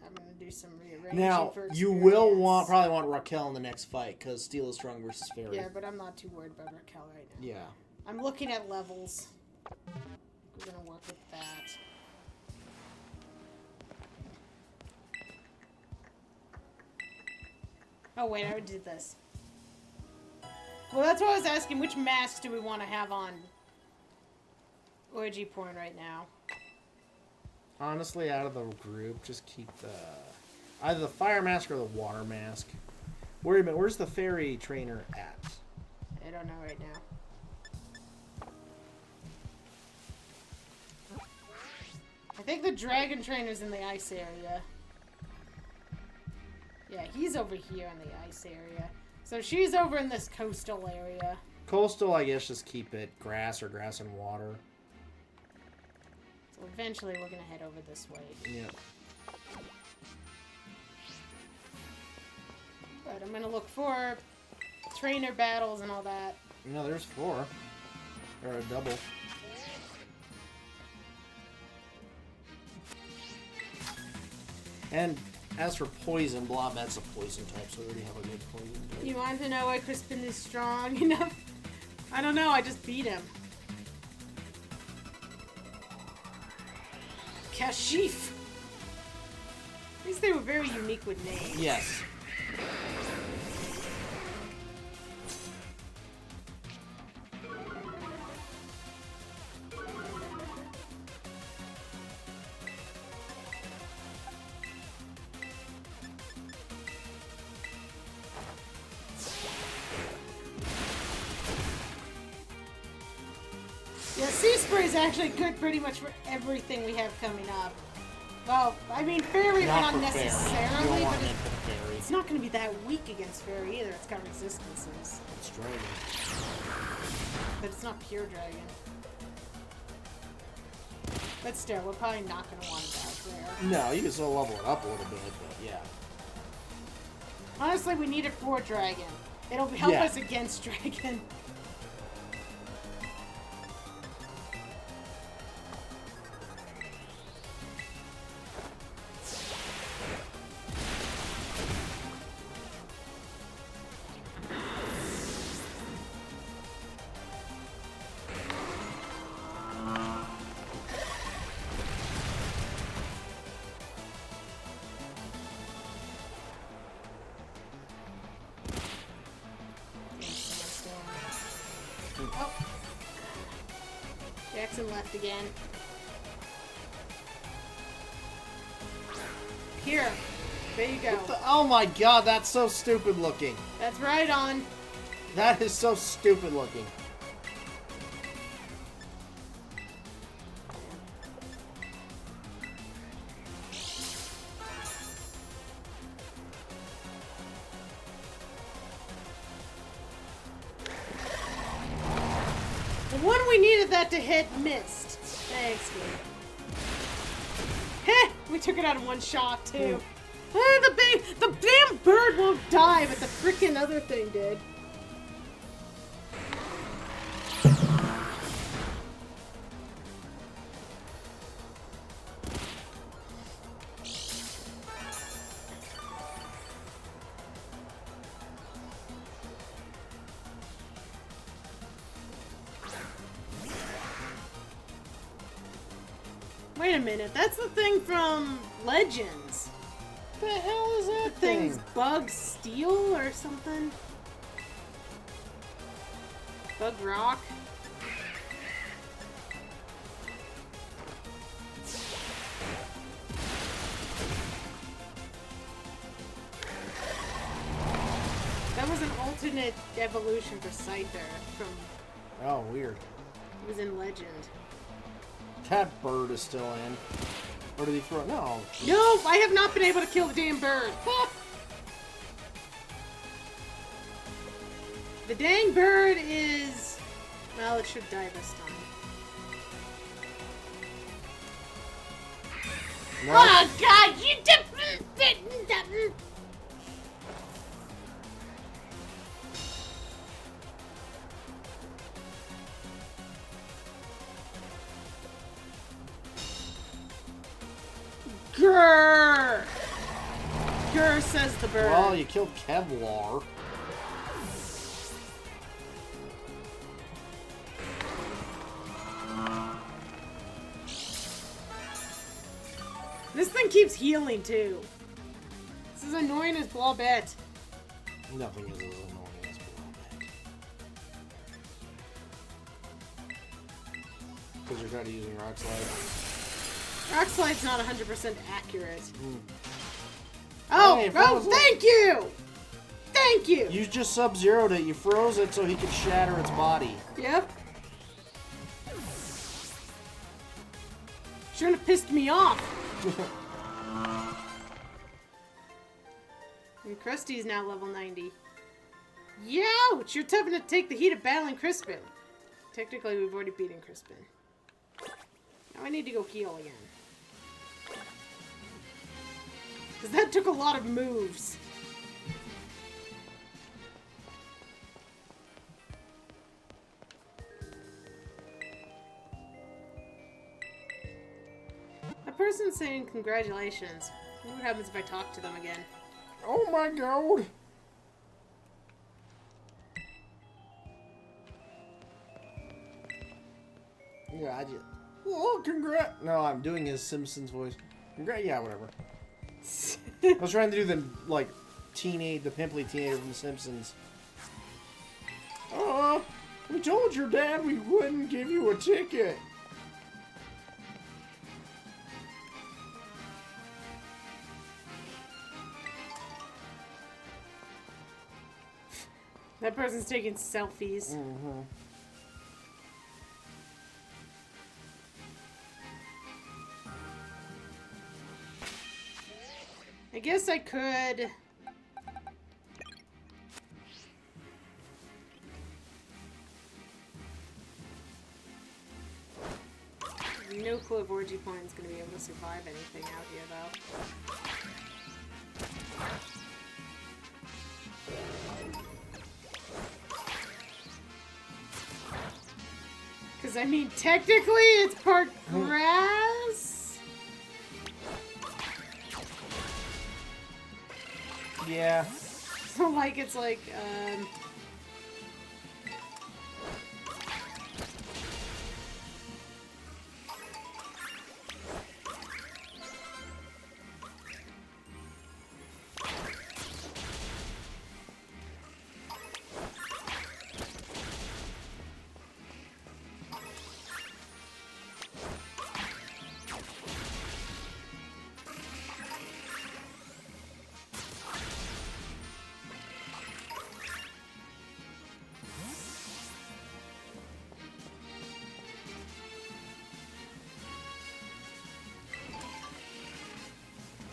S2: I'm gonna do some rearranging.
S3: Now
S2: for
S3: you will
S2: experience.
S3: probably want Raquel in the next fight because Steel is strong versus Fairy.
S2: Yeah, but I'm not too worried about Raquel right now.
S3: Yeah.
S2: I'm looking at levels. We're gonna work with that. Oh wait, I already did this. Well, that's why I was asking, which masks do we want to have on orgy porn right now?
S3: Honestly, out of the group, just keep either the fire mask or the water mask. Wait a minute, where's the fairy trainer at?
S2: I don't know right now. I think the dragon trainer's in the ice area. Yeah, he's over here in the ice area. So she's over in this coastal area.
S3: Coastal, I guess, just keep it grass or grass and water.
S2: So eventually we're gonna head over this way.
S3: Yeah.
S2: But I'm gonna look for trainer battles and all that.
S3: No, there's 4. Or a double. And as for poison, that's a poison type, so we already have a good poison type.
S2: You want to know why Crispin is strong enough? I don't know, I just beat him. Kashif! At least they were very unique with names.
S3: Yes.
S2: Spray is actually good pretty much for everything we have coming up. Well, I mean, Fairy not
S1: for
S2: necessarily,
S1: fairy. You don't want
S2: but
S1: it for fairy.
S2: it's not going to be that weak against Fairy either. It's got resistances.
S1: It's dragon.
S2: But it's not pure dragon. But still, we're probably not going to want it out there.
S1: No, you can still level it up a little bit, but yeah.
S2: Honestly, we need it for dragon. It'll help
S1: Yeah.
S2: us against dragon. Oh. Jackson left again. Here. There you go.
S1: Oh my god, that's so stupid looking.
S2: That's right on.
S1: That is so stupid looking.
S2: The one we needed that to hit missed. Thanks, dude. Heh! We took it out in one shot, too. The damn bird won't die, but the frickin' other thing did. Wait a minute, that's the thing from Legends.
S1: What the hell is that
S2: Thing's
S1: thing?
S2: Bug Steel or something? Bug Rock? That was an alternate evolution for Scyther from...
S1: Oh, weird.
S2: It was in Legend.
S1: That bird is still in. Or did he throw it? No.
S2: No, I have not been able to kill the damn bird. The dang bird is... Well, it should die this time.
S1: No.
S2: Oh, God, you Grrr! Grrr, says the bird.
S1: Well, you killed Kevlar.
S2: This thing keeps healing, too. This is annoying as Blobette.
S1: Nothing is as annoying as Blobette. Because you're trying to using Rock Slide.
S2: Rock Slide's not 100% accurate. Oh,
S1: Hey,
S2: oh,
S1: frozen.
S2: thank you! Thank you!
S1: You just Sub-Zero'd it. You froze it so he could shatter its body.
S2: Yep. Shouldn't have pissed me off. And Krusty's now level 90. Youch! You're tough enough to take the heat of battling Crispin. Technically, we've already beaten Crispin. Now I need to go heal again. Because that took a lot of moves. That person's saying congratulations. What happens if I talk to them again?
S1: Oh my god! Yeah, I just... Oh, congrats! No, I'm doing his Simpsons voice. Yeah, whatever. I was trying to do the, like, the pimply teenager from The Simpsons. We told your dad we wouldn't give you a ticket.
S2: That person's taking selfies.
S1: Mm-hmm.
S2: guess I could... No clue if Orgy-Porn's gonna be able to survive anything out here, though. Because, I mean, technically, it's part grass?
S1: Yeah.
S2: So, like, it's like,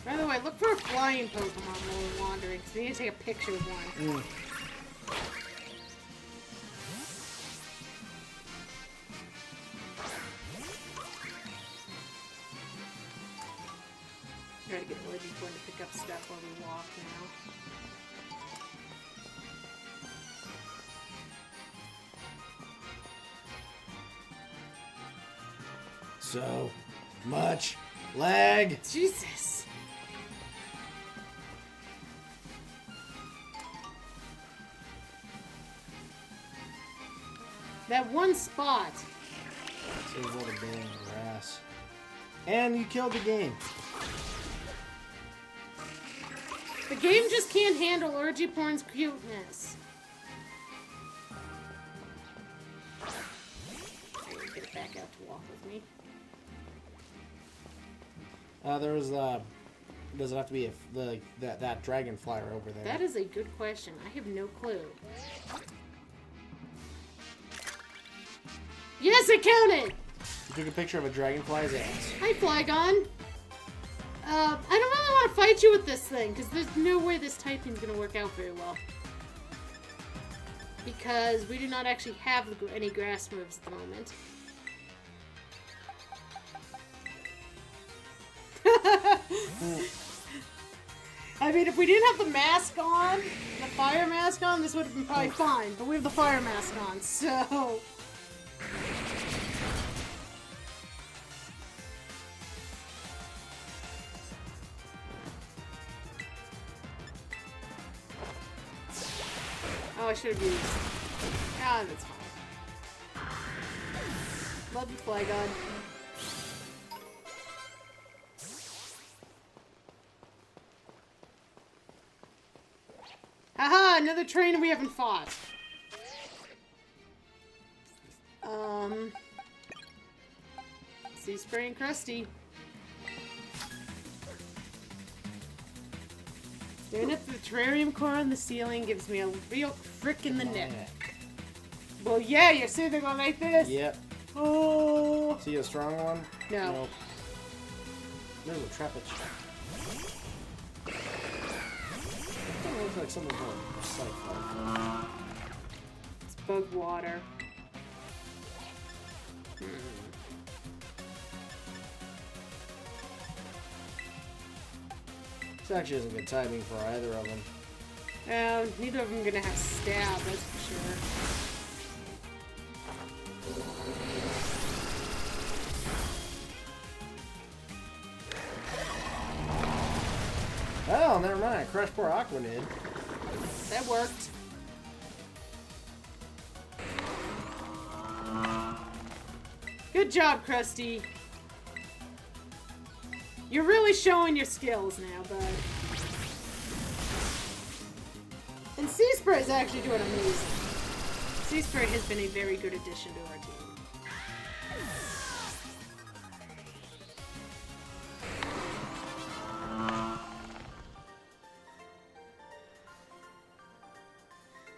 S2: By the way, look for a flying Pokemon while we're wandering, because we need to take a picture of one. Try to get Orgy-Porn to pick up stuff while we walk now.
S3: So much lag.
S2: Jesus! That one spot.
S3: Saves all the damn grass. And you killed the game.
S2: The game just can't handle Orgy-Porn's cuteness. I gotta get it back out to walk with me.
S3: Does it have to be that dragonfly over there?
S2: That is a good question. I have no clue. Yes, it counted!
S3: You took a picture of a dragonfly's ass.
S2: Hi, Flygon. I don't really want to fight you with this thing, because there's no way this typing's going to work out very well. Because we do not actually have any grass moves at the moment. I mean, if we didn't have the mask on, the fire mask on, this would have been probably fine. But we have the fire mask on, so... Oh, I should have used... Ah, that's fine. Love you, Flygon. Haha, another trainer we haven't fought. Sea Spray and Krusty. Staring at the terrarium core on the ceiling gives me a real frick in the neck. Well, yeah, you're sitting on like this.
S3: Yep.
S2: Oh.
S3: See a strong one?
S2: No.
S3: Nope. There's a Trapinch. That looks like something called Cyclone.
S2: It's bug water.
S3: This actually isn't good timing for either of them.
S2: Neither of them are gonna have stab, that's for sure.
S3: Oh, never mind. Crush poor Aquanid.
S2: That worked. Good job, Krusty. You're really showing your skills now, bud. And Sea Spray is actually doing amazing. Sea Spray has been a very good addition to our team.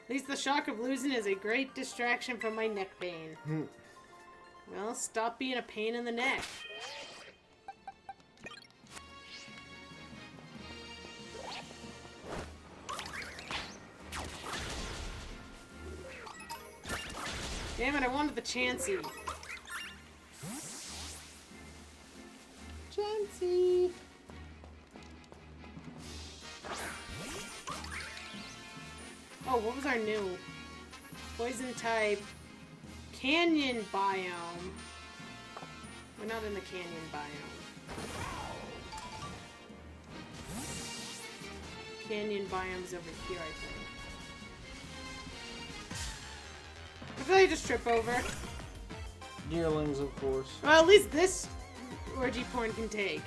S2: At least the shock of losing is a great distraction from my neck pain. Well, stop being a pain in the neck. Damn it, I wanted the Chansey.
S1: Chansey.
S2: Oh, what was our new? Poison type. Canyon biome. We're not in the canyon biome. Canyon biome's over here, I think. I feel like I just trip over.
S1: Yearlings, of course.
S2: Well, at least this orgy porn can take.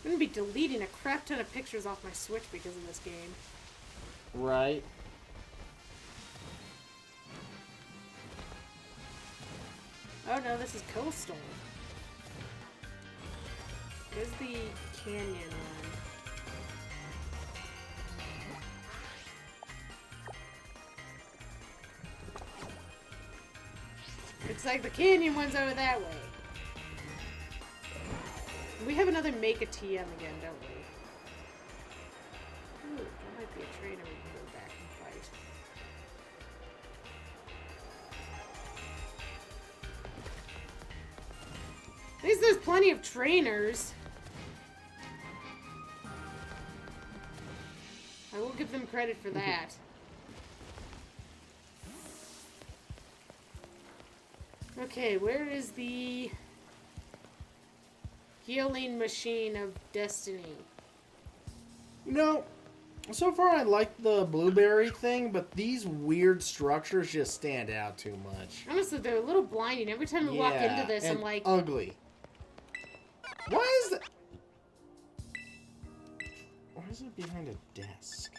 S2: I'm gonna be deleting a crap ton of pictures off my Switch because of this game.
S1: Right.
S2: Oh no, this is coastal. Where's the canyon one? Looks like the canyon one's over that way. We have another make a TM again, don't we? Ooh, that might be a trainer we can go back and fight. At least there's plenty of trainers. I will give them credit for that. Okay, where is the healing machine of destiny?
S1: You know, so far I like the blueberry thing, but these weird structures just stand out too much.
S2: Honestly, they're a little blinding. Every time we walk into this,
S1: and
S2: I'm like...
S1: ugly. Why is that? Why is it behind a desk?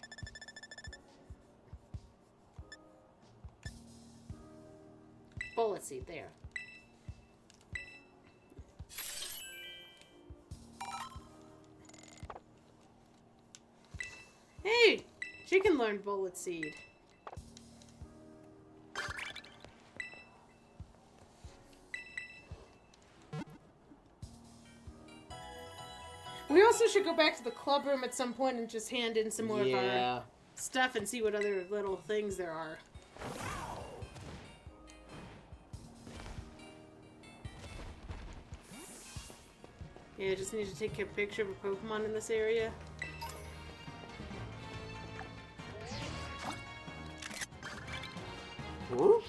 S2: Bullet seed, there. Hey! She can learn bullet seed. We also should go back to the club room at some point and just hand in some more of our stuff and see what other little things there are. Yeah, just need to take a picture of a Pokemon in this area.
S1: Ooh.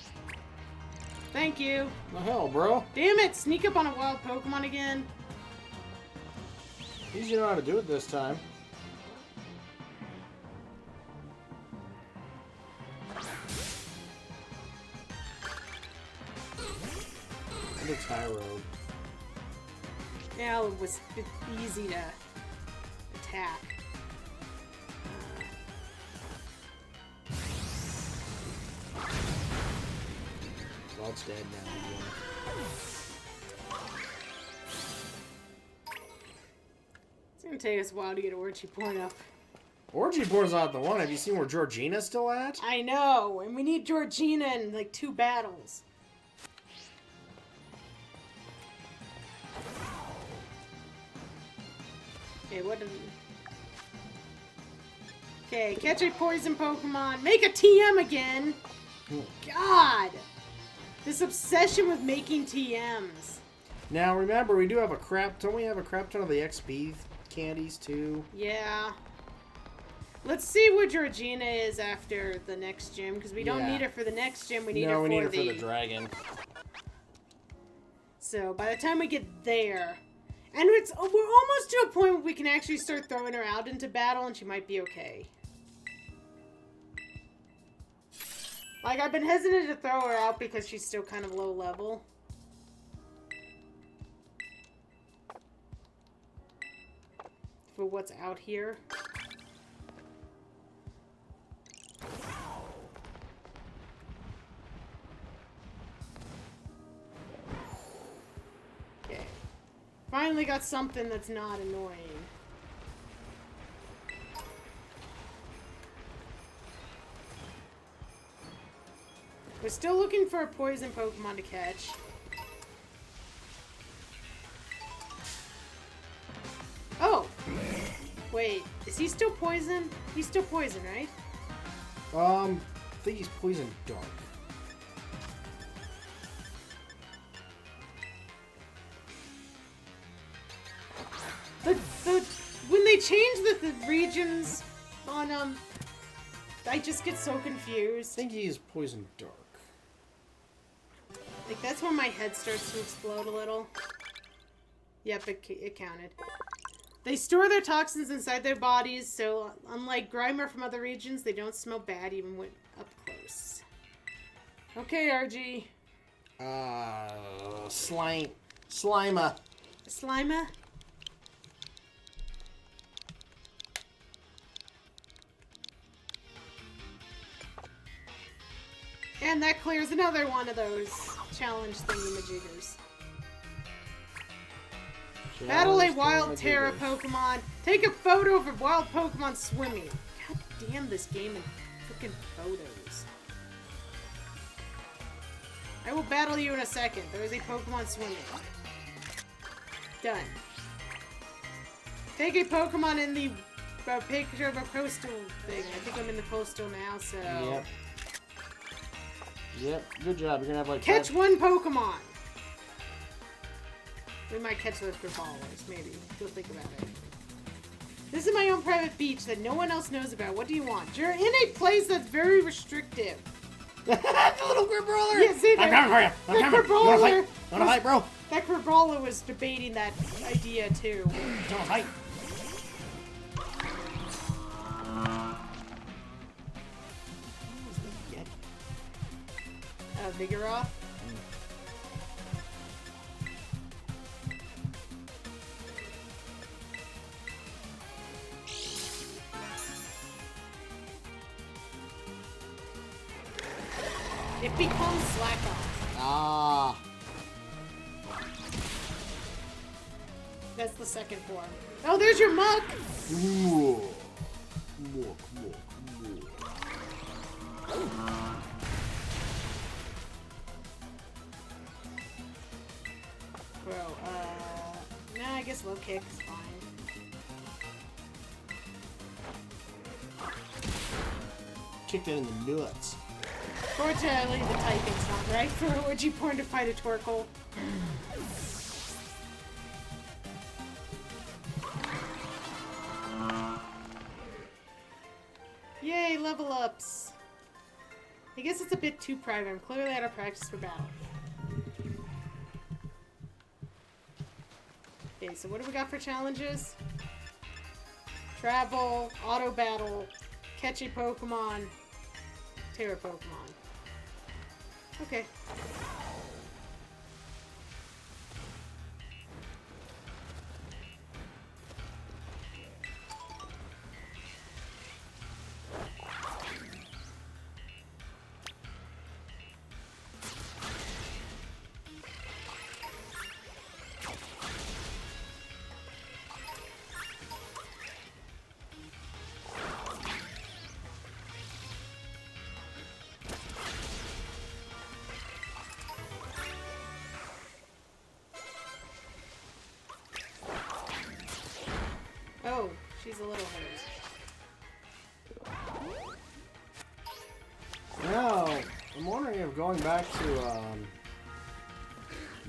S2: Thank you.
S1: The hell, bro?
S2: Damn it! Sneak up on a wild Pokemon again.
S1: At least you know how to do it this time. And a Tyro.
S2: Yeah, it was easy to attack.
S1: Well, it's dead now again.
S2: It's gonna take us a while to get Orchie Porn up.
S1: Orgy Porn's not the one. Have you seen where Georgina's still at?
S2: I know, and we need Georgina in like 2 battles. Okay, what did... Okay, catch a poison Pokemon. Make a TM again! God! This obsession with making TMs.
S1: Now, remember, we do have a crap... Don't we have a crap ton of the XP candies, too?
S2: Yeah. Let's see what Georgina is after the next gym, because we don't need her for the next gym, we need her for
S1: we need her for the dragon.
S2: So, by the time we get there... And we're almost to a point where we can actually start throwing her out into battle, and she might be okay. Like, I've been hesitant to throw her out because she's still kind of low level. For what's out here. Okay. Finally got something that's not annoying. We're still looking for a poison Pokemon to catch. Oh! Wait, is he still poison? He's still poison, right?
S3: I think he's poison dark.
S2: When they change the regions on I just get so confused.
S3: I think he's poison dark.
S2: Like that's when my head starts to explode a little. Yep, it counted. They store their toxins inside their bodies, so unlike Grimer from other regions, they don't smell bad even when up close. Okay, RG.
S3: Slima.
S2: Slima? And that clears another one of those challenge thingy-majiggers. Battle a wild Terra Pokemon. Take a photo of a wild Pokemon swimming. God damn this game and freaking photos. I will battle you in a second. There is a Pokemon swimming. Done. Take a Pokemon in the picture of a postal thing. I think I'm in the postal now, so...
S3: Yep. Yep, good job. You're gonna have like...
S2: Catch one Pokemon! We might catch those Grabolas, maybe. Go think about it. This is my own private beach that no one else knows about. What do you want? You're in a place that's very restrictive.
S3: The little Grabrawler!
S2: Yeah, see,
S3: I'm coming for you! I'm coming! You wanna fight? You wanna fight, bro?
S2: That Grabola was debating that idea, too.
S3: You wanna fight?
S2: Vigoroth? It becomes Slack-Off.
S3: Ah.
S2: That's the second form. Oh, there's your Muck!
S3: Ooh. Look.
S2: Bro, nah, I guess low kick is fine.
S3: Kicked it in the nuts.
S2: Fortunately, the typing's not right for a Ouija-porn to fight a Torkoal. Yay, level ups! I guess it's a bit too private. I'm clearly out of practice for battle. Okay, so what do we got for challenges? Travel, auto battle, catch a Pokemon, Terra Pokemon. Okay. Oh, she's a little hurt.
S3: No, I'm wondering if going back to,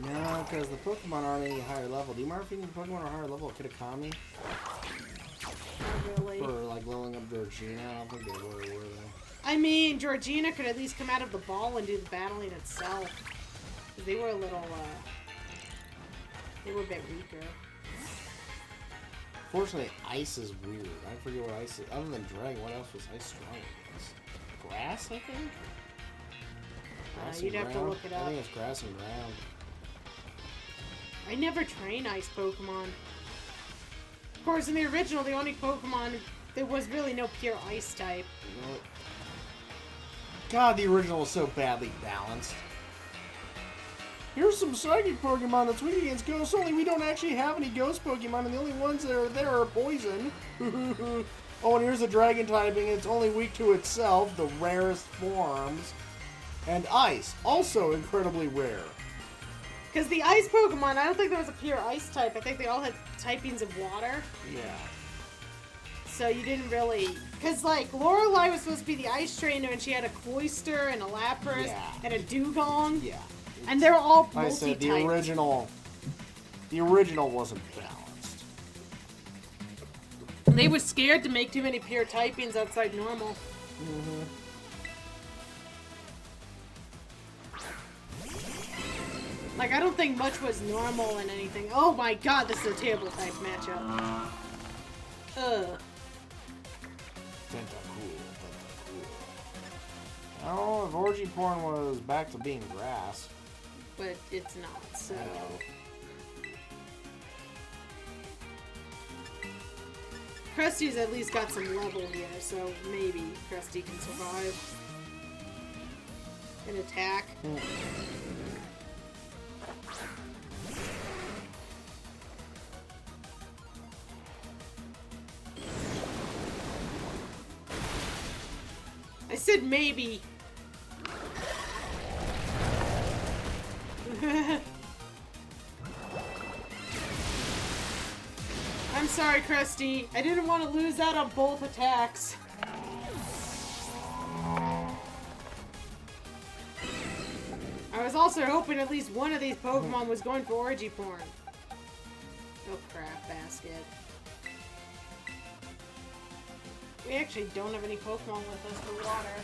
S3: no, because the Pokemon aren't any higher level. Do you remember if any Pokemon are higher level? Kitakami?
S2: Not really.
S3: For, like, leveling up Georgina? I don't think they really were, though.
S2: I mean, Georgina could at least come out of the ball and do the battling itself. They were a little, they were a bit weaker.
S3: Fortunately, ice is weird. I forget what ice is. Other than dragon, what else was ice strong against? Grass, I think? Grass
S2: You'd
S3: and
S2: have to
S3: ground?
S2: look it up.
S3: I think it's grass and ground.
S2: I never train ice Pokemon. Of course, in the original, the only Pokemon, there was really no pure ice type.
S3: You know what? God, the original was so badly balanced. Here's some psychic Pokemon that's weak against ghosts, only we don't actually have any ghost Pokemon, and the only ones that are there are poison. Oh, and here's a dragon typing, it's only weak to itself, the rarest forms. And ice, also incredibly rare.
S2: Because the ice Pokemon, I don't think there was a pure ice type. I think they all had typings of water.
S3: Yeah.
S2: So you didn't really... Because, like, Lorelei was supposed to be the ice trainer, and she had a Cloyster and a Lapras and a Dugong.
S3: Yeah.
S2: And they're all
S3: Like I said, the
S2: multi-typed.
S3: original wasn't balanced.
S2: They were scared to make too many pure typings outside normal.
S3: Mm-hmm.
S2: Like, I don't think much was normal in anything. Oh my god, this is a table type matchup. Ugh.
S3: Tentacool. I don't know if Orgy Porn was back to being grass.
S2: But it's not, so... Krusty's at least got some level here, so maybe Krusty can survive. An attack. I said maybe. I'm sorry, Krusty. I didn't want to lose out on both attacks. I was also hoping at least one of these Pokemon was going for orgy porn. Oh crap, basket. We actually don't have any Pokemon with us for water.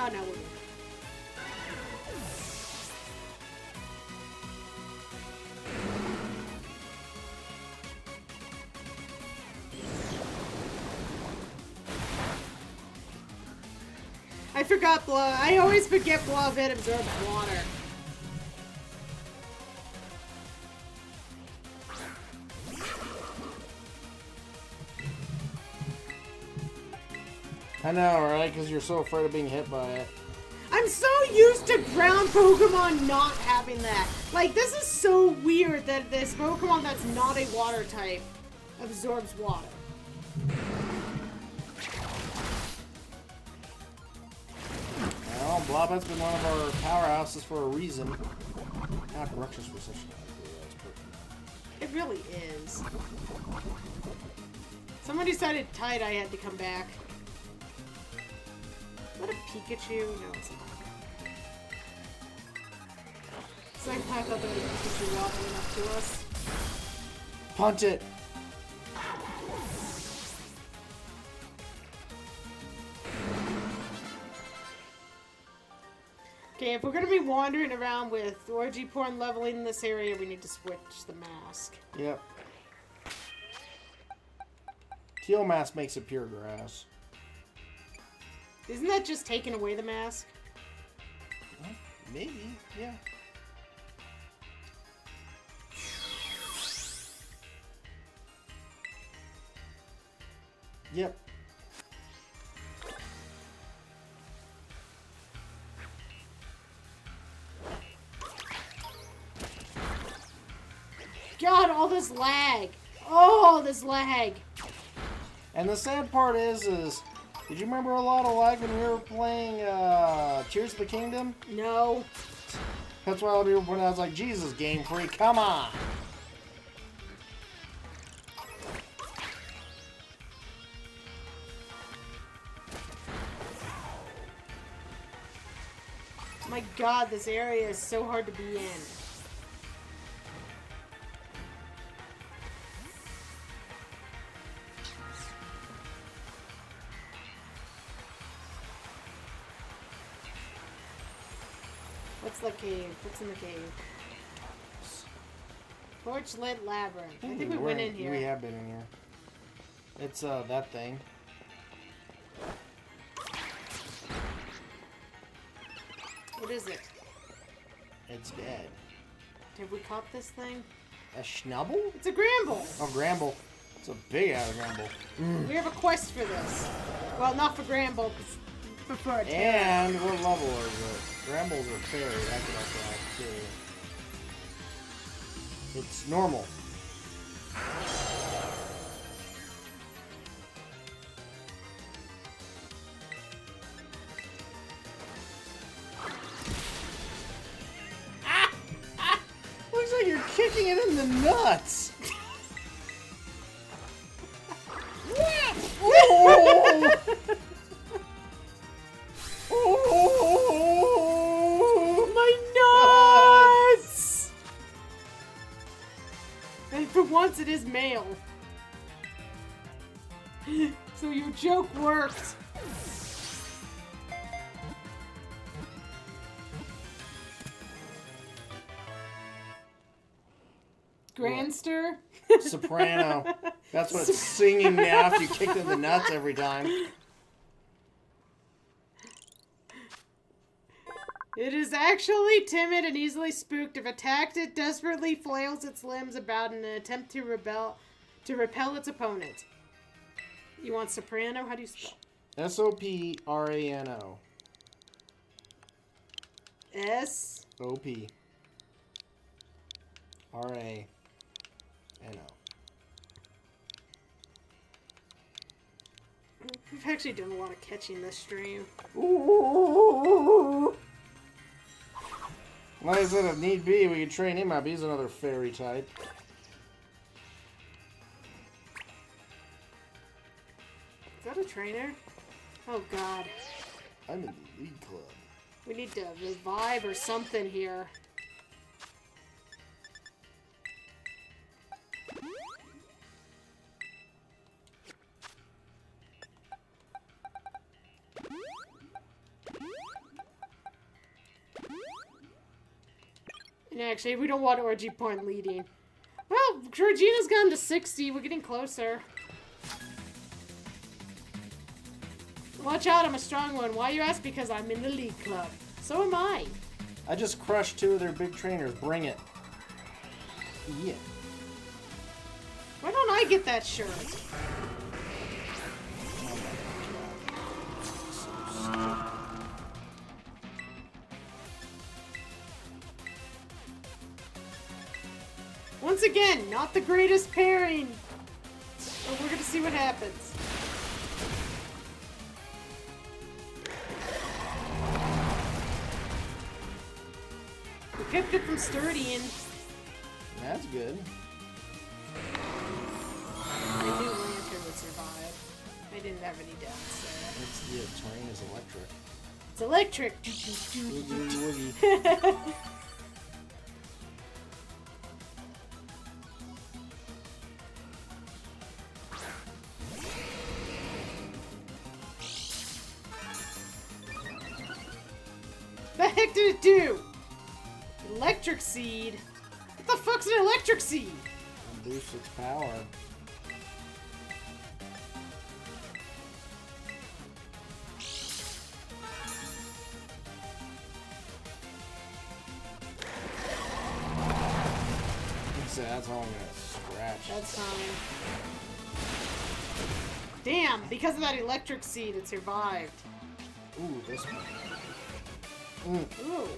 S2: Oh no, we're good. I forgot I always forget Blavit absorbs water.
S3: I know, right? Because you're so afraid of being hit by it.
S2: I'm so used to ground Pokemon not having that. Like, this is so weird that this Pokemon that's not a water type absorbs water.
S3: Well, Blobet's been one of our powerhouses for a reason. Not Ruxus for such a
S2: It really is. Someone decided Tie-Dye had to come back. Is that a Pikachu? No, it's not. So I thought there was a Pikachu wobbling up to us.
S3: Punt it!
S2: Okay, if we're gonna be wandering around with orgy porn leveling in this area, we need to switch the mask.
S3: Yep. Teal mask makes it pure grass.
S2: Isn't that just taking away the mask?
S3: Well, maybe, yeah. Yep.
S2: God, all this lag. Oh, this lag.
S3: And the sad part is did you remember a lot of lag when we were playing Tears of the Kingdom?
S2: No.
S3: That's why a lot of people pointed out, I was like, Jesus, Game Freak, come on!
S2: My God, this area is so hard to be in. What's the cave? What's in the cave? Torchlit Labyrinth. I think we went in here.
S3: We have been in here. It's that thing.
S2: What is it?
S3: It's dead.
S2: Have we caught this thing?
S3: A Schnubble?
S2: It's a Gramble!
S3: Oh, Gramble. It's a big ass Gramble.
S2: We have a quest for this. Well, not for Gramble. before attack.
S3: And what level is it? Brambles or fairy? That could also help too. It's normal. Looks like you're kicking it in the nuts. Oh! Oh!
S2: My nuts! And for once, it is male. So your joke worked. Grandster?
S3: Soprano. That's what it's singing now if you kick it in the nuts every time.
S2: It is actually timid and easily spooked. If attacked, it desperately flails its limbs about in an attempt to repel its opponent. You want soprano? How do you spell?
S3: Soprano.
S2: S.
S3: Oprano.
S2: We've actually done a lot of catching this stream.
S3: Ooh. Like I said, if need be, we can train him up. He's another fairy type.
S2: Is that a trainer? Oh god.
S3: I'm in the league club.
S2: We need to revive or something here. And actually, we don't want orgy porn leading. Well, Georgina's gone to 60. We're getting closer. Watch out, I'm a strong one. Why you ask? Because I'm in the league club. So am I.
S3: I just crushed 2 of their big trainers. Bring it. Yeah.
S2: Why don't I get that shirt? Once again, not the greatest pairing. But we're gonna see what happens. We kept it from sturdying.
S3: That's good.
S2: I knew Lantern would survive. I didn't have any doubts. So.
S3: The terrain is electric.
S2: It's electric.
S3: Woogie, woogie.
S2: The heck did it do? Electric seed? What the fuck's an electric seed?
S3: Boost its power. That's all I'm gonna scratch.
S2: That's fine. Damn, because of that electric seed, it survived.
S3: Ooh, this one.
S2: Ooh, lightning rod,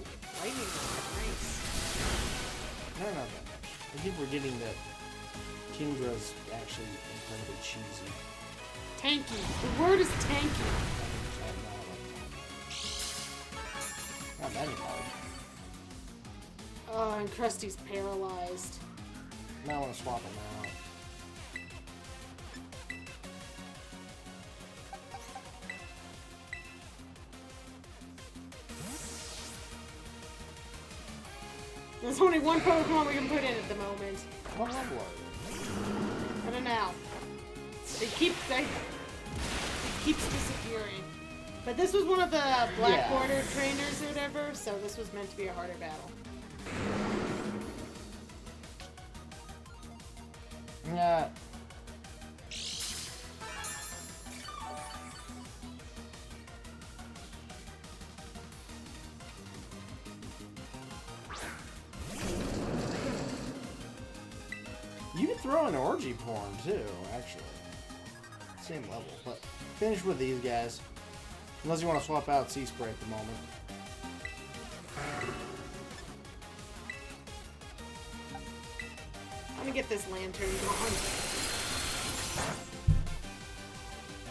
S2: nice.
S3: No, not that much. I keep forgetting that Kindra's actually incredibly cheesy.
S2: Tanky. The word is tanky.
S3: Not that hard.
S2: Oh, and Krusty's paralyzed.
S3: Now I want to swap him out.
S2: There's only one Pokemon we can put in at the moment.
S3: What level are
S2: I don't know. It keeps disappearing. But this was one of the Black Border trainers or whatever, so this was meant to be a harder battle.
S3: Yeah. You can throw an orgy porn too, actually. Same level, but finish with these guys. Unless you want to swap out Sea Spray at the moment.
S2: I'm gonna get this lantern going.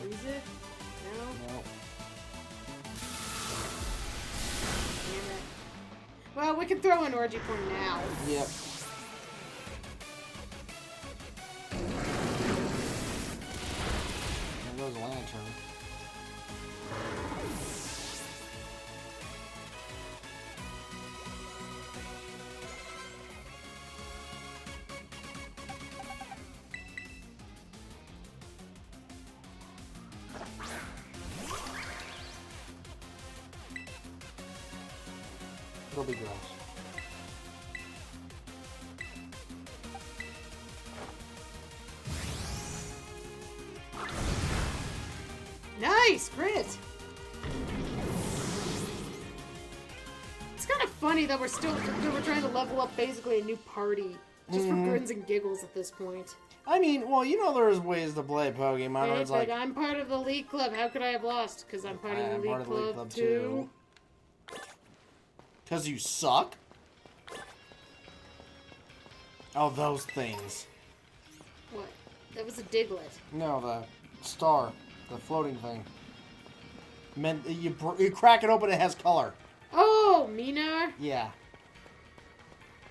S2: Freeze it? No?
S3: No.
S2: Damn it. Well, we can throw an orgy point now.
S3: Yep. There goes a lantern. It'll be gross.
S2: Nice! Crit! It's kind of funny that we're trying to level up basically a new party. Just for grins and giggles at this point.
S3: I mean, well, you know there's ways to play Pokemon where
S2: Hey,
S3: it's
S2: but
S3: like...
S2: I'm part of the League Club. How could I have lost? Because I'm part of the
S3: I'm
S2: League
S3: part of the League
S2: Club,
S3: Club
S2: too.
S3: Because you suck? Oh, those things.
S2: What? That was a Diglett.
S3: No, the star. The floating thing. Meant you crack it open, it has color.
S2: Oh, Minar?
S3: Yeah.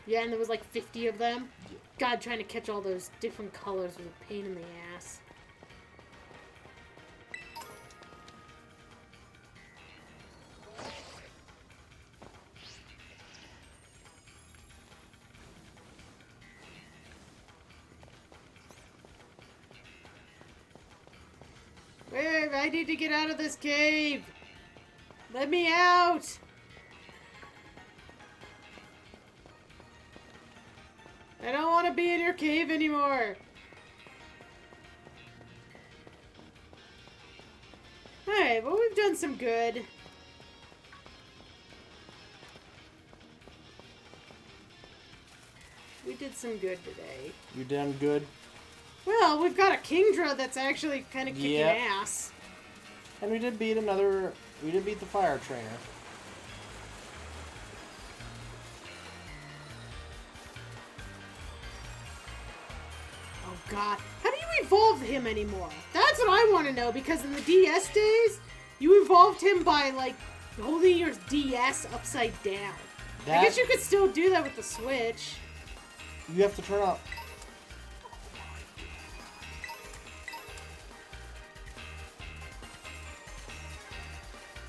S2: Yeah, and there was like 50 of them. God, trying to catch all those different colors was a pain in the ass. Wait, I need to get out of this cave. Let me out. I don't want to be in your cave anymore. Alright, well, we've done some good. We did some good today.
S3: You done good?
S2: Well, we've got a Kingdra that's actually kind of kicking
S3: Yep.
S2: ass.
S3: And we did beat another... We did beat the fire trainer.
S2: Oh god. How do you evolve him anymore? That's what I want to know, because in the DS days, you evolved him by, like, holding your DS upside down. I guess you could still do that with the Switch.
S3: You have to turn up...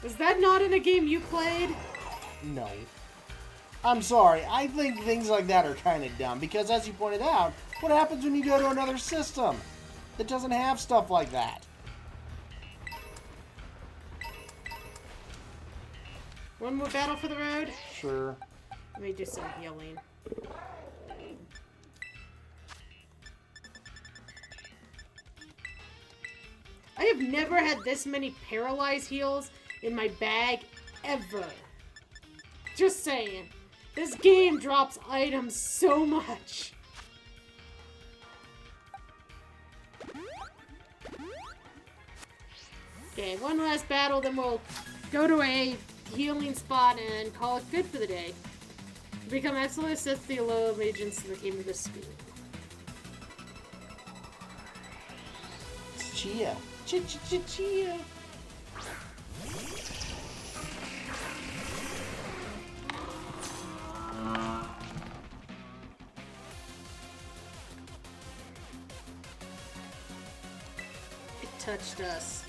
S2: Was that not in a game you played?
S3: No. I'm sorry, I think things like that are kind of dumb, because as you pointed out, what happens when you go to another system that doesn't have stuff like that?
S2: One more battle for the road?
S3: Sure.
S2: Let me do some healing. I have never had this many paralyzed heals in my bag ever. Just saying. This game drops items so much. Okay, one last battle, then we'll go to a healing spot and call it good for the day. Become excellent assist the low agents in the Kingdom of the Spirit.
S3: Chia. Chia.
S2: It touched us.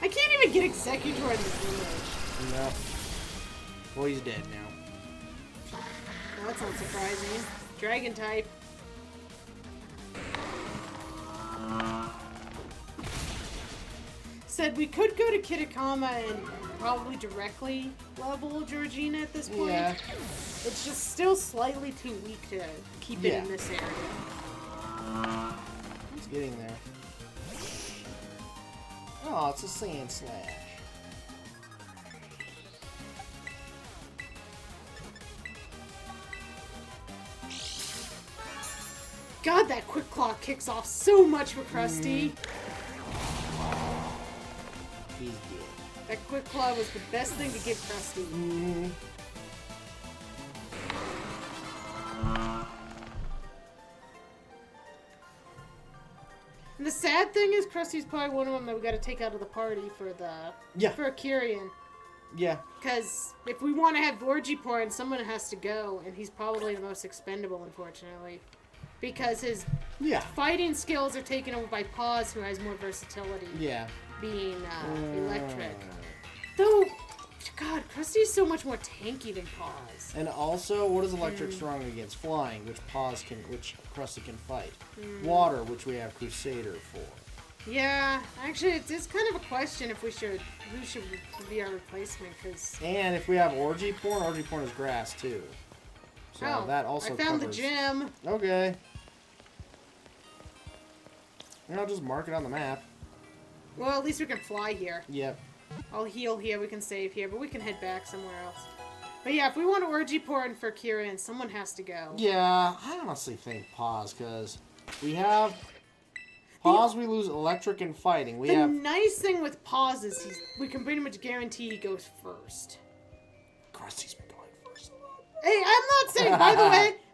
S2: I can't even get Executor in this village.
S3: No. Well, he's dead now.
S2: No, that's not surprising. Dragon type. Said we could go to Kitakama and probably directly level Georgina at this point.
S3: Yeah.
S2: It's just still slightly too weak to keep it in this area.
S3: He's getting there. Oh, it's a sand slash.
S2: God, that Quick Claw kicks off so much for Krusty.
S3: He's dead.
S2: That Quick Claw was the best thing to give Krusty. And the sad thing is, Krusty's probably one of them that we got to take out of the party for for Kyrian.
S3: Yeah.
S2: Because if we want to have orgy porn, someone has to go, and he's probably the most expendable, unfortunately. Because his fighting skills are taken over by Paws, who has more versatility.
S3: Yeah.
S2: Being electric. Though, God, Krusty's so much more tanky than Paws.
S3: And also, what is electric strong against? Flying, which Krusty can fight. Water, which we have Crusader for.
S2: Yeah, actually, it's kind of a question if who should be our replacement, because...
S3: And if we have orgy porn is grass, too. So that also
S2: I found
S3: covers...
S2: the gym.
S3: Okay. And I'll just mark it on the map.
S2: Well, at least we can fly here.
S3: Yep.
S2: I'll heal here, we can save here, but we can head back somewhere else. But yeah, if we want orgy porn for Kyrian, someone has to go.
S3: Yeah, I honestly think Paws, because we have... Paws, we lose electric and fighting.
S2: The nice thing with Paws is we can pretty much guarantee he goes first.
S3: Krusty's been going first a lot.
S2: Hey, I'm not saying,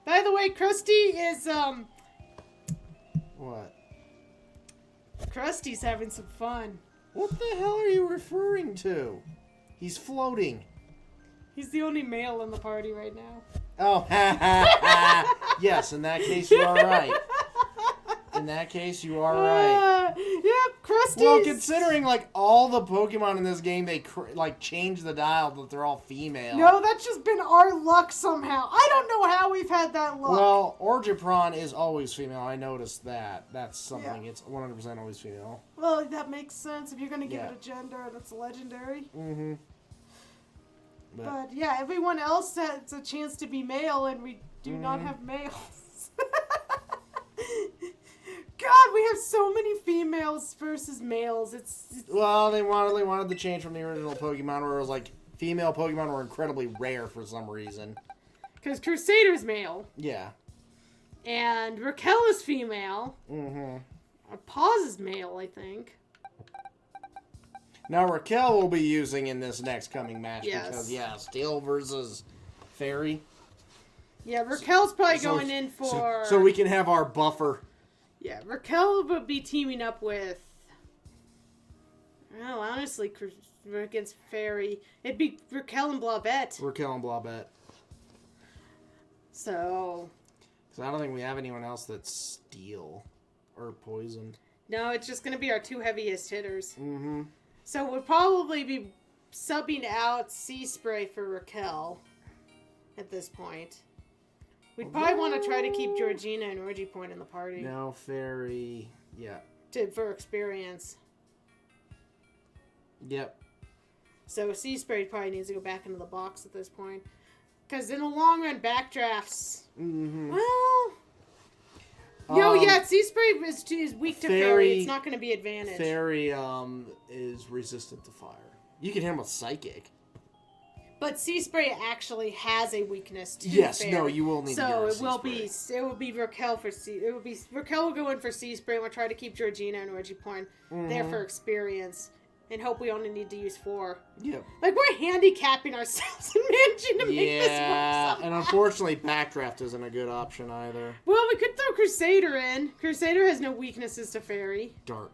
S2: by the way, Krusty is,
S3: What?
S2: Krusty's having some fun.
S3: What the hell are you referring to? He's floating.
S2: He's the only male in the party right now.
S3: Oh, yes, in that case you are right. In that case, you are right.
S2: Yep, Krusty's...
S3: Well, considering, like, all the Pokemon in this game, they, change the dial that they're all female.
S2: No, that's just been our luck somehow. I don't know how we've had that luck.
S3: Well, Orgipron is always female. I noticed that. That's something. Yeah. It's 100% always female.
S2: Well, that makes sense if you're going to give it a gender and it's legendary.
S3: Mm-hmm.
S2: But, yeah, everyone else has a chance to be male, and we do not have males. God, we have so many females versus males. It's
S3: Well, they wanted the change from the original Pokemon, where it was like female Pokemon were incredibly rare for some reason.
S2: Because Crusader's male.
S3: Yeah.
S2: And Raquel is female.
S3: Mm-hmm.
S2: Paws is male, I think.
S3: Now Raquel will be using in this next coming match because Steel versus Fairy.
S2: Yeah, Raquel's probably going in for...
S3: So we can have our buffer.
S2: Yeah, Raquel would be teaming up with... Well, honestly, against Fairy. It'd be Raquel and Blobette.
S3: Raquel and Blobette.
S2: So...
S3: Because I don't think we have anyone else that's Steel or Poison.
S2: No, it's just going to be our two heaviest hitters.
S3: Mm-hmm.
S2: So we'll probably be subbing out Sea Spray for Raquel at this point. We'd probably want to try to keep Georgina and Orgy Point in the party.
S3: No, Fairy, yeah.
S2: For experience.
S3: Yep.
S2: So Sea Spray probably needs to go back into the box at this point. Because in the long run, backdrafts...
S3: Mm-hmm.
S2: Well... Sea Spray is weak to Fairy. It's not going to be advantage.
S3: Fairy is resistant to fire. You can hit him with Psychic.
S2: But Sea Spray actually has a weakness to Fairy.
S3: No, you will need to
S2: So it will be Raquel for Raquel will go in for Sea Spray and we'll try to keep Georgina and Orgy Point there for experience. And hope we only need to use 4.
S3: Yep.
S2: Like, we're handicapping ourselves and managing to make this work somehow.
S3: And unfortunately, Backdraft isn't a good option either.
S2: Well, we could throw Crusader in. Crusader has no weaknesses to Fairy.
S3: Dark.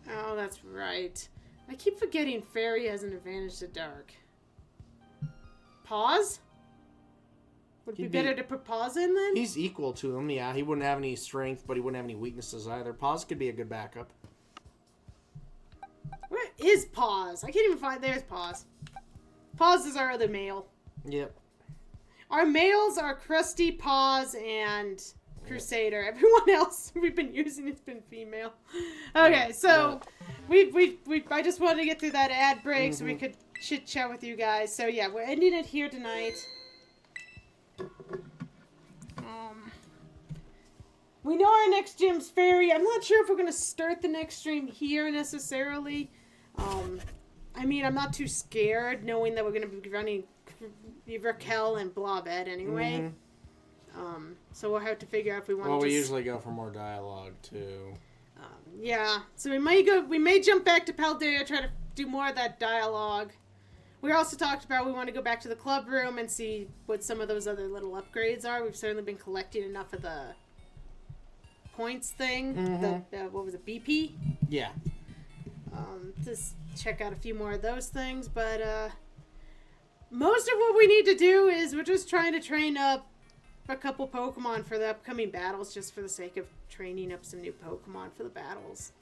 S2: Oh, that's right. I keep forgetting Fairy has an advantage to Dark. Pause? Would it be better to put Pause in then?
S3: He's equal to him, yeah. He wouldn't have any strength, but he wouldn't have any weaknesses either. Pause could be a good backup.
S2: Where is Pause? I can't even find... There's Pause. Pause is our other male.
S3: Yep.
S2: Our males are Krusty, Pause, and Crusader. Everyone else we've been using has been female. Okay, so I just wanted to get through that ad break so we could chit chat with you guys. So yeah, we're ending it here tonight. We know our next gym's Fairy. I'm not sure if we're going to start the next stream here necessarily. I mean, I'm not too scared knowing that we're going to be running Raquel and Blobette anyway. So we'll have to figure out if we want
S1: Well,
S2: to
S1: we usually go for more dialogue, too.
S2: Yeah, so we may jump back to Paldea, try to do more of that dialogue. We also talked about we want to go back to the club room and see what some of those other little upgrades are. We've certainly been collecting enough of the points thing.
S1: Mm-hmm.
S2: What was it, BP?
S1: Yeah.
S2: Just check out a few more of those things, but most of what we need to do is we're just trying to train up a couple Pokemon for the upcoming battles, just for the sake of training up some new Pokemon for the battles.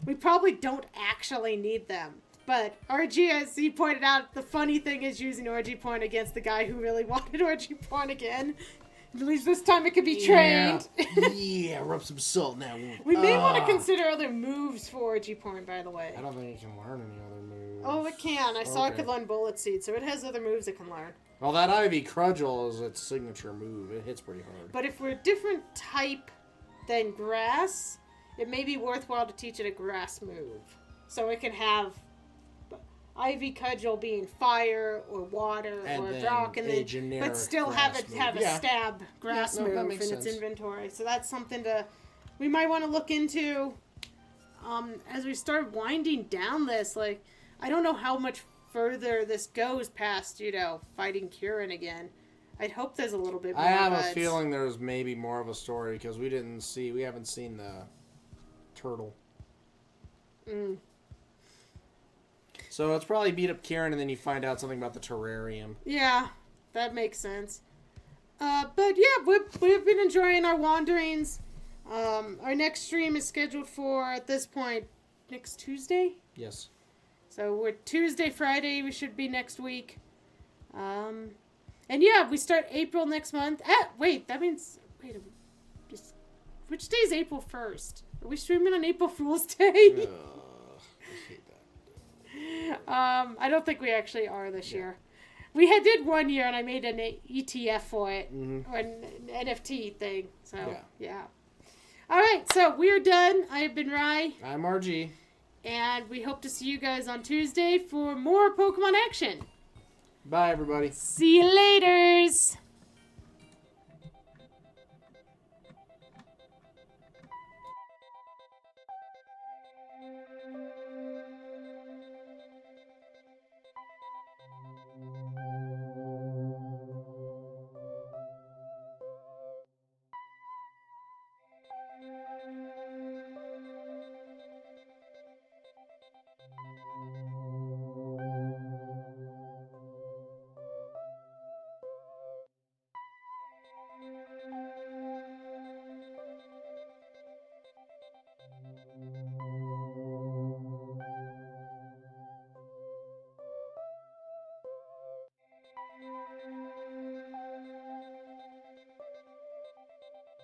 S2: We probably don't actually need them, but RG, as he pointed out, the funny thing is using RG Point against the guy who really wanted RG Point again. At least this time it can be trained.
S3: Yeah, rub some salt now.
S2: We may want to consider other moves for RG Point, by the way.
S1: I don't think it can learn any other moves.
S2: Oh, it can. I saw it
S1: Okay.
S2: could learn Bullet Seed, so it has other moves it can learn.
S1: Well, that Ivy Crudgel is its signature move. It hits pretty hard.
S2: But if we're a different type than Grass, it may be worthwhile to teach it a Grass move. So it can have Ivy Cudgel being fire or water
S1: And
S2: or
S1: then
S2: rock, and
S1: a
S2: then
S1: generic
S2: but still have it
S1: grass
S2: have
S1: move.
S2: a stab Grass
S1: Yeah, no, that
S2: move in
S1: makes
S2: its
S1: sense.
S2: inventory. So that's something we might want to look into as we start winding down this. Like, I don't know how much further this goes past, fighting Kieran again. I'd hope there's a little bit more.
S1: I have a
S2: but-
S1: feeling there's maybe more of a story because we haven't seen the turtle. So it's probably beat up Kieran and then you find out something about the terrarium.
S2: Yeah, that makes sense. But yeah, we've been enjoying our wanderings. Our next stream is scheduled for, at this point, next Tuesday?
S1: Yes.
S2: So we're Tuesday, Friday, we should be next week. And yeah, we start April next month. Which day is April 1st? Are we streaming on April Fool's Day?
S1: I hate that.
S2: I don't think we actually are this year. We did one year, and I made an ETF for it, or an NFT thing. So, yeah. All right, so we're done. I have been Rai,
S1: I'm RG.
S2: and we hope to see you guys on Tuesday for more Pokemon action.
S1: Bye, everybody.
S2: See you laters!